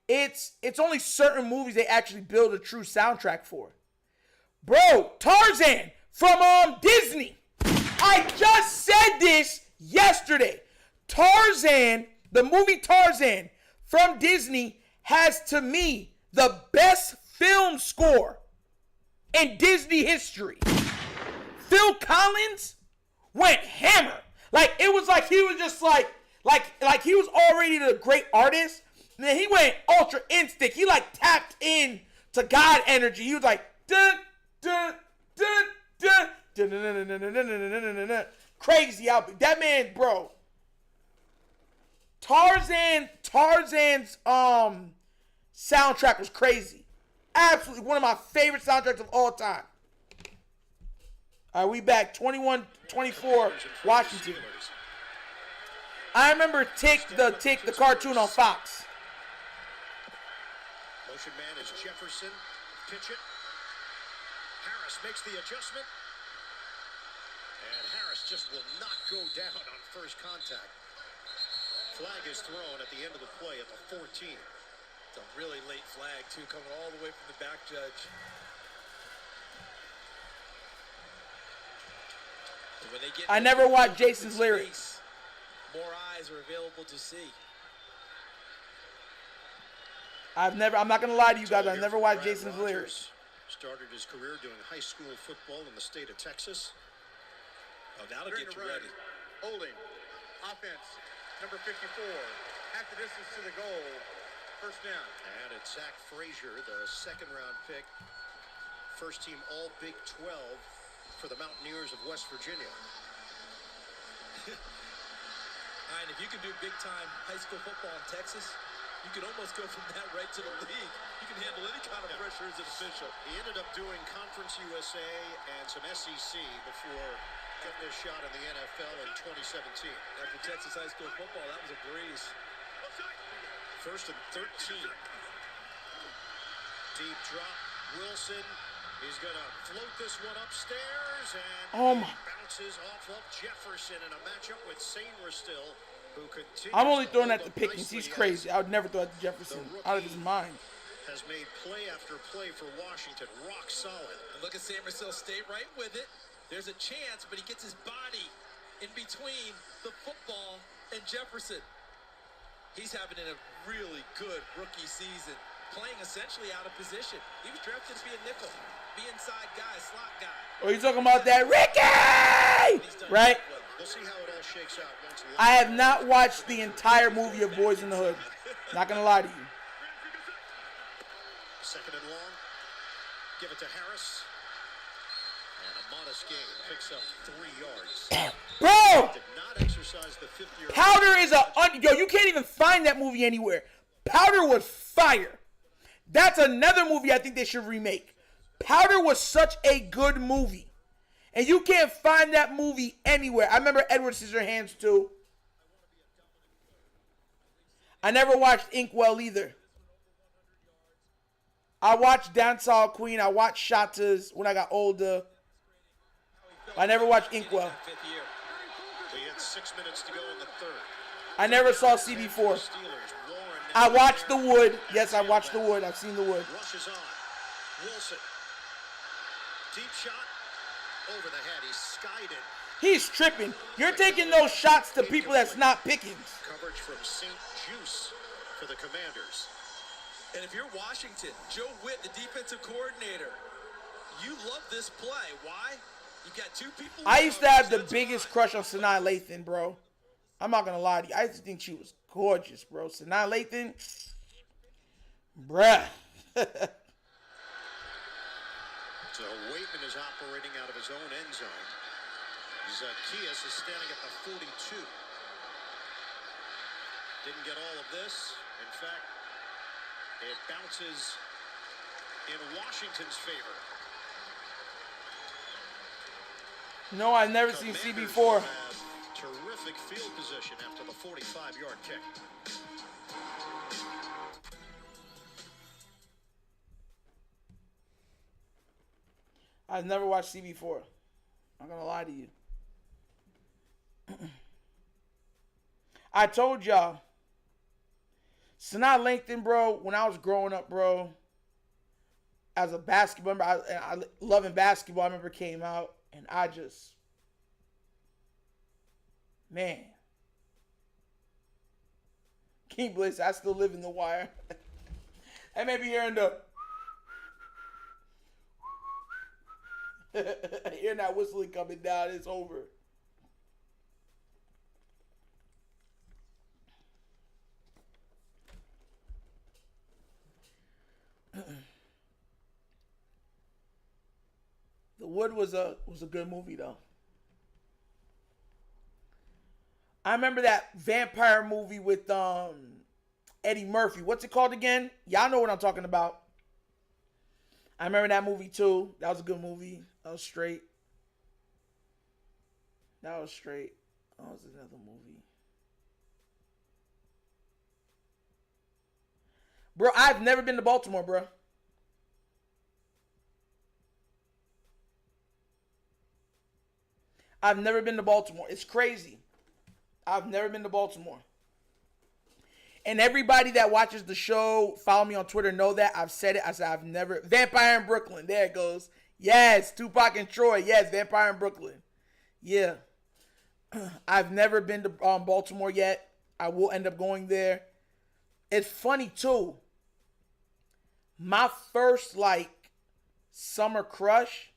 It's only certain movies they actually build a true soundtrack for. Bro, Tarzan from Disney. I just said this yesterday. Tarzan, the movie Tarzan from Disney has, to me, the best film score in Disney history. Phil Collins went hammer. Like, it was like he was just like he was already the great artist. And then he went ultra instinct. He like tapped in to God energy. He was like, dun, dun, dun, dun, dun, dun, dun, dun, dun, dun, dun, dun. Crazy out. That man, bro. Tarzan's soundtrack was crazy. Absolutely one of my favorite soundtracks of all time. All right, we back 21-24 Washington. I remember the cartoon on Fox. Motion man is Jefferson. Pitch it. Harris makes the adjustment. And Harris just will not go down on first contact. Flag is thrown at the end of the play at the 14. It's a really late flag, too, coming all the way from the back judge. When they get I never watched Jason's lyrics. More eyes are available to see. I'm not gonna lie to you guys. I've never watched Jason's lyrics. Started his career doing high school football in the state of Texas. Oh, that'll get you ready. Holding. Offense. Number 54. Half the distance to the goal. First down. And it's Zach Frazier, the second-round pick. First team All Big 12 for the Mountaineers of West Virginia. And if you can do big-time high school football in Texas, you can almost go from that right to the league. You can handle any kind of pressure as an official. He ended up doing Conference USA and some SEC before getting his shot in the NFL in 2017. After Texas high school football, that was a breeze. First and 13. Deep drop. Wilson. He's going to float this one upstairs, and bounces off of Jefferson in a matchup with Sainristil, who continues. I'm only throwing at the Pickens. He's crazy. I would never throw at the Jefferson. Out of his mind. Has made play after play for Washington. Rock solid. And look at Sainristil stay right with it. There's a chance, but he gets his body in between the football and Jefferson. He's having a really good rookie season, playing essentially out of position. He was drafted to be a nickel, be inside guy, slot guy. Oh, you talking about that Ricky? Right? We'll see how it all shakes out. I have not watched the entire movie of Boys in the Hood. Not gonna lie to you. Second and long. Give it to Harris. And a modest gain. Picks up 3 yards. Bro! Did not exercise the 5th-year. Powder is yo, you can't even find that movie anywhere. Powder was fire. That's another movie I think they should remake. Powder was such a good movie. And you can't find that movie anywhere. I remember Edward Scissorhands too. I never watched Inkwell either. I watched Dancehall Queen. I watched Shatas when I got older. I never watched Inkwell. We had 6 minutes to go in the third. I never saw CB4. I watched The Wood. Yes, I watched The Wood. I've seen The Wood. Rush is on. Wilson. Deep shot. over the head. He skied it. He's tripping. You're taking those shots to people that's not Pickens. Coverage from St. Juice for the Commanders. And if you're Washington, Joe Witt, the defensive coordinator, you love this play. Why? You got two people. I used to have the biggest crush on Sanaa Lathan, bro. I'm not gonna lie to you. I used to think she was gorgeous, bro. Sanaa Lathan, bruh. So Waitman is operating out of his own end zone. Zacchaeus is standing at the 42. Didn't get all of this. In fact, it bounces in Washington's favor. No, I've never seen CB4. Terrific field position after the 45-yard kick. I've never watched CB4. I'm gonna lie to you. I told y'all, Sanaa Lathan, bro, when I was growing up, bro, as a basketball member, I loving basketball, I remember it came out, and I just, man. King Bliss, I still live in the wire. I may be hearing the hearing that whistling coming down, it's over. The Wood was a good movie though. I remember that vampire movie with Eddie Murphy. What's it called again? Y'all know what I'm talking about. I remember that movie too. That was a good movie. That was straight. That was another movie. Bro, I've never been to Baltimore, bro. I've never been to Baltimore. It's crazy. I've never been to Baltimore. And everybody that watches the show, follow me on Twitter, know that. I've said it. I said I've never. Vampire in Brooklyn. There it goes. Yes, Tupac and Troy. Yes, Vampire in Brooklyn. Yeah. I've never been to Baltimore yet. I will end up going there. It's funny, too. My first, summer crush,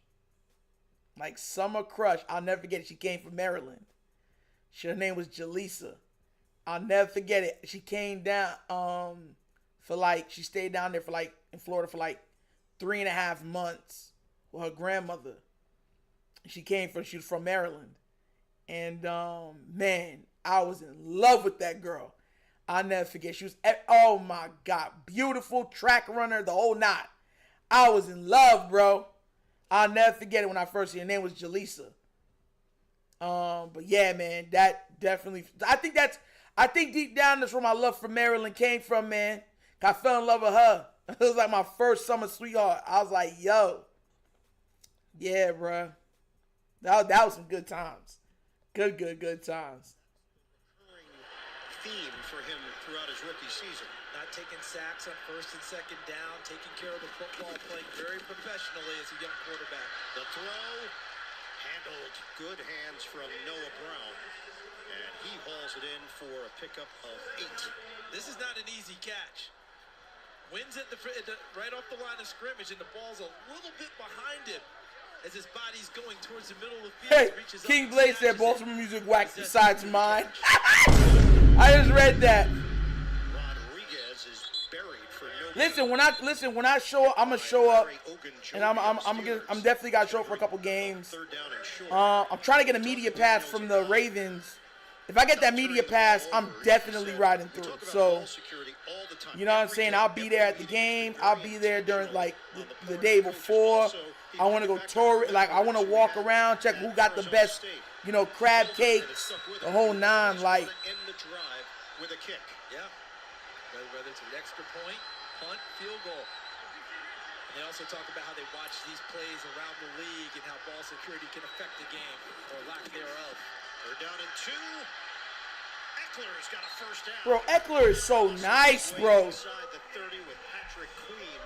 I'll never forget it. She came from Maryland. Her name was Jaleesa. I'll never forget it. She came down she stayed down there in Florida for 3.5 months with her grandmother. She was from Maryland. And man, I was in love with that girl. I'll never forget. She was, oh my God, beautiful, track runner, the whole knot. I was in love, bro. I'll never forget it when I first seen her. Name was Jaleesa. But yeah, man, that definitely, I think deep down that's where my love for Maryland came from, man. I fell in love with her. It was like my first summer sweetheart. I was like, yo. Yeah, bro. That was some good times. Good times. Theme for him throughout his rookie season. Not taking sacks on first and second down, taking care of the football, playing very professionally as a young quarterback. The throw, handled, good hands from Noah Brown. And he hauls it in for a pickup of 8. This is not an easy catch. Wins at right off the line of scrimmage, and the ball's a little bit behind him as his body's going towards the middle of the field. Hey, King Blade said Baltimore music whack besides mine. I just read that. Rodriguez is buried for no. When I show up, I'm gonna show up, and I'm definitely gotta show up for a couple games. I'm trying to get a media pass from the Ravens. If I get that media pass, I'm definitely riding through. So, you know what I'm saying? I'll be there at the game. I'll be there during the day before. I want to go tour. I want to walk around, check who got the best, crab cakes, the whole nine. End the drive with a kick. Yeah. Whether it's an extra point, punt, field goal. And they also talk about how they watch these plays around the league and how ball security can affect the game or lack thereof. They're down in 2. Eckler's got a first down. Bro, Eckler is so nice, bro. Inside the 30 with Patrick Queen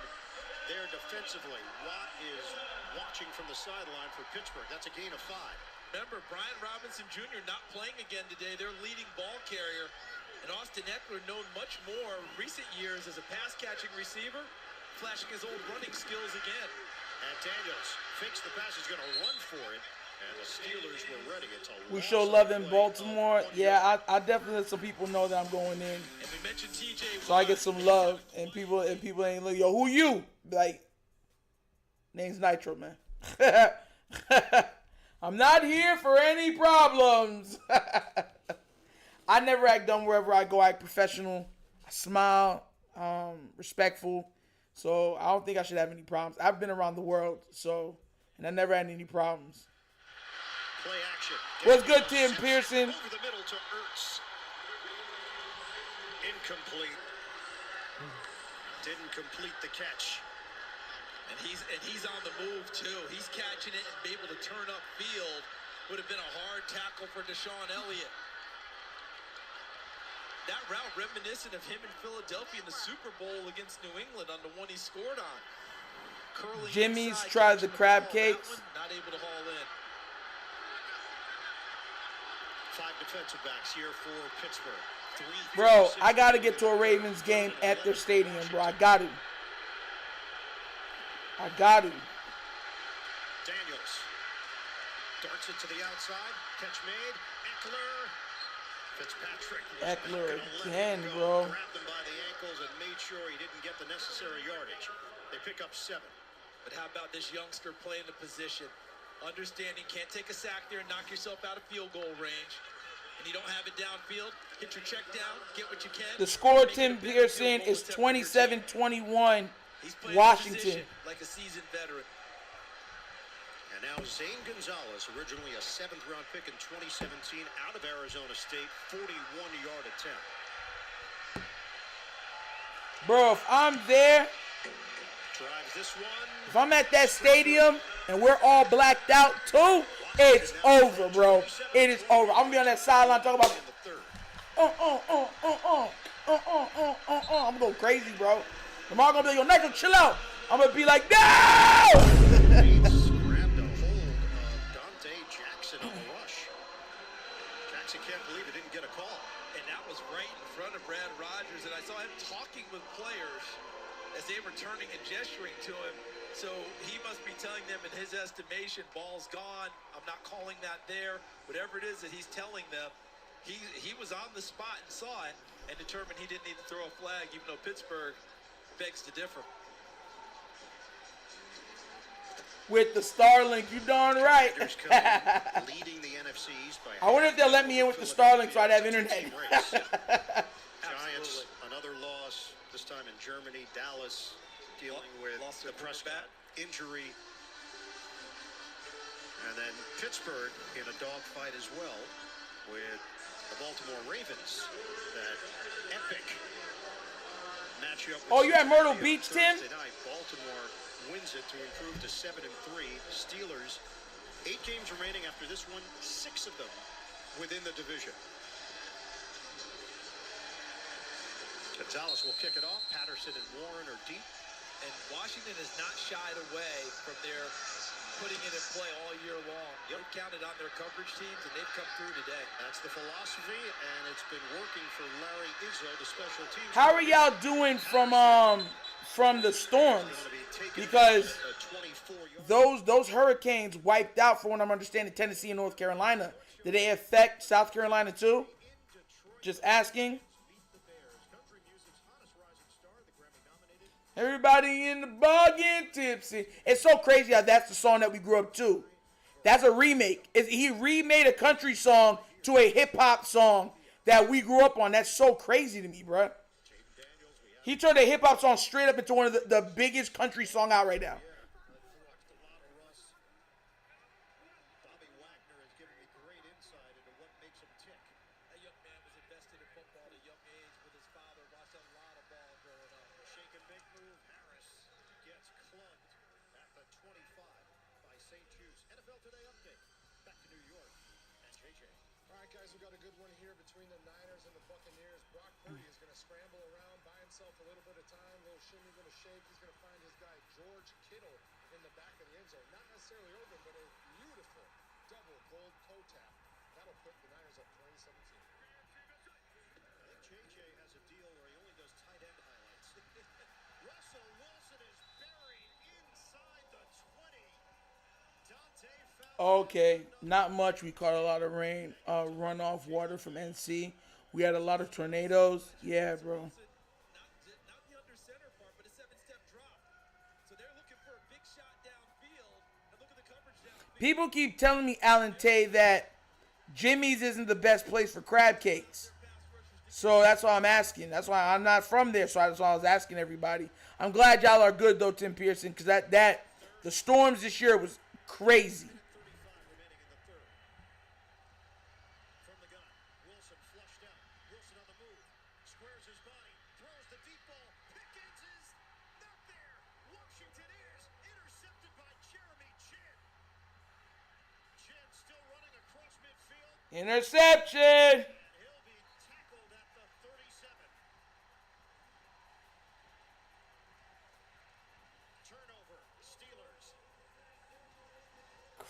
there defensively. Watt is watching from the sideline for Pittsburgh. That's a gain of 5. Remember, Brian Robinson Jr. not playing again today. Their leading ball carrier. And Austin Eckler, known much more in recent years as a pass-catching receiver, flashing his old running skills again. And Daniels fakes the pass. He's going to run for it. And the Steelers were ready. It's a We show love in Baltimore. Yeah, I definitely let some people know that I'm going in. And we mentioned TJ. So I get some love, and people ain't like, yo, who you? Like, name's Nitro, man. I'm not here for any problems. I never act dumb wherever I go. I act professional. I smile, respectful. So I don't think I should have any problems. I've been around the world, and I never had any problems. Play action. What's good, Tim Pearson? Over the middle to Ertz. Incomplete. Didn't complete the catch. And he's on the move too. He's catching it and be able to turn up field. Would have been a hard tackle for Deshaun Elliott. That route reminiscent of him in Philadelphia in the Super Bowl against New England on the one he scored on. Curling Jimmy's inside, tried the catching crab ball. cakes. That one, not able to haul in. 5 defensive backs here for Pittsburgh. Bro, I got to get to a Ravens game at their stadium, bro. I got to. Daniels darts it to the outside. Catch made. Fitzpatrick Eckler again, go. bro. Grabbed him by the ankles and made sure he didn't get the necessary yardage. They pick up 7. But how about this youngster playing the position? Understanding, can't take a sack there and knock yourself out of field goal range. And you don't have it downfield, hit your check down, get what you can. The score, Tim Pearson, is 27-21, Washington. Like a seasoned veteran. And now Zane Gonzalez, originally a 7th-round pick in 2017 out of Arizona State, 41-yard attempt. Bro, if I'm there, Drives this one. if I'm at that stadium and we're all blacked out too, it's over, bro. It is over. I'm gonna be on that sideline talking about I'm gonna go crazy, bro. Lamar gonna be like, yo, Nigel, chill out. I'm gonna be like, no! Bates grabbed a hold of Dante Jackson on the rush. Jackson can't believe he didn't get a call. And that was right in front of Brad Rogers, and I saw him talking with players as they were turning and gesturing to him. So he must be telling them, in his estimation, ball's gone. I'm not calling that there. Whatever it is that he's telling them, he was on the spot and saw it and determined he didn't need to throw a flag, even though Pittsburgh begs to differ. With the Starlink, you darn right. Leading the NFC East by I wonder if they'll let me in with the Starlink so I'd have internet. Giants, another loss, this time in Germany. Dallas dealing with the Prescott injury. And then Pittsburgh in a dogfight as well with the Baltimore Ravens. That epic matchup. Oh, you're at Myrtle Beach, Tim? Night. Baltimore wins it to improve to 7-3. Steelers, 8 games remaining after this one, 6 of them within the division. Gonzalez will kick it off. Patterson and Warren are deep. And Washington has not shied away from their putting it in play all year long. They've counted on their coverage teams, and they've come through today. That's the philosophy, and it's been working for Larry Izzo, the special teams. How are y'all doing from the storms? Because those hurricanes wiped out, for what I'm understanding, Tennessee and North Carolina. Did they affect South Carolina too? Just asking. Everybody in the bar getting tipsy. It's so crazy how that's the song that we grew up to. That's a remake. He remade a country song to a hip-hop song that we grew up on. That's so crazy to me, bro. He turned a hip-hop song straight up into one of the biggest country song out right now. Guys, we've got a good one here between the Niners and the Buccaneers. Brock Purdy is going to scramble around, buy himself a little bit of time, a little shimmy, a little shake. He's going to find his guy George Kittle in the back of the end zone. Not necessarily open, but a beautiful double gold toe tap. That'll put the Niners up 2017. I think JJ has a deal where he only does tight end highlights. Russell Wilson is buried inside the 20. Dante found Okay, not much. We caught a lot of rain, runoff water from NC. We had a lot of tornadoes. Yeah, bro. Not the under center part, but a 7-step drop. So they're looking for a big shot downfield. And look at the coverage downfield. People keep telling me, Alan Tay, that Jimmy's isn't the best place for crab cakes. So that's why I'm asking. That's why I'm not from there. So that's why I was asking everybody. I'm glad y'all are good though, Tim Pearson, because the storms this year was crazy. 35 remaining in the third. From the gun, Wilson flushed out. Wilson on the move. Squares his body. Throws the deep ball. Pickens is not there. Washington is intercepted by Jeremy Chin. Chin still running across midfield. Interception. He'll be tackled at the 37. Turnover. Steelers.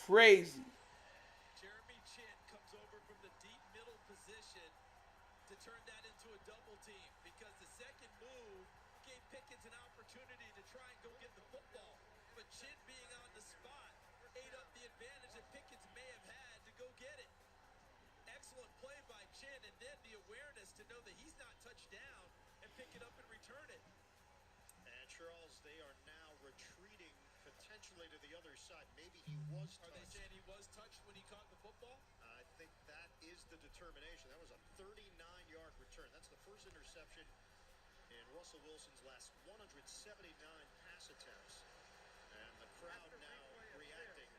Crazy. Jeremy Chin comes over from the deep middle position to turn that into a double team because the second move gave Pickens an opportunity to try and go get the football. But Chin being on the spot ate up the advantage that Pickens may have had to go get it. Excellent play by Chin, and then the awareness to know that he's not touched down and pick it up and return it. And Charles, they are now retreating potentially to the other side. Maybe he was Are they touched. saying he was touched when he caught the football? I think that is the determination. That was a 39-yard return. That's the first interception in Russell Wilson's last 179 pass attempts. And the crowd now reacting.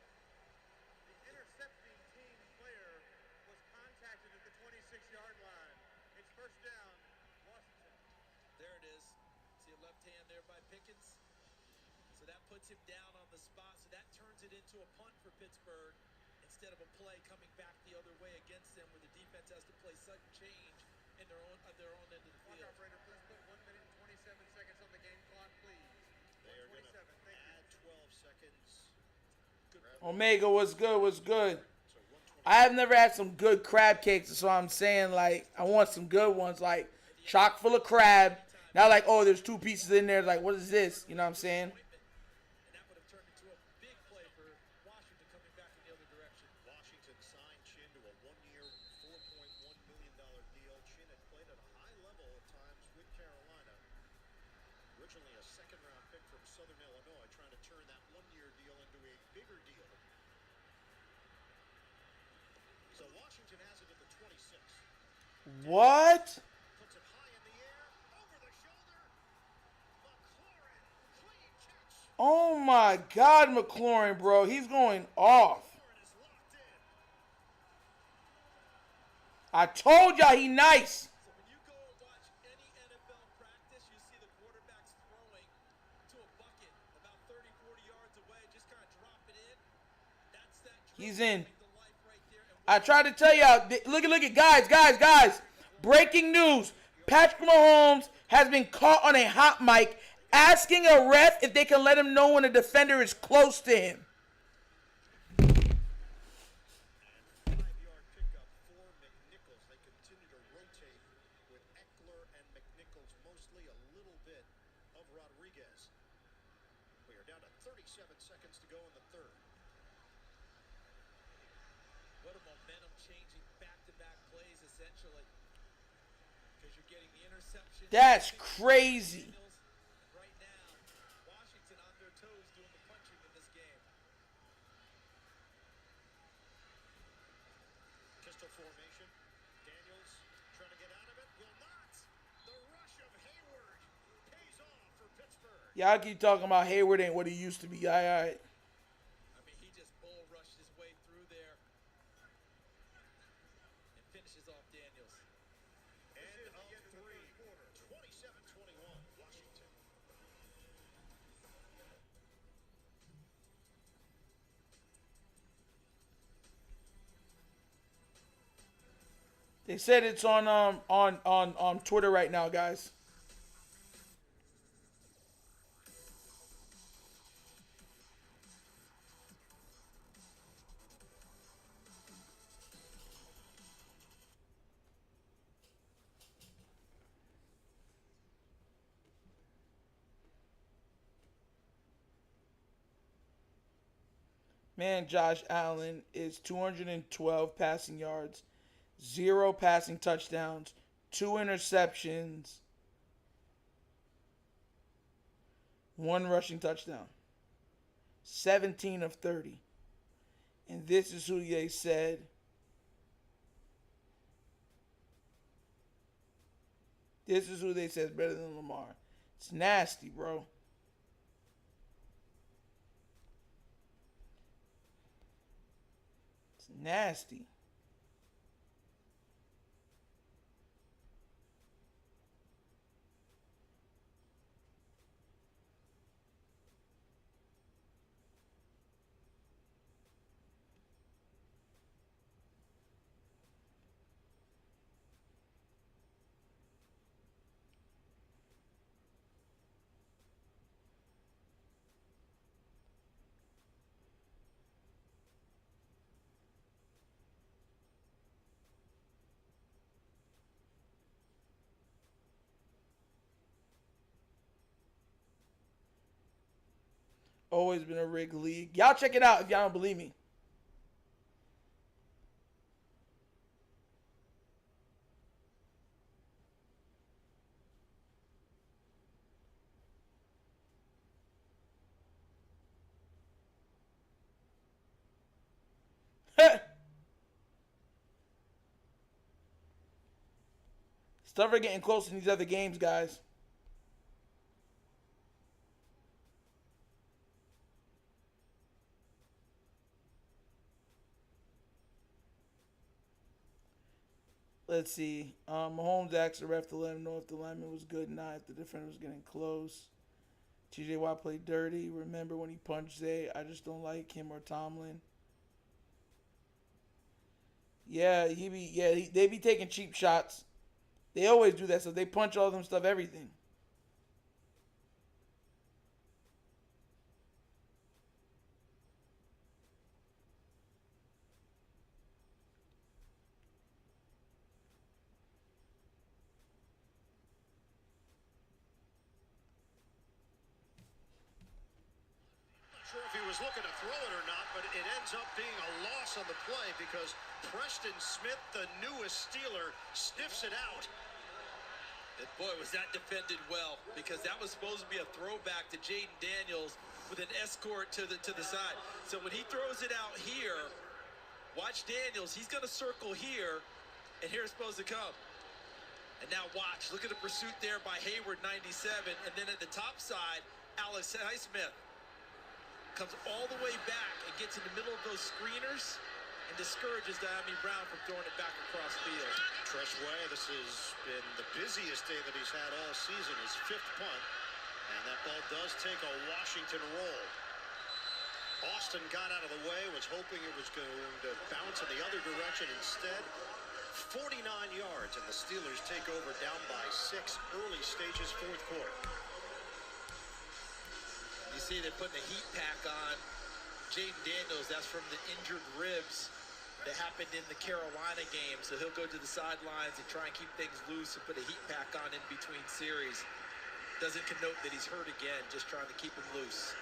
The intercepting team player was contacted at the 26-yard line. It's first down, Washington. There it is. See a left hand there by Pickens. So that puts him down on the spot. So that turns it into a punt for Pittsburgh instead of a play coming back the other way against them where the defense has to play sudden change in their own end of the Clock field. operator, please put 1 minute and 27 seconds on the game clock, please. They are going to 1:27, thank you. add 12 seconds. Omega, what's good? What's good? So 120. I have never had some good crab cakes, so I'm saying, like, I want some good ones, like chock full of crab. Not like, oh, there's 2 pieces in there. Like, what is this? You know what I'm saying? And that would have turned into a big play for Washington coming back in the other direction. Washington signed Chin to a 1-year, $4.1 million deal. Chin had played at a high level at times with Carolina. Originally a second-round pick from Southern Illinois, trying to turn that 1-year deal into a bigger deal. So Washington has it at the 26. What? Puts it high in the air, over the shoulder. McLaurin, clean catch. Oh my God, McLaurin, bro. He's going off. McLaurin is locked in. I told y'all he nice. So when you go and watch any NFL practice, you see the quarterbacks throwing to a bucket about 30, 40 yards away, just kind of drop it in. That's that He's in. the life right there. And I tried to tell y'all. Look at, guys. Breaking news. Patrick Mahomes has been caught on a hot mic asking a ref if they can let him know when a defender is close to him. 5-yard pickup for McNichols. They continue to rotate with Eckler and McNichols, mostly a little bit of Rodriguez. We are down to 37 seconds to go in the third. what a momentum-changing back-to-back plays, essentially. Because you're getting the interception. That's crazy. Right now, Washington on their toes doing the punching in this game. Pistol formation. Daniels trying to get out of it. Will not. The rush of Hayward pays off for Pittsburgh. Y'all keep talking about Hayward ain't what he used to be. All right. I mean, he just bull rushed his way through there and finishes off Daniels. End of three. 27-21, Washington. They said it's on Twitter right now, guys. man, Josh Allen is 212 passing yards, 0 passing touchdowns, 2 interceptions, 1 rushing touchdown. 17 of 30. And this is who they said is better than Lamar. It's nasty, bro. It's nasty. Always been a rigged league. Y'all check it out if y'all don't believe me. Stuff are getting close in these other games, guys. Let's see. Mahomes asked the ref to let him know if the lineman was good or not, if the defender was getting close. TJ Watt played dirty. Remember when he punched Zay? I just don't like him or Tomlin. Yeah, they be taking cheap shots. They always do that, so they punch all them stuff, everything. Sure if he was looking to throw it or not, but it ends up being a loss on the play because Preston Smith, the newest Steeler, sniffs it out. And boy, was that defended well, because that was supposed to be a throwback to Jayden Daniels with an escort to the side. So when he throws it out here, watch Daniels. He's going to circle here, and here's supposed to come. And now watch. Look at the pursuit there by Hayward, 97. And then at the top side, Alex Highsmith comes all the way back and gets in the middle of those screeners and discourages Diami Brown from throwing it back across field. Tressway, this has been the busiest day that he's had all season, his 5th punt. And that ball does take a Washington roll. Austin got out of the way, was hoping it was going to bounce in the other direction. Instead, 49 yards, and the Steelers take over down by 6, early stages, 4th quarter. You see they're putting a heat pack on Jayden Daniels. That's from the injured ribs that happened in the Carolina game. So he'll go to the sidelines and try and keep things loose and put a heat pack on in between series. Doesn't connote that he's hurt again, just trying to keep him loose.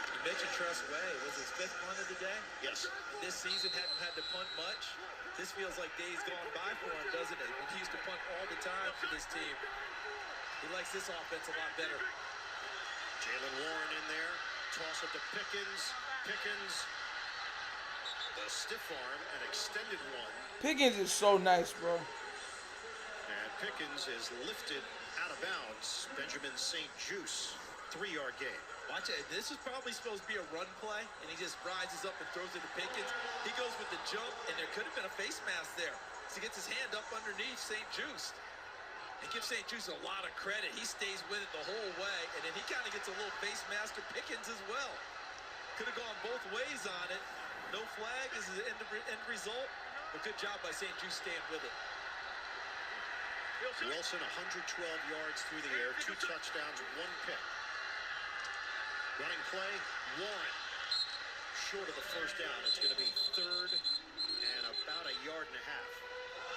You mentioned Tressway. Was his 5th punt of the day? Yes. This season hadn't had to punt much. This feels like days gone by for him, doesn't it? When he used to punt all the time for this team. He likes this offense a lot better. Jalen Warren in there. Toss it to Pickens. Pickens, the stiff arm, an extended one. Pickens is so nice, bro. And Pickens is lifted out of bounds. Benjamin St. Juice, 3-yard gain. Watch it. This is probably supposed to be a run play, and he just rises up and throws it to Pickens. He goes with the jump, and there could have been a face mask there. So he gets his hand up underneath St. Juice. And gives St. Juice a lot of credit. He stays with it the whole way, and then he kind of gets a little face mask to Pickens as well. Could have gone both ways on it. No flag is the end result, but good job by St. Juice staying with it. Wilson, 112 yards through the air, 2 touchdowns, 1 pick. Running play, Warren. Short of the first down. It's going to be 3rd and about 1.5 yards.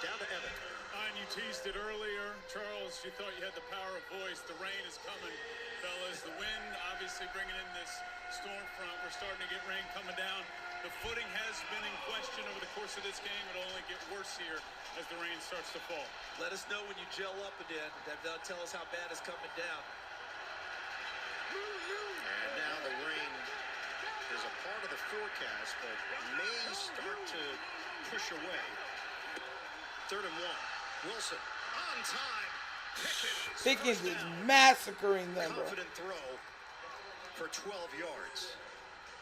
Down to Evan. And you teased it earlier, Charles. Charles, you thought you had the power of voice. The rain is coming, fellas. The wind obviously bringing in this storm front. We're starting to get rain coming down. The footing has been in question over the course of this game. It'll only get worse here as the rain starts to fall. Let us know when you gel up again. That'll tell us how bad it's coming down. And now the rain is a part of the forecast, but may start to push away. 3rd and 1. Wilson on time. Pickens is massacring them, bro. Confident throw for 12 yards.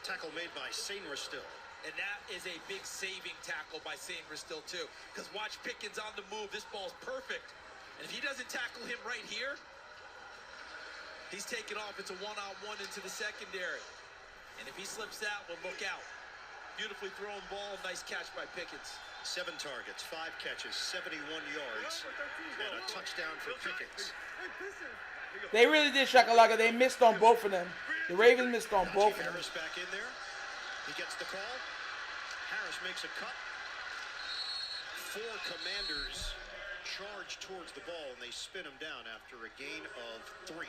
Tackle made by Russel. And that is a big saving tackle by Russel too. Because watch Pickens on the move. This ball's perfect. And if he doesn't tackle him right here, he's taking off. It's a one-on-one into the secondary. And if he slips that one, look out. Beautifully thrown ball. Nice catch by Pickens. 7 targets, 5 catches, 71 yards, and a touchdown for Pickens. They really did, Shakalaka. They missed on both of them. The Ravens missed on both of them. Harris back in there. He gets the call. Harris makes a cut. 4 Commanders charge towards the ball, and they spin him down after a gain of 3.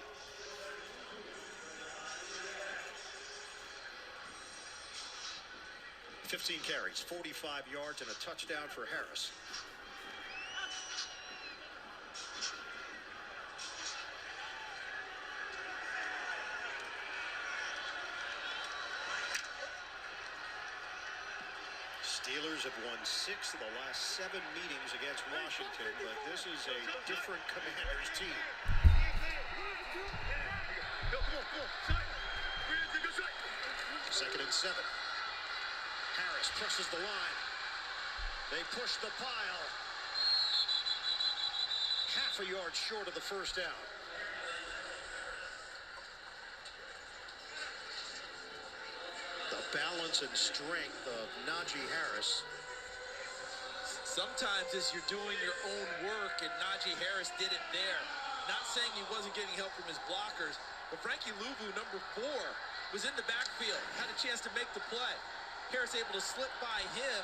$15 carries, 45 yards, and a touchdown for Harris. Steelers have won 6 of the last 7 meetings against Washington, but this is a different Commanders team. 2nd and 7. Harris presses the line. They push the pile. Half a yard short of the first down. The balance and strength of Najee Harris. Sometimes as you're doing your own work, and Najee Harris did it there. Not saying he wasn't getting help from his blockers, but Frankie Louvu, number 4, was in the backfield, had a chance to make the play. Harris able to slip by him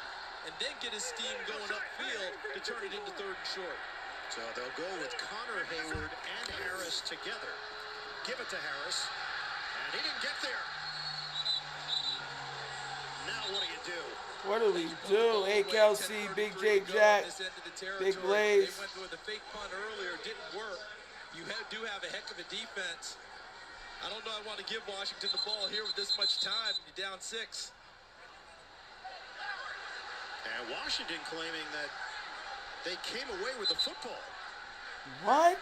and then get his steam going upfield to turn it into 3rd and short. So they'll go with Connor Hayward and Harris together. Give it to Harris, and he didn't get there. Now what do you do? What do we do? Hey, Kelsey, Big J Jack, Big Blaze. They went with a fake punt earlier, didn't work. You do have a heck of a defense. I don't know I want to give Washington the ball here with this much time. You're down 6. And Washington claiming that they came away with the football. What?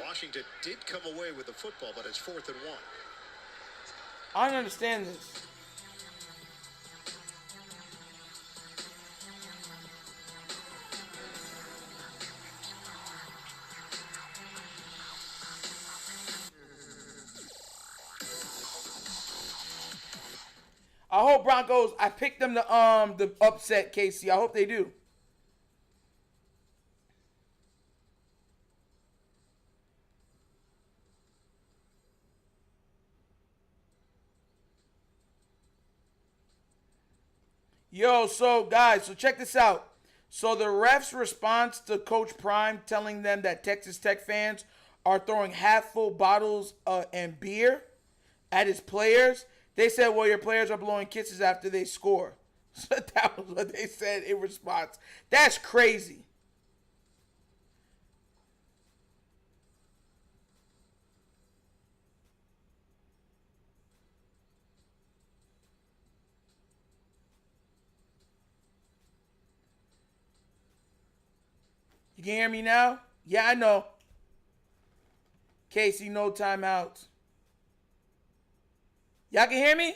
Washington did come away with the football, but it's 4th and 1. I don't understand this. I hope Broncos, I picked them to the upset KC. I hope they do. Yo, so guys, so check this out. So the ref's response to Coach Prime telling them that Texas Tech fans are throwing half full bottles and beer at his players. They said, well, your players are blowing kisses after they score. So that was what they said in response. That's crazy. You can hear me now? Yeah, I know. Casey, no timeouts. Y'all can hear me?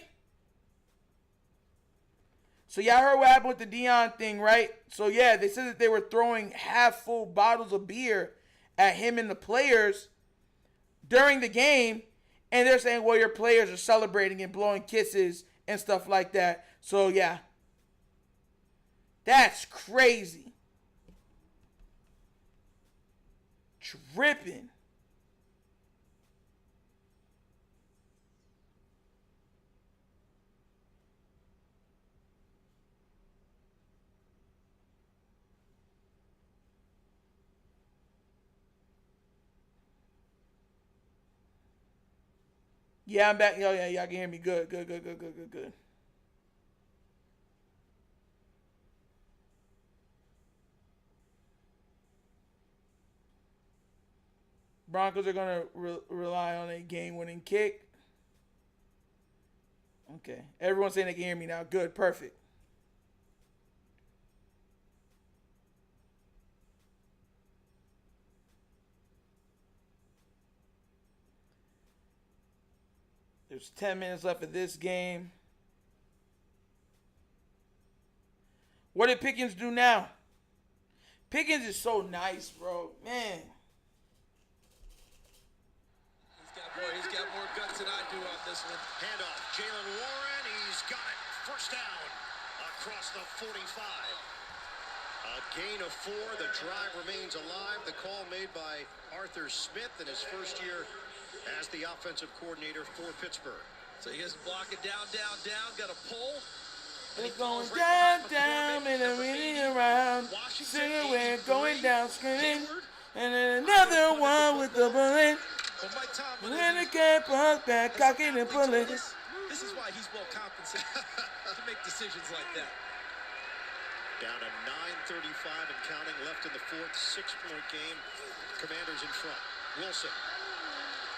So y'all heard what happened with the Dion thing, right? So yeah, they said that they were throwing half full bottles of beer at him and the players during the game, and they're saying, well, your players are celebrating and blowing kisses and stuff like that. So yeah, that's crazy. Tripping. Yeah, I'm back. Oh, yeah, y'all can hear me. Good. Broncos are going to rely on a game-winning kick. Okay. Everyone's saying they can hear me now. Good. Perfect. There's 10 minutes left of this game. What did Pickens do now? Pickens is so nice, bro. Man. He's got more guts than I do on this one. Handoff, Jaylen Warren, he's got it. First down across the 45. A gain of 4, the drive remains alive. The call made by Arthur Smith in his first year as the offensive coordinator for Pittsburgh. So he gets blocking down, got a pull. It's going down, and I'm running around. Singing, we're going down, screaming. And then another one with the bullet. When the cap pulls back, cocking and pulling. This is why he's well compensated to make decisions like that. Down to 9:35 and counting left in the fourth, 6-point game. Commanders in front. Wilson.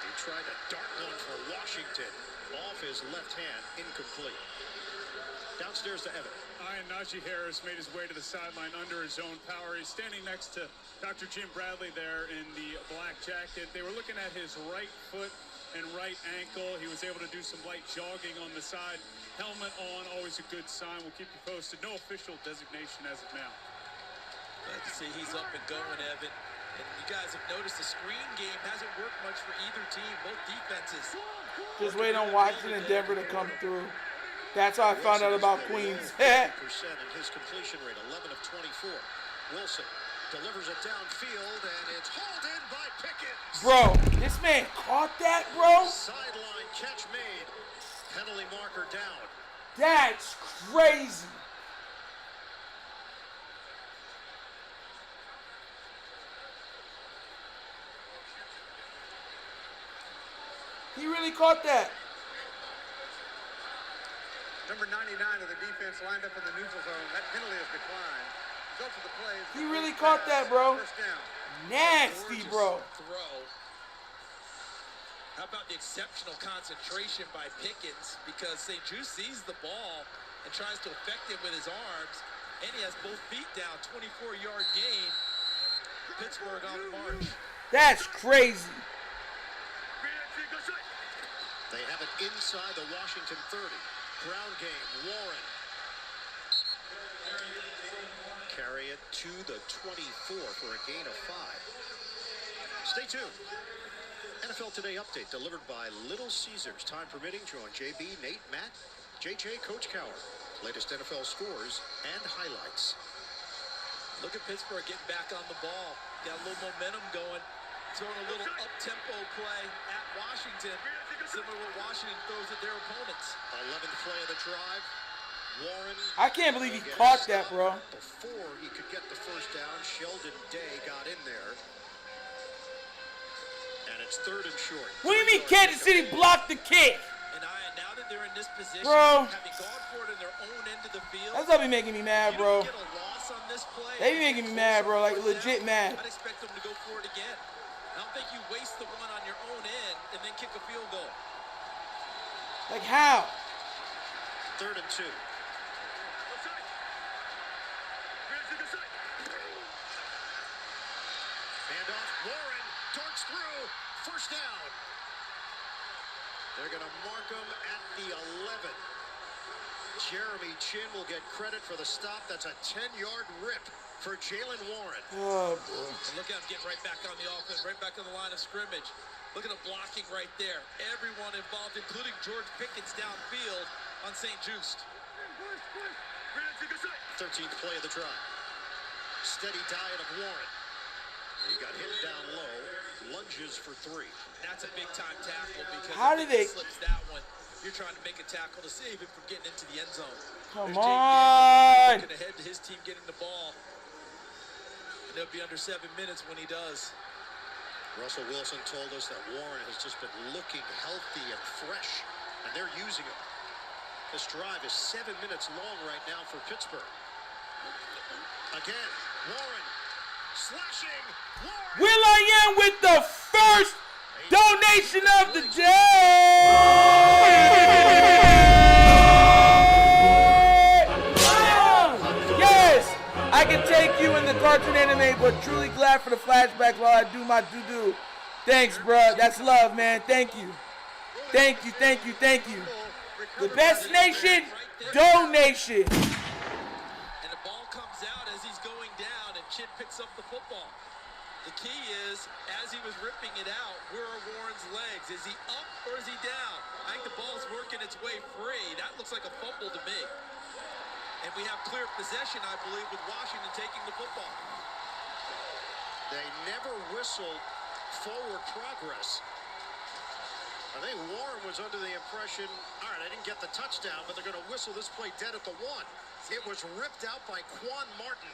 He tried to dart one for Washington. Off his left hand, incomplete. Downstairs to Evan. Najee Harris made his way to the sideline under his own power. He's standing next to Dr. Jim Bradley there in the black jacket. They were looking at his right foot and right ankle. He was able to do some light jogging on the side. Helmet on, always a good sign. We'll keep you posted. No official designation as of now. Glad to see he's up and going, Evan. And you guys have noticed the screen game hasn't worked much for either team, both defenses. Just wait on Washington and Denver to come through. That's how I found out about Queens. 50% in his completion rate, 11 of 24. Wilson delivers it downfield, and it's hauled in by Pickens. Bro, this man caught that, bro? Sideline catch made. Penalty marker down. That's crazy. He really caught that. Number 99 of the defense lined up in the neutral zone. That penalty has declined. Results of the play. He really caught that, bro. First down. Nasty, bro. Throw. How about the exceptional concentration by Pickens? Because St. Jude sees the ball and tries to affect it with his arms. And he has both feet down. 24-yard gain. Pittsburgh on the march. That's crazy. They have it inside the Washington 30. Ground game, Warren. Carry it to the 24 for a gain of 5. Stay tuned. NFL Today update delivered by Little Caesars. Time permitting, join JB, Nate, Matt, JJ, Coach Cowher. Latest NFL scores and highlights. Look at Pittsburgh getting back on the ball. Got a little momentum going. Throwing a little up-tempo play at Washington, similar to what Washington throws at their opponents. 11th play of the drive. Warren. I can't believe he caught that, bro. Before he could get the first down, Sheldon Day got in there. And it's 3rd and short. What do you mean Kansas City blocked the kick? And now that they're in this position, bro, having gone for it in their own end of the field, that's what be making me mad, bro. Get a loss on this play, they be making me mad, bro, like legit mad. I'd expect them to go for it again. I don't think you waste the one on your own end and then kick a field goal. Like how? 3rd and 2. Handoff, Warren darts through. First down. They're going to mark him at the 11. Jeremy Chin will get credit for the stop. That's a 10-yard rip for Jaylen Warren. Oh, boy. And look at him getting right back on the offense, right back on the line of scrimmage. Look at the blocking right there. Everyone involved, including George Pickens downfield on St. Just. 13th play of the drive. Steady diet of Warren. He got hit down low. Lunges for 3. That's a big-time tackle because how if did they slips that one, you're trying to make a tackle to save him from getting into the end zone. come There's on? looking ahead to his team getting the ball. And it'll be under 7 minutes when he does. Russell Wilson told us that Warren has just been looking healthy and fresh, and they're using him. This drive is 7 minutes long right now for Pittsburgh. Again, Warren slashing. Warren. Will.i.am with the first donation of the day. Yes, I can take you in the cartoon anime, but truly glad for the flashback while I do my doo-doo. Thanks, bro. That's love, man. Thank you. Thank you, thank you, thank you. The best nation donation. And the ball comes out as he's going down, and Chin picks up the football. The key is, as he was ripping it out, where are Warren's legs? Is he up or is he down? I think the ball's working its way free. That looks like a fumble to me. And we have clear possession, I believe, with Washington taking the football. They never whistled forward progress. I think Warren was under the impression, all right, I didn't get the touchdown, but they're going to whistle this play dead at the 1. It was ripped out by Quan Martin.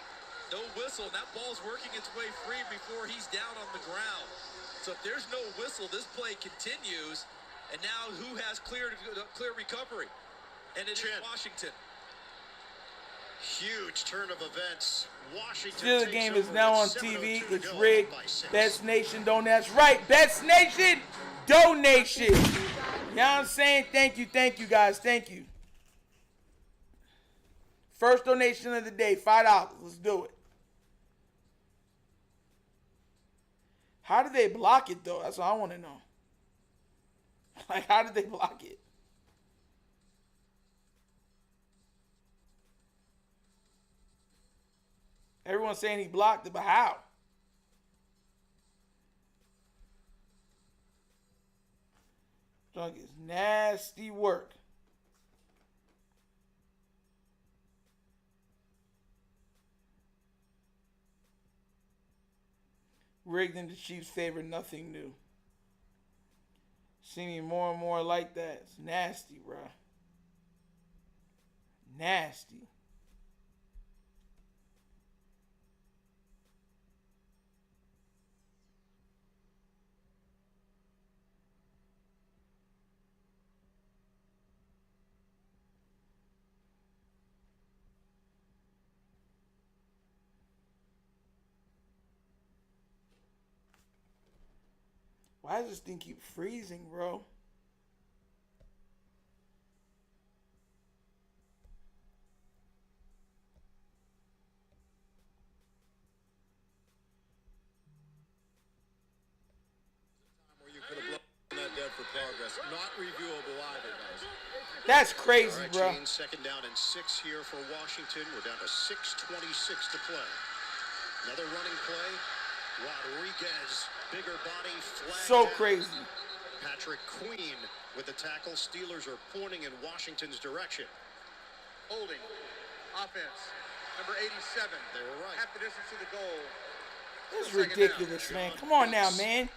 No whistle, and that ball's working its way free before he's down on the ground. So if there's no whistle, this play continues, and now who has clear recovery? And it is Washington. Huge turn of events. Washington. Still, the game is now on TV. It's rigged. Best Nation donation. That's right. Best Nation donation. You know what I'm saying? Thank you, guys. Thank you. First donation of the day, $5. Let's do it. How did they block it, though? That's what I want to know. Like, how did they block it? Everyone's saying he blocked it, but how? Junk is nasty work. Rigged in the Chiefs' favor, nothing new. Seeming more and more like that. It's nasty, bro. Nasty. Why does this thing keep freezing, bro? Where you could have blown that dead for progress. Not reviewable either, guys. That's crazy, All right, bro. Jayden, 2nd down and 6 here for Washington. We're down to 6:26 to play. Another running play. Rodriguez, bigger body, flag So down. crazy. Patrick Queen with the tackle. Steelers are pointing in Washington's direction. Holding. Offense. Number 87. They were right. Half the distance to the goal. This is Second ridiculous, down. man. Come on now, man.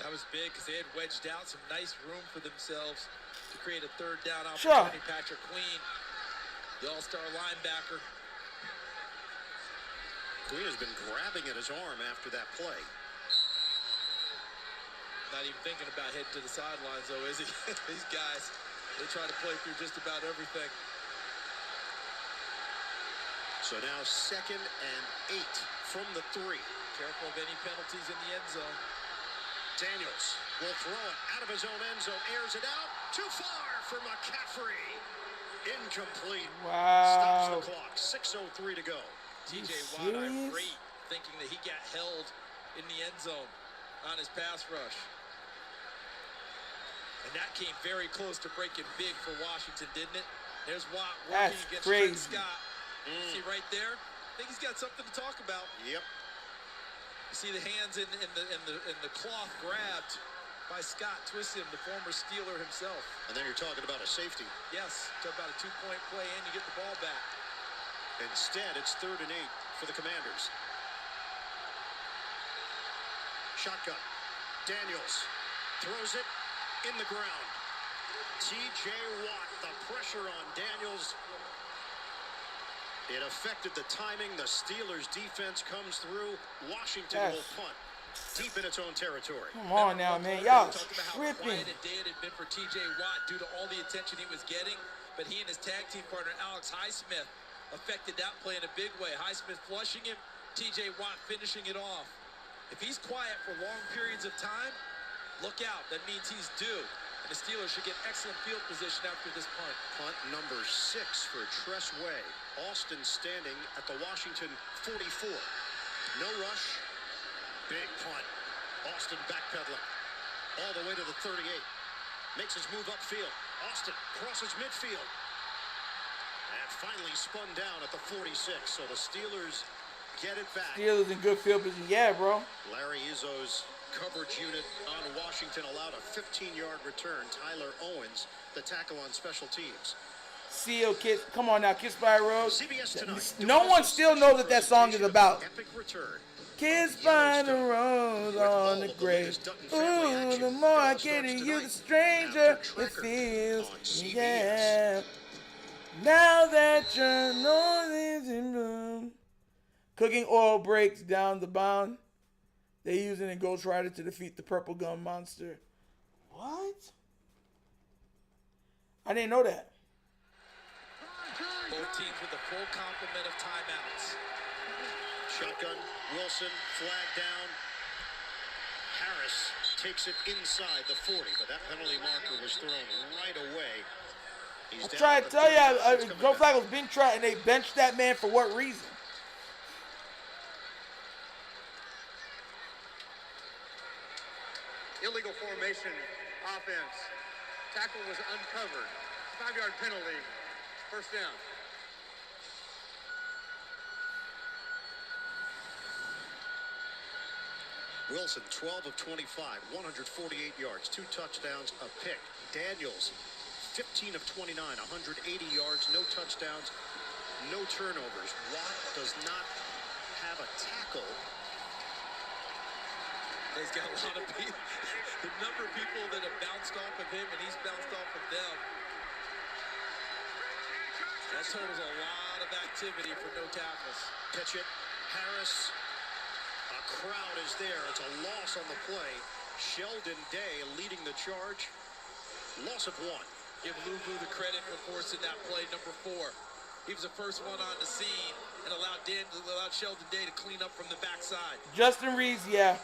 That was big because they had wedged out some nice room for themselves to create a 3rd down Sure. opportunity. Patrick Queen, the all-star linebacker. Queen has been grabbing at his arm after that play. Not even thinking about heading to the sidelines, though, is he? These guys, they try to play through just about everything. So now 2nd and 8 from the 3. Careful of any penalties in the end zone. Daniels will throw it out of his own end zone, airs it out. Too far for McCaffrey. Incomplete. Stops Wow. the clock. 6:03 to go. TJ You Watt, I'm serious? great, thinking that he got held in the end zone on his pass rush. And that came very close to breaking big for Washington, didn't it? There's Watt working That's against crazy. Trent Scott. See right there? I think he's got something to talk about. Yep. You see the hands in the cloth grabbed by Scott Twiston, the former Steeler himself. And then you're talking about a safety. Yes, talk about a 2-point play and you get the ball back. Instead, it's 3rd and 8 for the Commanders. Shotgun. Daniels throws it in the ground. T.J. Watt, the pressure on Daniels. It affected the timing. The Steelers' defense comes through. Washington will punt deep in its own territory. Come on now, man. Y'all Talked about how tripping. quiet a day it had been for T.J. Watt due to all the attention he was getting, but he and his tag team partner Alex Highsmith affected that play in a big way. Highsmith flushing him, T.J. Watt finishing it off. If he's quiet for long periods of time, look out. That means he's due. And the Steelers should get excellent field position after this punt. Punt number 6 for Tress Way. Austin standing at the Washington 44. No rush. Big punt. Austin backpedaling all the way to the 38. Makes his move upfield. Austin crosses midfield. And finally spun down at the 46. So the Steelers get it back. Steelers in good field position. Yeah, bro. Larry Izzo's coverage unit on Washington allowed a 15-yard return. Tyler Owens, the tackle on special teams. Seal Kiss. Come on now, Kiss by a Rose. CBS tonight. No one still knows what that song is about. Epic return. Kiss by the rose on the grave. Ooh, the more I get at you, the stranger it feels. Yeah. Now that your nose is in bloom. Cooking oil breaks down the bound. They're using a Ghost Rider to defeat the Purple Gun Monster. What? I didn't know that. Both teams with a full complement of timeouts. Shotgun, Wilson, flag down. Harris takes it inside the 40, but that penalty marker was thrown right away. He's I down tried at to the tell 30. you, Joe Flacco's been trying, and they benched that man for what reason? Illegal formation offense. Tackle was uncovered. 5-yard penalty. First down. Wilson, 12 of 25, 148 yards, 2 touchdowns, a pick. Daniels, 15 of 29, 180 yards, no touchdowns, no turnovers. Watt does not have a tackle. He's got a lot of people. The number of people that have bounced off of him, and he's bounced off of them. That totals a lot of activity for no tackles. Pitch it, Harris. A crowd is there. It's a loss on the play. Sheldon Day leading the charge. Loss of 1. Give Luvu the credit for forcing that play, number 4. He was the first one on the scene and allowed Sheldon Day to clean up from the backside. Justin Reeves, yeah.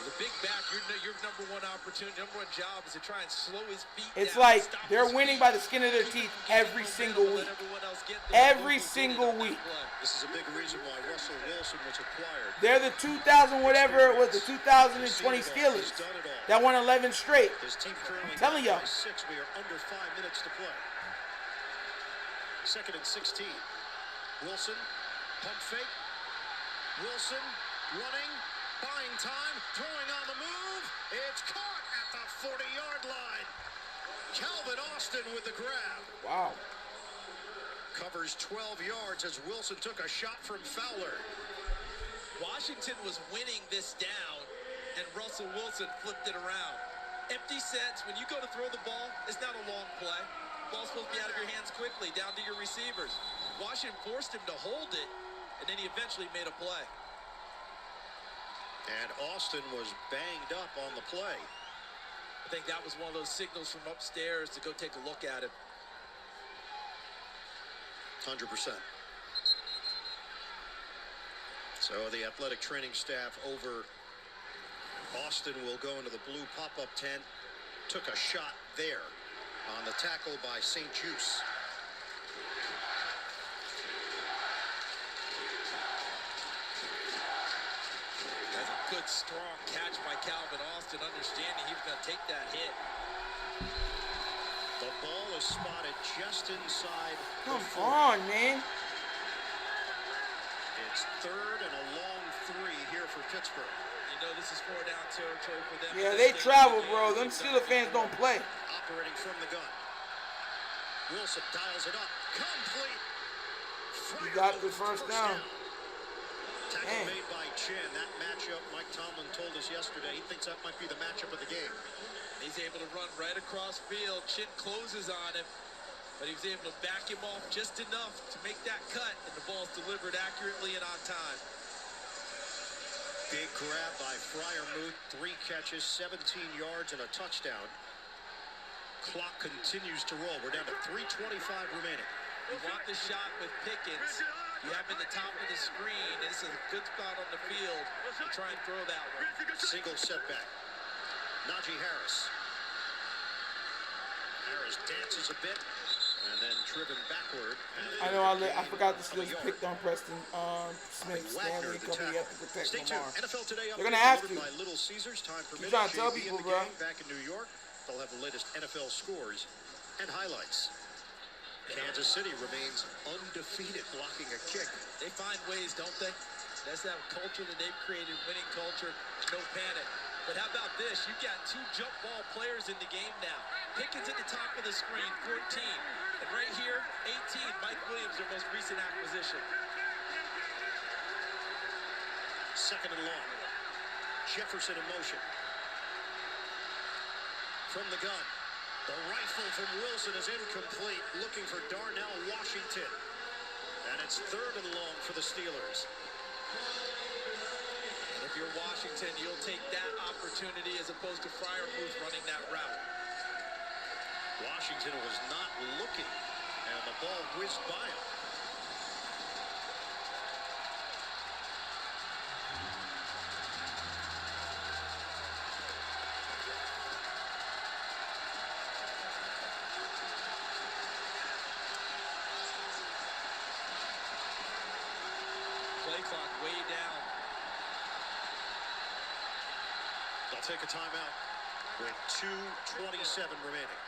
The big back, your number one opportunity, number one job is to try and slow his feet It's down, like stop they're his winning feet, by the skin of their keep teeth him every momentum, single let week. everyone else get there. Every Luvu did it single on that week. play. This is a big reason why Russell Wilson was acquired. They're the 2000 whatever it was, the 2020 Steelers that won 11 straight. His team currently I'm telling y'all. by 6. We are under 5 minutes to play. 2nd and 16. Wilson, pump fake. Wilson running, buying time, throwing on the move. It's caught at the 40-yard line. Calvin Austin with the grab. Wow. Covers 12 yards as Wilson took a shot from Fowler. Washington was winning this down, and Russell Wilson flipped it around. Empty sets, when you go to throw the ball, it's not a long play. Ball's supposed to be out of your hands quickly, down to your receivers. Washington forced him to hold it, and then he eventually made a play. And Austin was banged up on the play. I think that was one of those signals from upstairs to go take a look at him. 100%. So the athletic training staff over Austin will go into the blue pop-up tent. Took a shot there on the tackle by St. Juice. That's a Good, strong catch by Calvin Austin, understanding he was going to take that hit. The ball is spotted just inside. Come on, man. It's third and a long 3 here for Pittsburgh. You know this is 4-down territory for them. Yeah, they travel, bro. Them Steelers fans don't play. Operating from the gun. Wilson dials it up. Complete. He got the first down. Tackle made by Chin. That matchup, Mike Tomlin told us yesterday, he thinks that might be the matchup of the game. He's able to run right across field. Chin closes on him, but he was able to back him off just enough to make that cut, and the ball's delivered accurately and on time. Big grab by Freiermuth. 3 catches, 17 yards, and a touchdown. Clock continues to roll. We're down to 3:25 remaining. You want the shot with Pickens. You have him at the top of the screen, and this is a good spot on the field to try and throw that one. Single setback. Najee Harris. Harris dances a bit and then driven backward. I know I forgot the Steelers picked on Preston Smith Stanley because he had to protect Stay tuned. Lamar. NFL Today They're gonna have to. by Little Caesars. Time permitting. trying to tell JB people, in the bro. game back in New York. They'll have the latest NFL scores and highlights. Kansas City remains undefeated blocking a kick. They find ways, don't they? That's that culture that they've created, winning culture, no panic. But how about this? You've got 2 jump ball players in the game now. Pickens at the top of the screen, 14. And right here, 18, Mike Williams, their most recent acquisition. Second and long. Jefferson in motion. From the gun. The rifle from Wilson is incomplete. Looking for Darnell Washington. And it's third and long for the Steelers. And if you're Washington, you'll take that opportunity as opposed to Freiermuth running that route. Washington was not looking, and the ball whizzed by him. Play clock way down. They'll take a timeout with 2:27 remaining.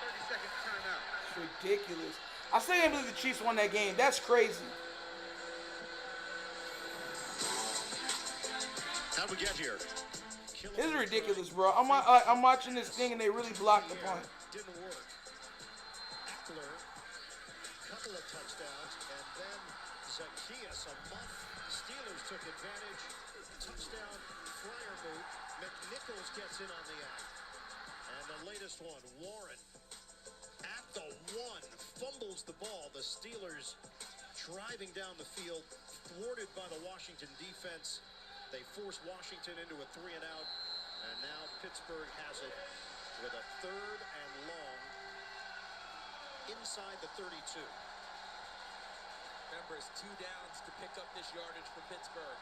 30-second timeout. It's ridiculous. I still can't believe the Chiefs won that game. That's crazy. How'd we get here? This is ridiculous, bro. I'm watching this thing and they really blocked the punt. Didn't work. Eckler, couple of touchdowns, and then Zacchaeus, a muff. Steelers took advantage. Touchdown, Freiermuth. McNichols gets in on the act. And the latest one, Warren. At the 1, fumbles the ball. The Steelers driving down the field, thwarted by the Washington defense. They force Washington into a 3-and-out. And now Pittsburgh has it with a third and long inside the 32. Remember, it's 2 downs to pick up this yardage for Pittsburgh.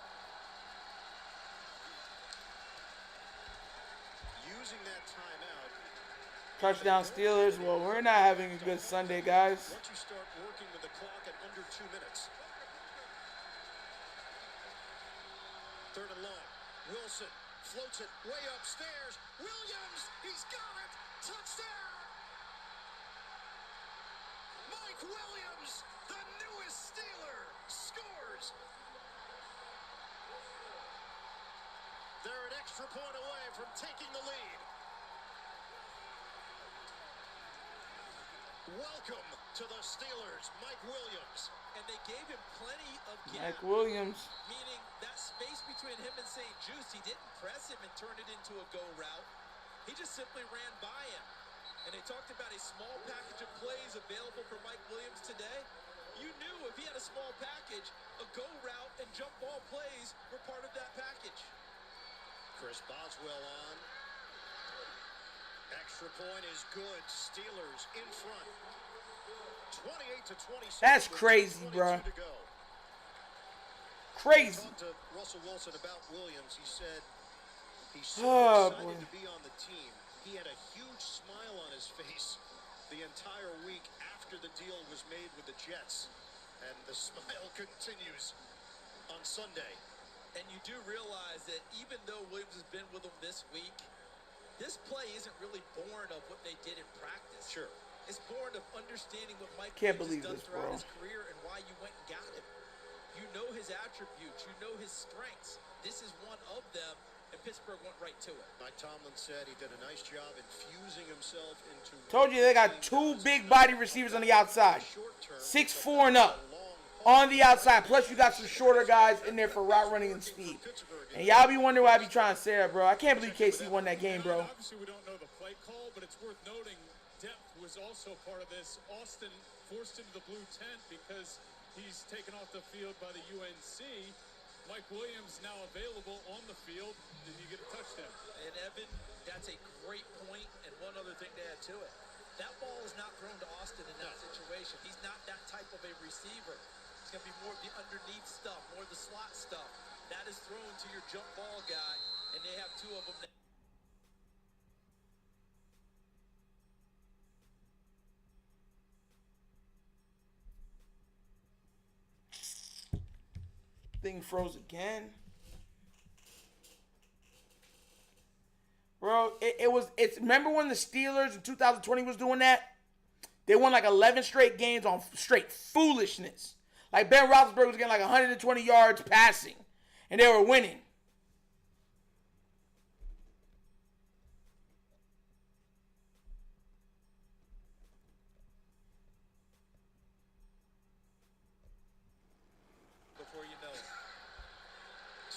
Using that timeout. Touchdown Steelers. Well, we're not having a good Sunday, guys. Once you start working with the clock at under 2 minutes. Third and long. Wilson floats it way upstairs. Williams, he's got it. Touchdown. Mike Williams, the newest Steeler, scores. They're an extra point away from taking the lead. Welcome to the Steelers, Mike Williams. And they gave him plenty of gap. Mike Williams. Meaning that space between him and St. Juice, he didn't press him and turn it into a go route. He just simply ran by him. And they talked about a small package of plays available for Mike Williams today. You knew if he had a small package, a go route and jump ball plays were part of that package. Chris Boswell on. Extra point is good. Steelers in front. 28-27. That's crazy, bro. To go. Crazy. Talked to Russell Wilson about Williams. He said he's so excited to be on the team. He had a huge smile on his face the entire week after the deal was made with the Jets. And the smile continues on Sunday. And you do realize that even though Williams has been with them this week, this play isn't really born of what they did in practice. Sure. It's born of understanding what Mike Can't Williams believe has done this, throughout bro. his career and why you went and got him. You know his attributes. You know his strengths. This is one of them, and Pittsburgh went right to it. Mike Tomlin said he did a nice job infusing himself into. Told you they got two big body receivers on the outside. 6'4" and up. On the outside. Plus you got some shorter guys in there for route running and speed. And y'all be wondering why I be trying to say that, bro. I can't believe KC won that game, bro. Obviously, we don't know the play call, but it's worth noting depth was also part of this. Austin forced into the blue tent because he's taken off the field by the UNC. Mike Williams now available on the field. Did you get a touchdown? And Evan, that's a great point. And one other thing to add to it. That ball is not thrown to Austin in that situation. He's not that type of a receiver. It's going to be more of the underneath stuff, more of the slot stuff. That is thrown to your jump ball guy, and they have two of them now. Thing froze again. Bro, remember when the Steelers in 2020 was doing that? They won like 11 straight games on straight foolishness. Like Ben Roethlisberger was getting like 120 yards passing, and they were winning. Before you know it.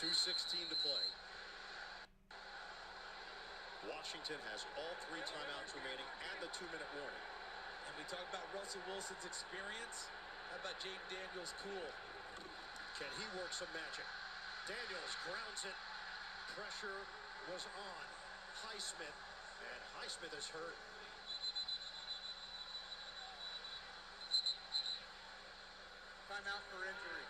2:16 to play. Washington has all 3 timeouts remaining and the 2-minute warning. And we talk about Russell Wilson's experience. How about Jayden Daniels' cool? Can he work some magic? Daniels grounds it. Pressure was on Highsmith, and Highsmith is hurt. Timeout for injury.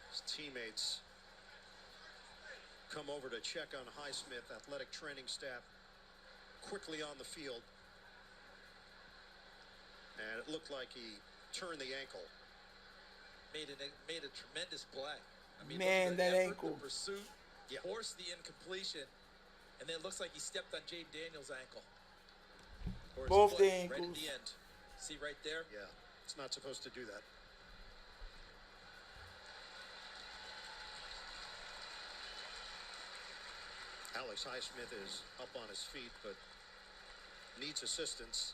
His teammates come over to check on Highsmith. Athletic training staff quickly on the field. And it looked like he turned the ankle. Made a tremendous play. I mean, Man, that effort, ankle. The pursuit, forced the incompletion, and then it looks like he stepped on Jayden Daniels' ankle. Or his Both foot, the right at ankles. the end. See right there? Yeah, it's not supposed to do that. Alex Highsmith is up on his feet, but needs assistance.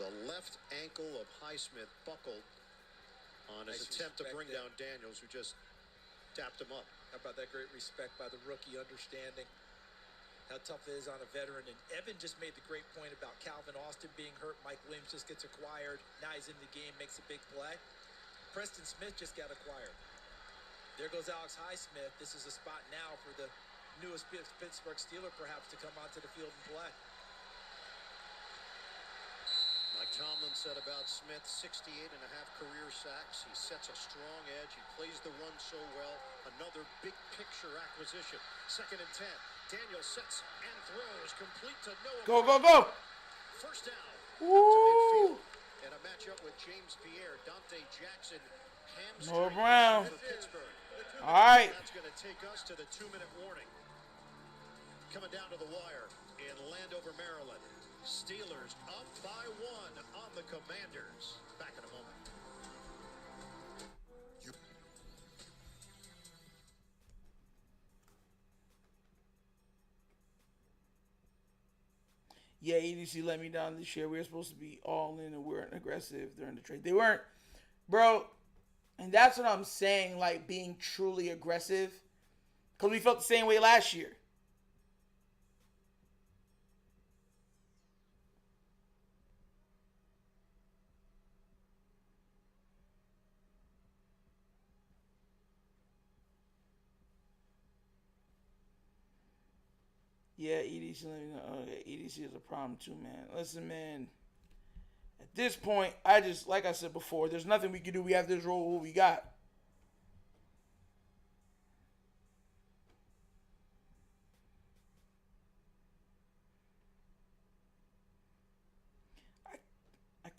The left ankle of Highsmith buckled on his Nice attempt to respect bring there. down Daniels, who just tapped him up. How about that great respect by the rookie, understanding how tough it is on a veteran. And Evan just made the great point about Calvin Austin being hurt. Mike Williams just gets acquired. Now he's in the game, makes a big play. Preston Smith just got acquired. There goes Alex Highsmith. This is a spot now for the newest Pittsburgh Steeler perhaps to come onto the field and play. Like Tomlin said about Smith, 68.5 career sacks. He sets a strong edge. He plays the run so well. Another big picture acquisition. 2nd and 10. Daniel sets and throws complete to Noah. Go, go, go. First down to Woo. midfield. And a matchup with James Pierre. Dante Jackson hamstring Noah Brown. issue for Pittsburgh. All right. That's going to take us to the 2-minute warning. Coming down to the wire in Landover, Maryland. Steelers up by 1 on the Commanders. Back in a moment. Yeah, EDC let me down this year. We were supposed to be all in and we weren't aggressive during the trade. They weren't, bro. And that's what I'm saying, like being truly aggressive. Because we felt the same way last year. Yeah, EDC, let me know. EDC is a problem too, man. Listen, man. At this point, like I said before, there's nothing we can do. We have to just roll with what we got.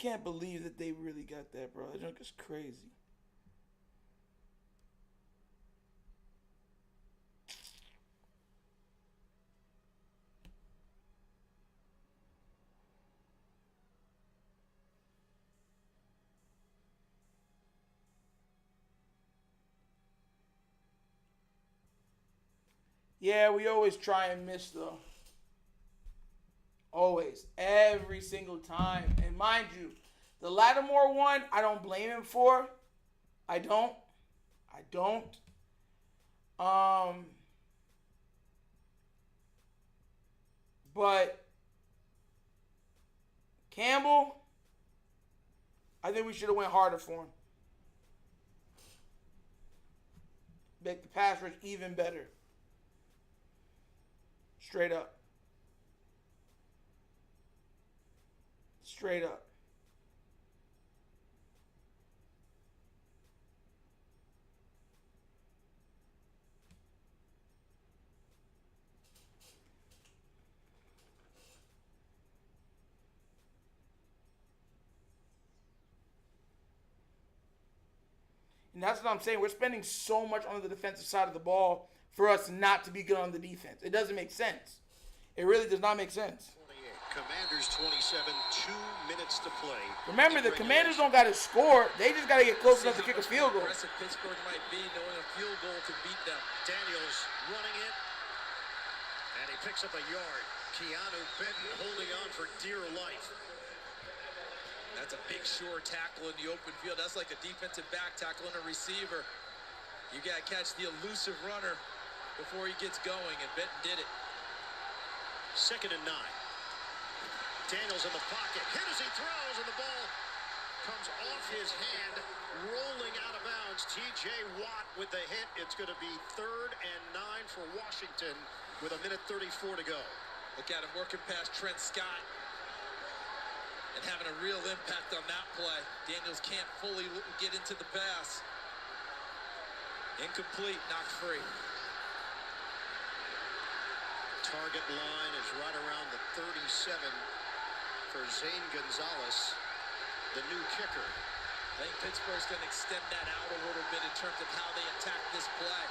can't believe that they really got that, bro. That junk is crazy. Yeah, we always try and miss, though. Always. Every single time. And mind you, the Lattimore one, I don't blame him for. I don't. But Campbell, I think we should have went harder for him. Make the pass rush even better. Straight up. Straight up. And that's what I'm saying. We're spending so much on the defensive side of the ball for us not to be good on the defense. It doesn't make sense. It really does not make sense. Commanders 27, 2 minutes to play. Remember, the Commanders don't got to score. They just got to get close enough to kick a field goal. Aggressive Pittsburgh might be, knowing a field goal to beat them. Daniels running it, and he picks up a yard. Keanu Benton holding on for dear life. That's a big, sure tackle in the open field. That's like a defensive back tackling a receiver. You got to catch the elusive runner before he gets going, and Benton did it. 2nd and 9. Daniels in the pocket, hit as he throws, and the ball comes off his hand, rolling out of bounds. T.J. Watt with the hit. It's going to be 3rd and 9 for Washington with 1:34 to go. Look at him working past Trent Scott and having a real impact on that play. Daniels can't fully get into the pass. Incomplete, knocked free. Target line is right around the 37 for Zane Gonzalez, the new kicker. I think Pittsburgh's going to extend that out a little bit in terms of how they attack this play.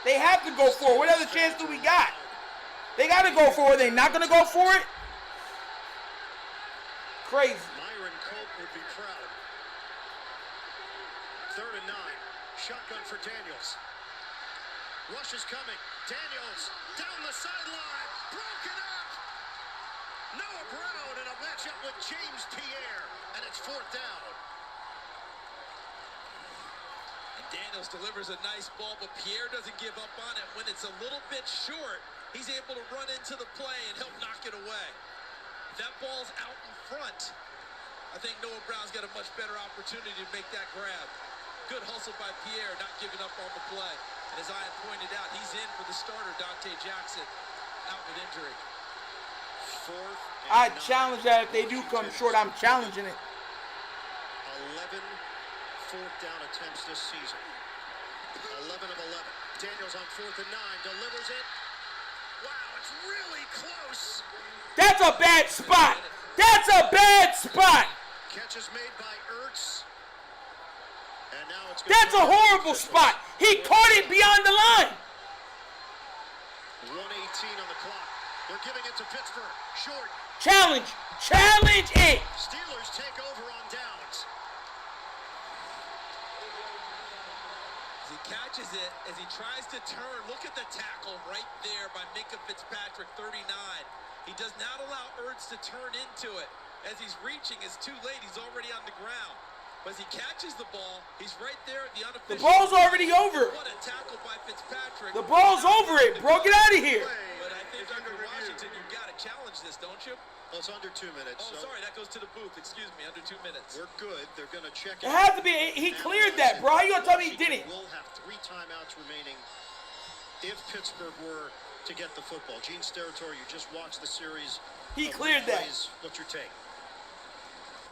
They have to go for it. What other chance do we got? They got to go for it. Are they not going to go for it? Crazy. Myron Cope would be proud. 3rd and 9. Shotgun for Daniels. Rush is coming. Daniels down the sideline. Broken up. Noah Brown in a matchup with James Pierre. And it's 4th down. And Daniels delivers a nice ball, but Pierre doesn't give up on it. When it's a little bit short, he's able to run into the play and help knock it away. If that ball's out in front, I think Noah Brown's got a much better opportunity to make that grab. Good hustle by Pierre, not giving up on the play. And as Ian pointed out, he's in for the starter, Dante Jackson, out with injury. 4th and I 9. challenge that if they do come short, I'm challenging it. 11 4th down attempts this season. 11 of 11. Daniels on 4th and 9, delivers it. Wow, it's really close. That's a bad spot. That's a bad spot. Catch is made by Ertz. And now it's That's a horrible spot. He caught it beyond the line. 1:18 on the clock. They're giving it to Pittsburgh. Short. Challenge. Challenge it. Steelers take over on downs. As he catches it, as he tries to turn, look at the tackle right there by Minkah Fitzpatrick, 39. He does not allow Ertz to turn into it. As he's reaching, it's too late. He's already on the ground. But as he catches the ball, he's right there at the unofficial. The ball's already over. What a tackle by Fitzpatrick. The ball's over it, bro. Get out of here. But I think under Washington, you've got to challenge this, don't you? Well, it's under 2 minutes. Oh, sorry, that goes to the booth. Excuse me, under 2 minutes. We're good. They're going to check It it. has to be. He cleared that, bro. How you gonna tell me he didn't? We'll have 3 timeouts remaining if Pittsburgh were to get the football. Gene Steratore, you just watched the series. He cleared that. What's your take?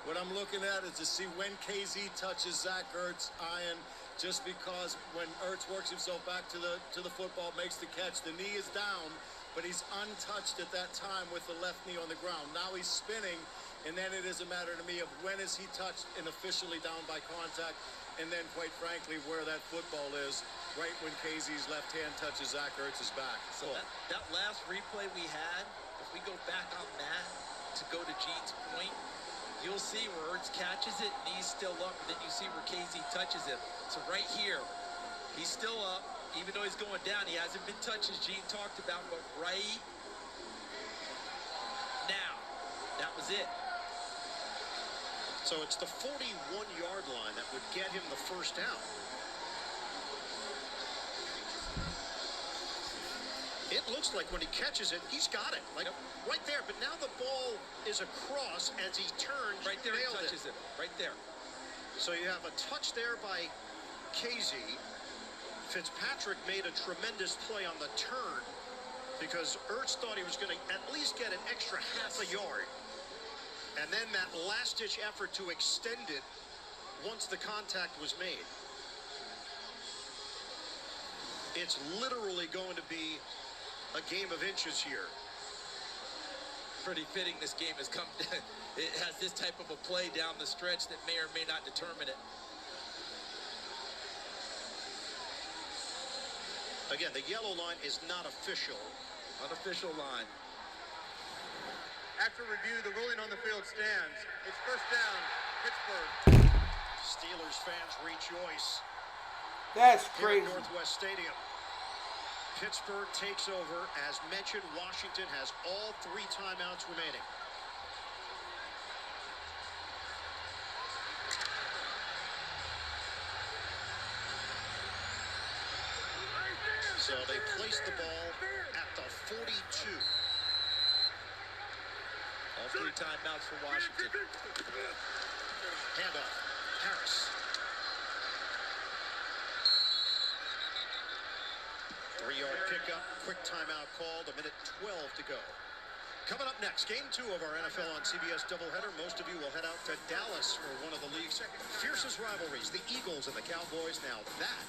What I'm looking at is to see when KZ touches Zach Ertz, Ian, just because when Ertz works himself back to the football, makes the catch, the knee is down, but he's untouched at that time with the left knee on the ground. Now he's spinning, And then it is a matter to me of when is he touched and officially down by contact, and then, quite frankly, where that football is, right when KZ's left hand touches Zach Ertz's back. So that last replay we had, if we go back on that to go to Gene's point, you'll see where Ertz catches it, and he's still up, and then you see where KZ touches him. So right here, he's still up, even though he's going down. He hasn't been touched, as Gene talked about, but right now, that was it. So it's the 41-yard line that would get him the first down. It looks like when he catches it, he's got it. Like right there. But now the ball is across as he turns. Right there, he touches it. Right there. So you have a touch there by KZ. Fitzpatrick made a tremendous play on the turn because Ertz thought he was going to at least get an extra half a yard. And then that last-ditch effort to extend it once the contact was made. It's literally going to be a game of inches here. Pretty fitting this game has come. It has this type of a play down the stretch that may or may not determine it. Again, the yellow line is not official. Unofficial line. After review, the ruling on the field stands. It's first down, Pittsburgh. Steelers fans rejoice. That's Here crazy. at Northwest Stadium. Pittsburgh takes over. As mentioned, Washington has all 3 timeouts remaining. So they place the ball at the 42. All 3 timeouts for Washington. Handoff. Harris. 3-yard pickup. Quick timeout called. 1:12 to go. Coming up next, game 2 of our NFL on CBS doubleheader. Most of you will head out to Dallas for one of the league's fiercest rivalries, the Eagles and the Cowboys. Now that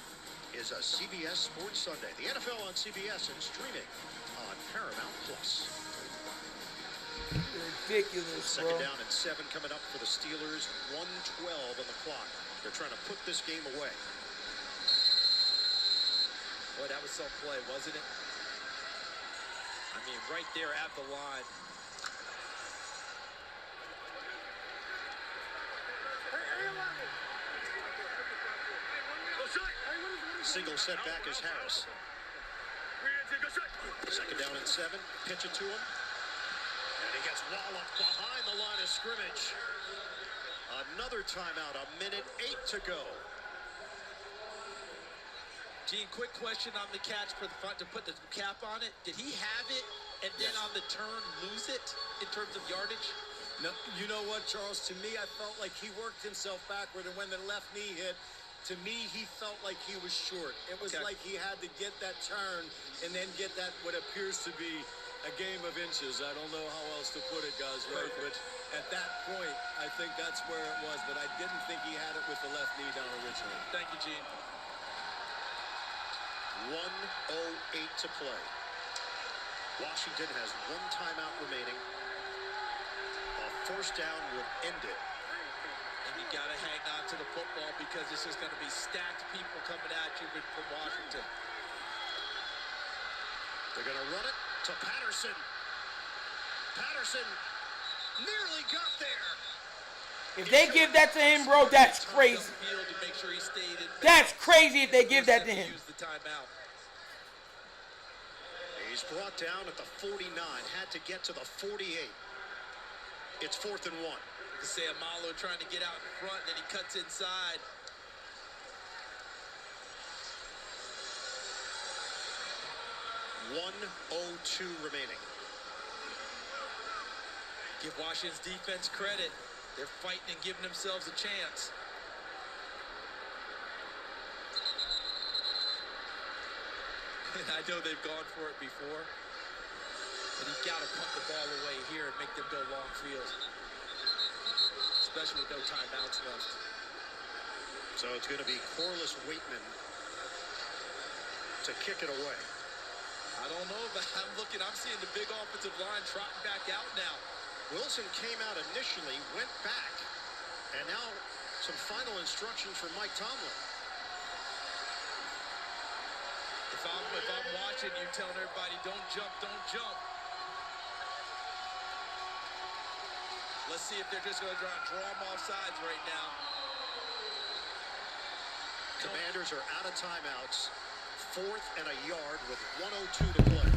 is a CBS Sports Sunday. The NFL on CBS and streaming on Paramount Plus. Ridiculous, Second bro. down and 7 coming up for the Steelers. 1:12 on the clock. They're trying to put this game away. Boy, that was some play, wasn't it? I mean, right there at the line. Single setback is Harris. Second down and 7. Pitch it to him. And he gets walloped behind the line of scrimmage. Another timeout. 1:08 to go. Gene, quick question on the catch for the front to put the cap on it. Did he have it and then on the turn lose it in terms of yardage? No, you know what, Charles? To me, I felt like he worked himself backward, and when the left knee hit, to me, he felt like he was short. It was like he had to get that turn and then get that what appears to be a game of inches. I don't know how else to put it, guys, right? But at that point, I think that's where it was. But I didn't think he had it with the left knee down originally. Thank you, Gene. 1:08 to play. Washington has 1 timeout remaining. A first down would end it. And you got to hang on to the football because it's just going to be stacked people coming at you from Washington. They're going to run it to Patterson. Patterson nearly got there. If they give that to him, bro, that's crazy. That's crazy if they give that to him. He's brought down at the 49. Had to get to the 48. It's 4th and 1. You can say Amalo trying to get out in front, and then he cuts inside. $1:02 remaining. Give Washington's defense credit. They're fighting and giving themselves a chance. And I know they've gone for it before. But you've got to punt the ball away here and make them go long field. Especially with no timeouts left. So it's going to be Corliss Waitman to kick it away. I don't know, but I'm seeing the big offensive line trotting back out now. Wilson came out initially, went back, and now some final instructions from Mike Tomlin. If I'm watching, you're telling everybody, don't jump, don't jump. Let's see if they're just going to draw them off sides right now. Commanders are out of timeouts. 4th and a yard with 1:02 to play.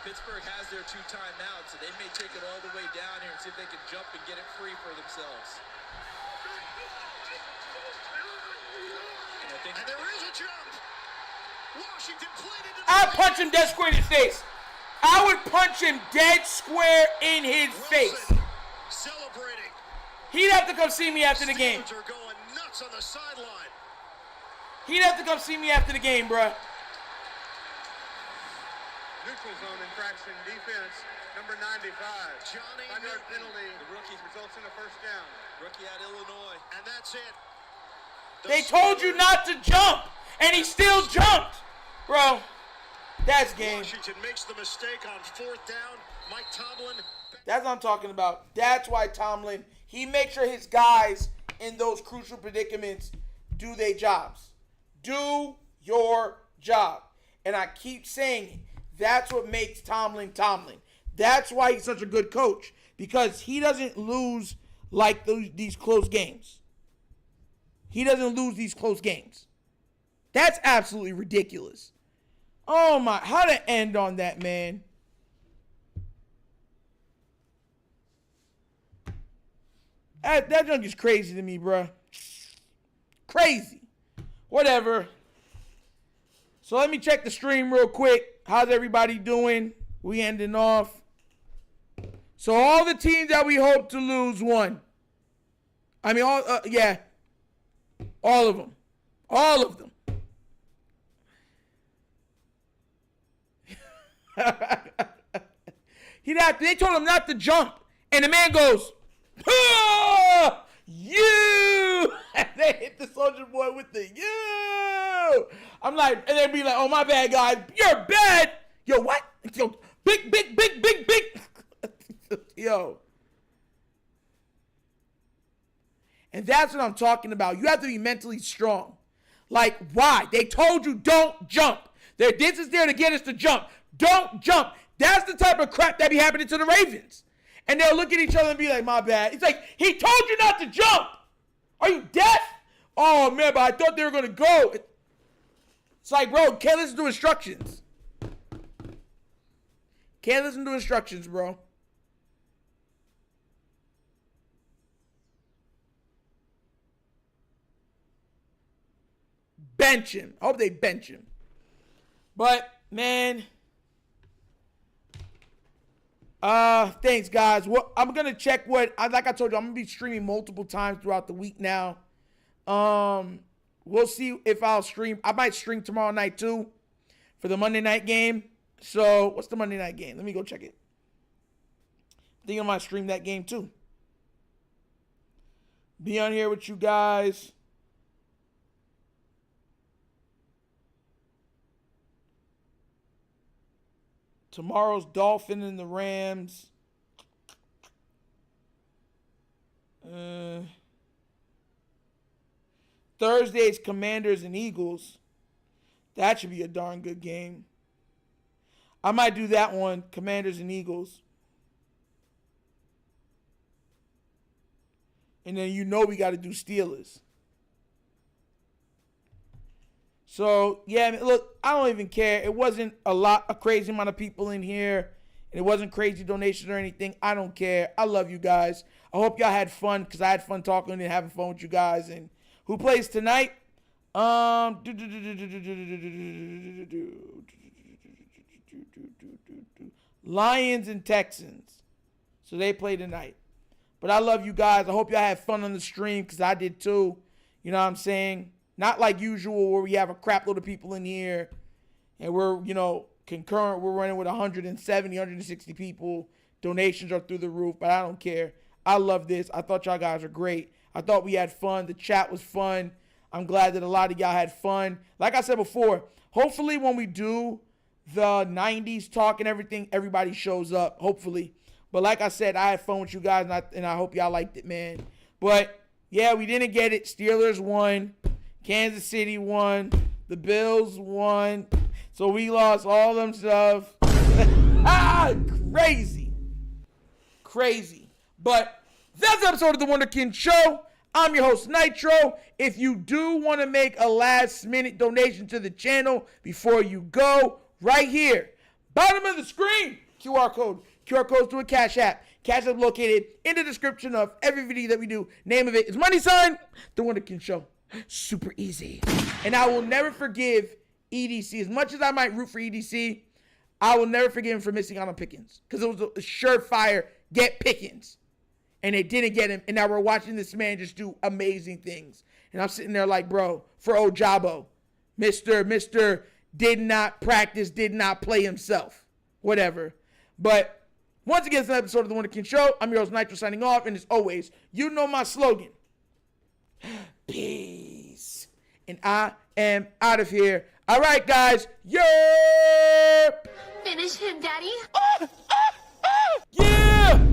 Pittsburgh has their 2 timeouts, and they may take it all the way down here and see if they can jump and get it free for themselves. And there is a jump. Washington played into the I'd punch him dead square in his face. I would punch him dead square in his face. Celebrating. He'd have to come see me after the game. Steelers are going nuts on the sideline. He'd have to come see me after the game, bruh. Neutral zone infraction defense, number 95. Johnny 5-yard penalty. The rookie Results in a first down. Rookie out of Illinois. And that's it. They told you not to jump, and he still jumped. Bro, that's game. Washington makes the mistake on 4th down. Mike Tomlin. That's what I'm talking about. That's why Tomlin, he makes sure his guys in those crucial predicaments do their jobs. Do your job. And I keep saying it. That's what makes Tomlin Tomlin. That's why he's such a good coach. Because he doesn't lose like these close games. He doesn't lose these close games. That's absolutely ridiculous. Oh my, how to end on that, man? That junk is crazy to me, bruh. Crazy. Whatever. So let me check the stream real quick. How's everybody doing? We ending off. So all the teams that we hope to lose won. I mean, all of them. All of them. They told him not to jump. And the man goes, ah, you. And they hit the Soldier Boy with the you. I'm like, and they'd be like, oh, my bad, guys. You're bad. Yo, what? Yo, big. Yo. And that's what I'm talking about. You have to be mentally strong. Like, why? They told you don't jump. This is there to get us to jump. Don't jump. That's the type of crap that be happening to the Ravens. And they'll look at each other and be like, my bad. It's like, he told you not to jump. Are you deaf? Oh, man, but I thought they were going to go. It's like, bro, can't listen to instructions. Can't listen to instructions, bro. Bench him. I hope they bench him. But, man. Thanks, guys. Well, I'm going to check like I told you, I'm going to be streaming multiple times throughout the week now. We'll see if I'll stream. I might stream tomorrow night, too, for the Monday night game. So, what's the Monday night game? Let me go check it. I think I might stream that game, too. Be on here with you guys. Tomorrow's Dolphin and the Rams. Thursday's Commanders and Eagles. That should be a darn good game. I might do that one, Commanders and Eagles. And then we got to do Steelers. So, yeah, look, I don't even care. It wasn't a crazy amount of people in here. And it wasn't crazy donations or anything. I don't care. I love you guys. I hope y'all had fun because I had fun talking and having fun with you guys. And who plays tonight? Lions and Texans. So they play tonight. But I love you guys. I hope y'all had fun on the stream because I did too. You know what I'm saying? Not like usual where we have a crap load of people in here and we're, concurrent. We're running with 170, 160 people. Donations are through the roof, but I don't care. I love this. I thought y'all guys are great. I thought we had fun. The chat was fun. I'm glad that a lot of y'all had fun. Like I said before, hopefully when we do the 90s talk and everything, everybody shows up. Hopefully. But like I said, I had fun with you guys, and I hope y'all liked it, man. But, yeah, we didn't get it. Steelers won. Kansas City won. The Bills won. So we lost all them stuff. Crazy. But that's the episode of The Wunderkind Show. I'm your host, Nitro. If you do want to make a last-minute donation to the channel before you go, right here, bottom of the screen, QR code. QR code's to a Cash App. Cash App located in the description of every video that we do. Name of it is money sign, The Wunderkind Show. Super easy. And I will never forgive EDC. As much as I might root for EDC, I will never forgive him for missing out on Pickens. Because it was a surefire get Pickens. And they didn't get him. And now we're watching this man just do amazing things. And I'm sitting there like, bro, for Ojabo, Mr. did not practice, did not play himself. Whatever. But once again, it's an episode of The Wunderkind Show. I'm your host, Nitro, signing off. And as always, you know my slogan. Peace. And I am out of here. All right, guys. Yerp. Finish him, Daddy. Yeah.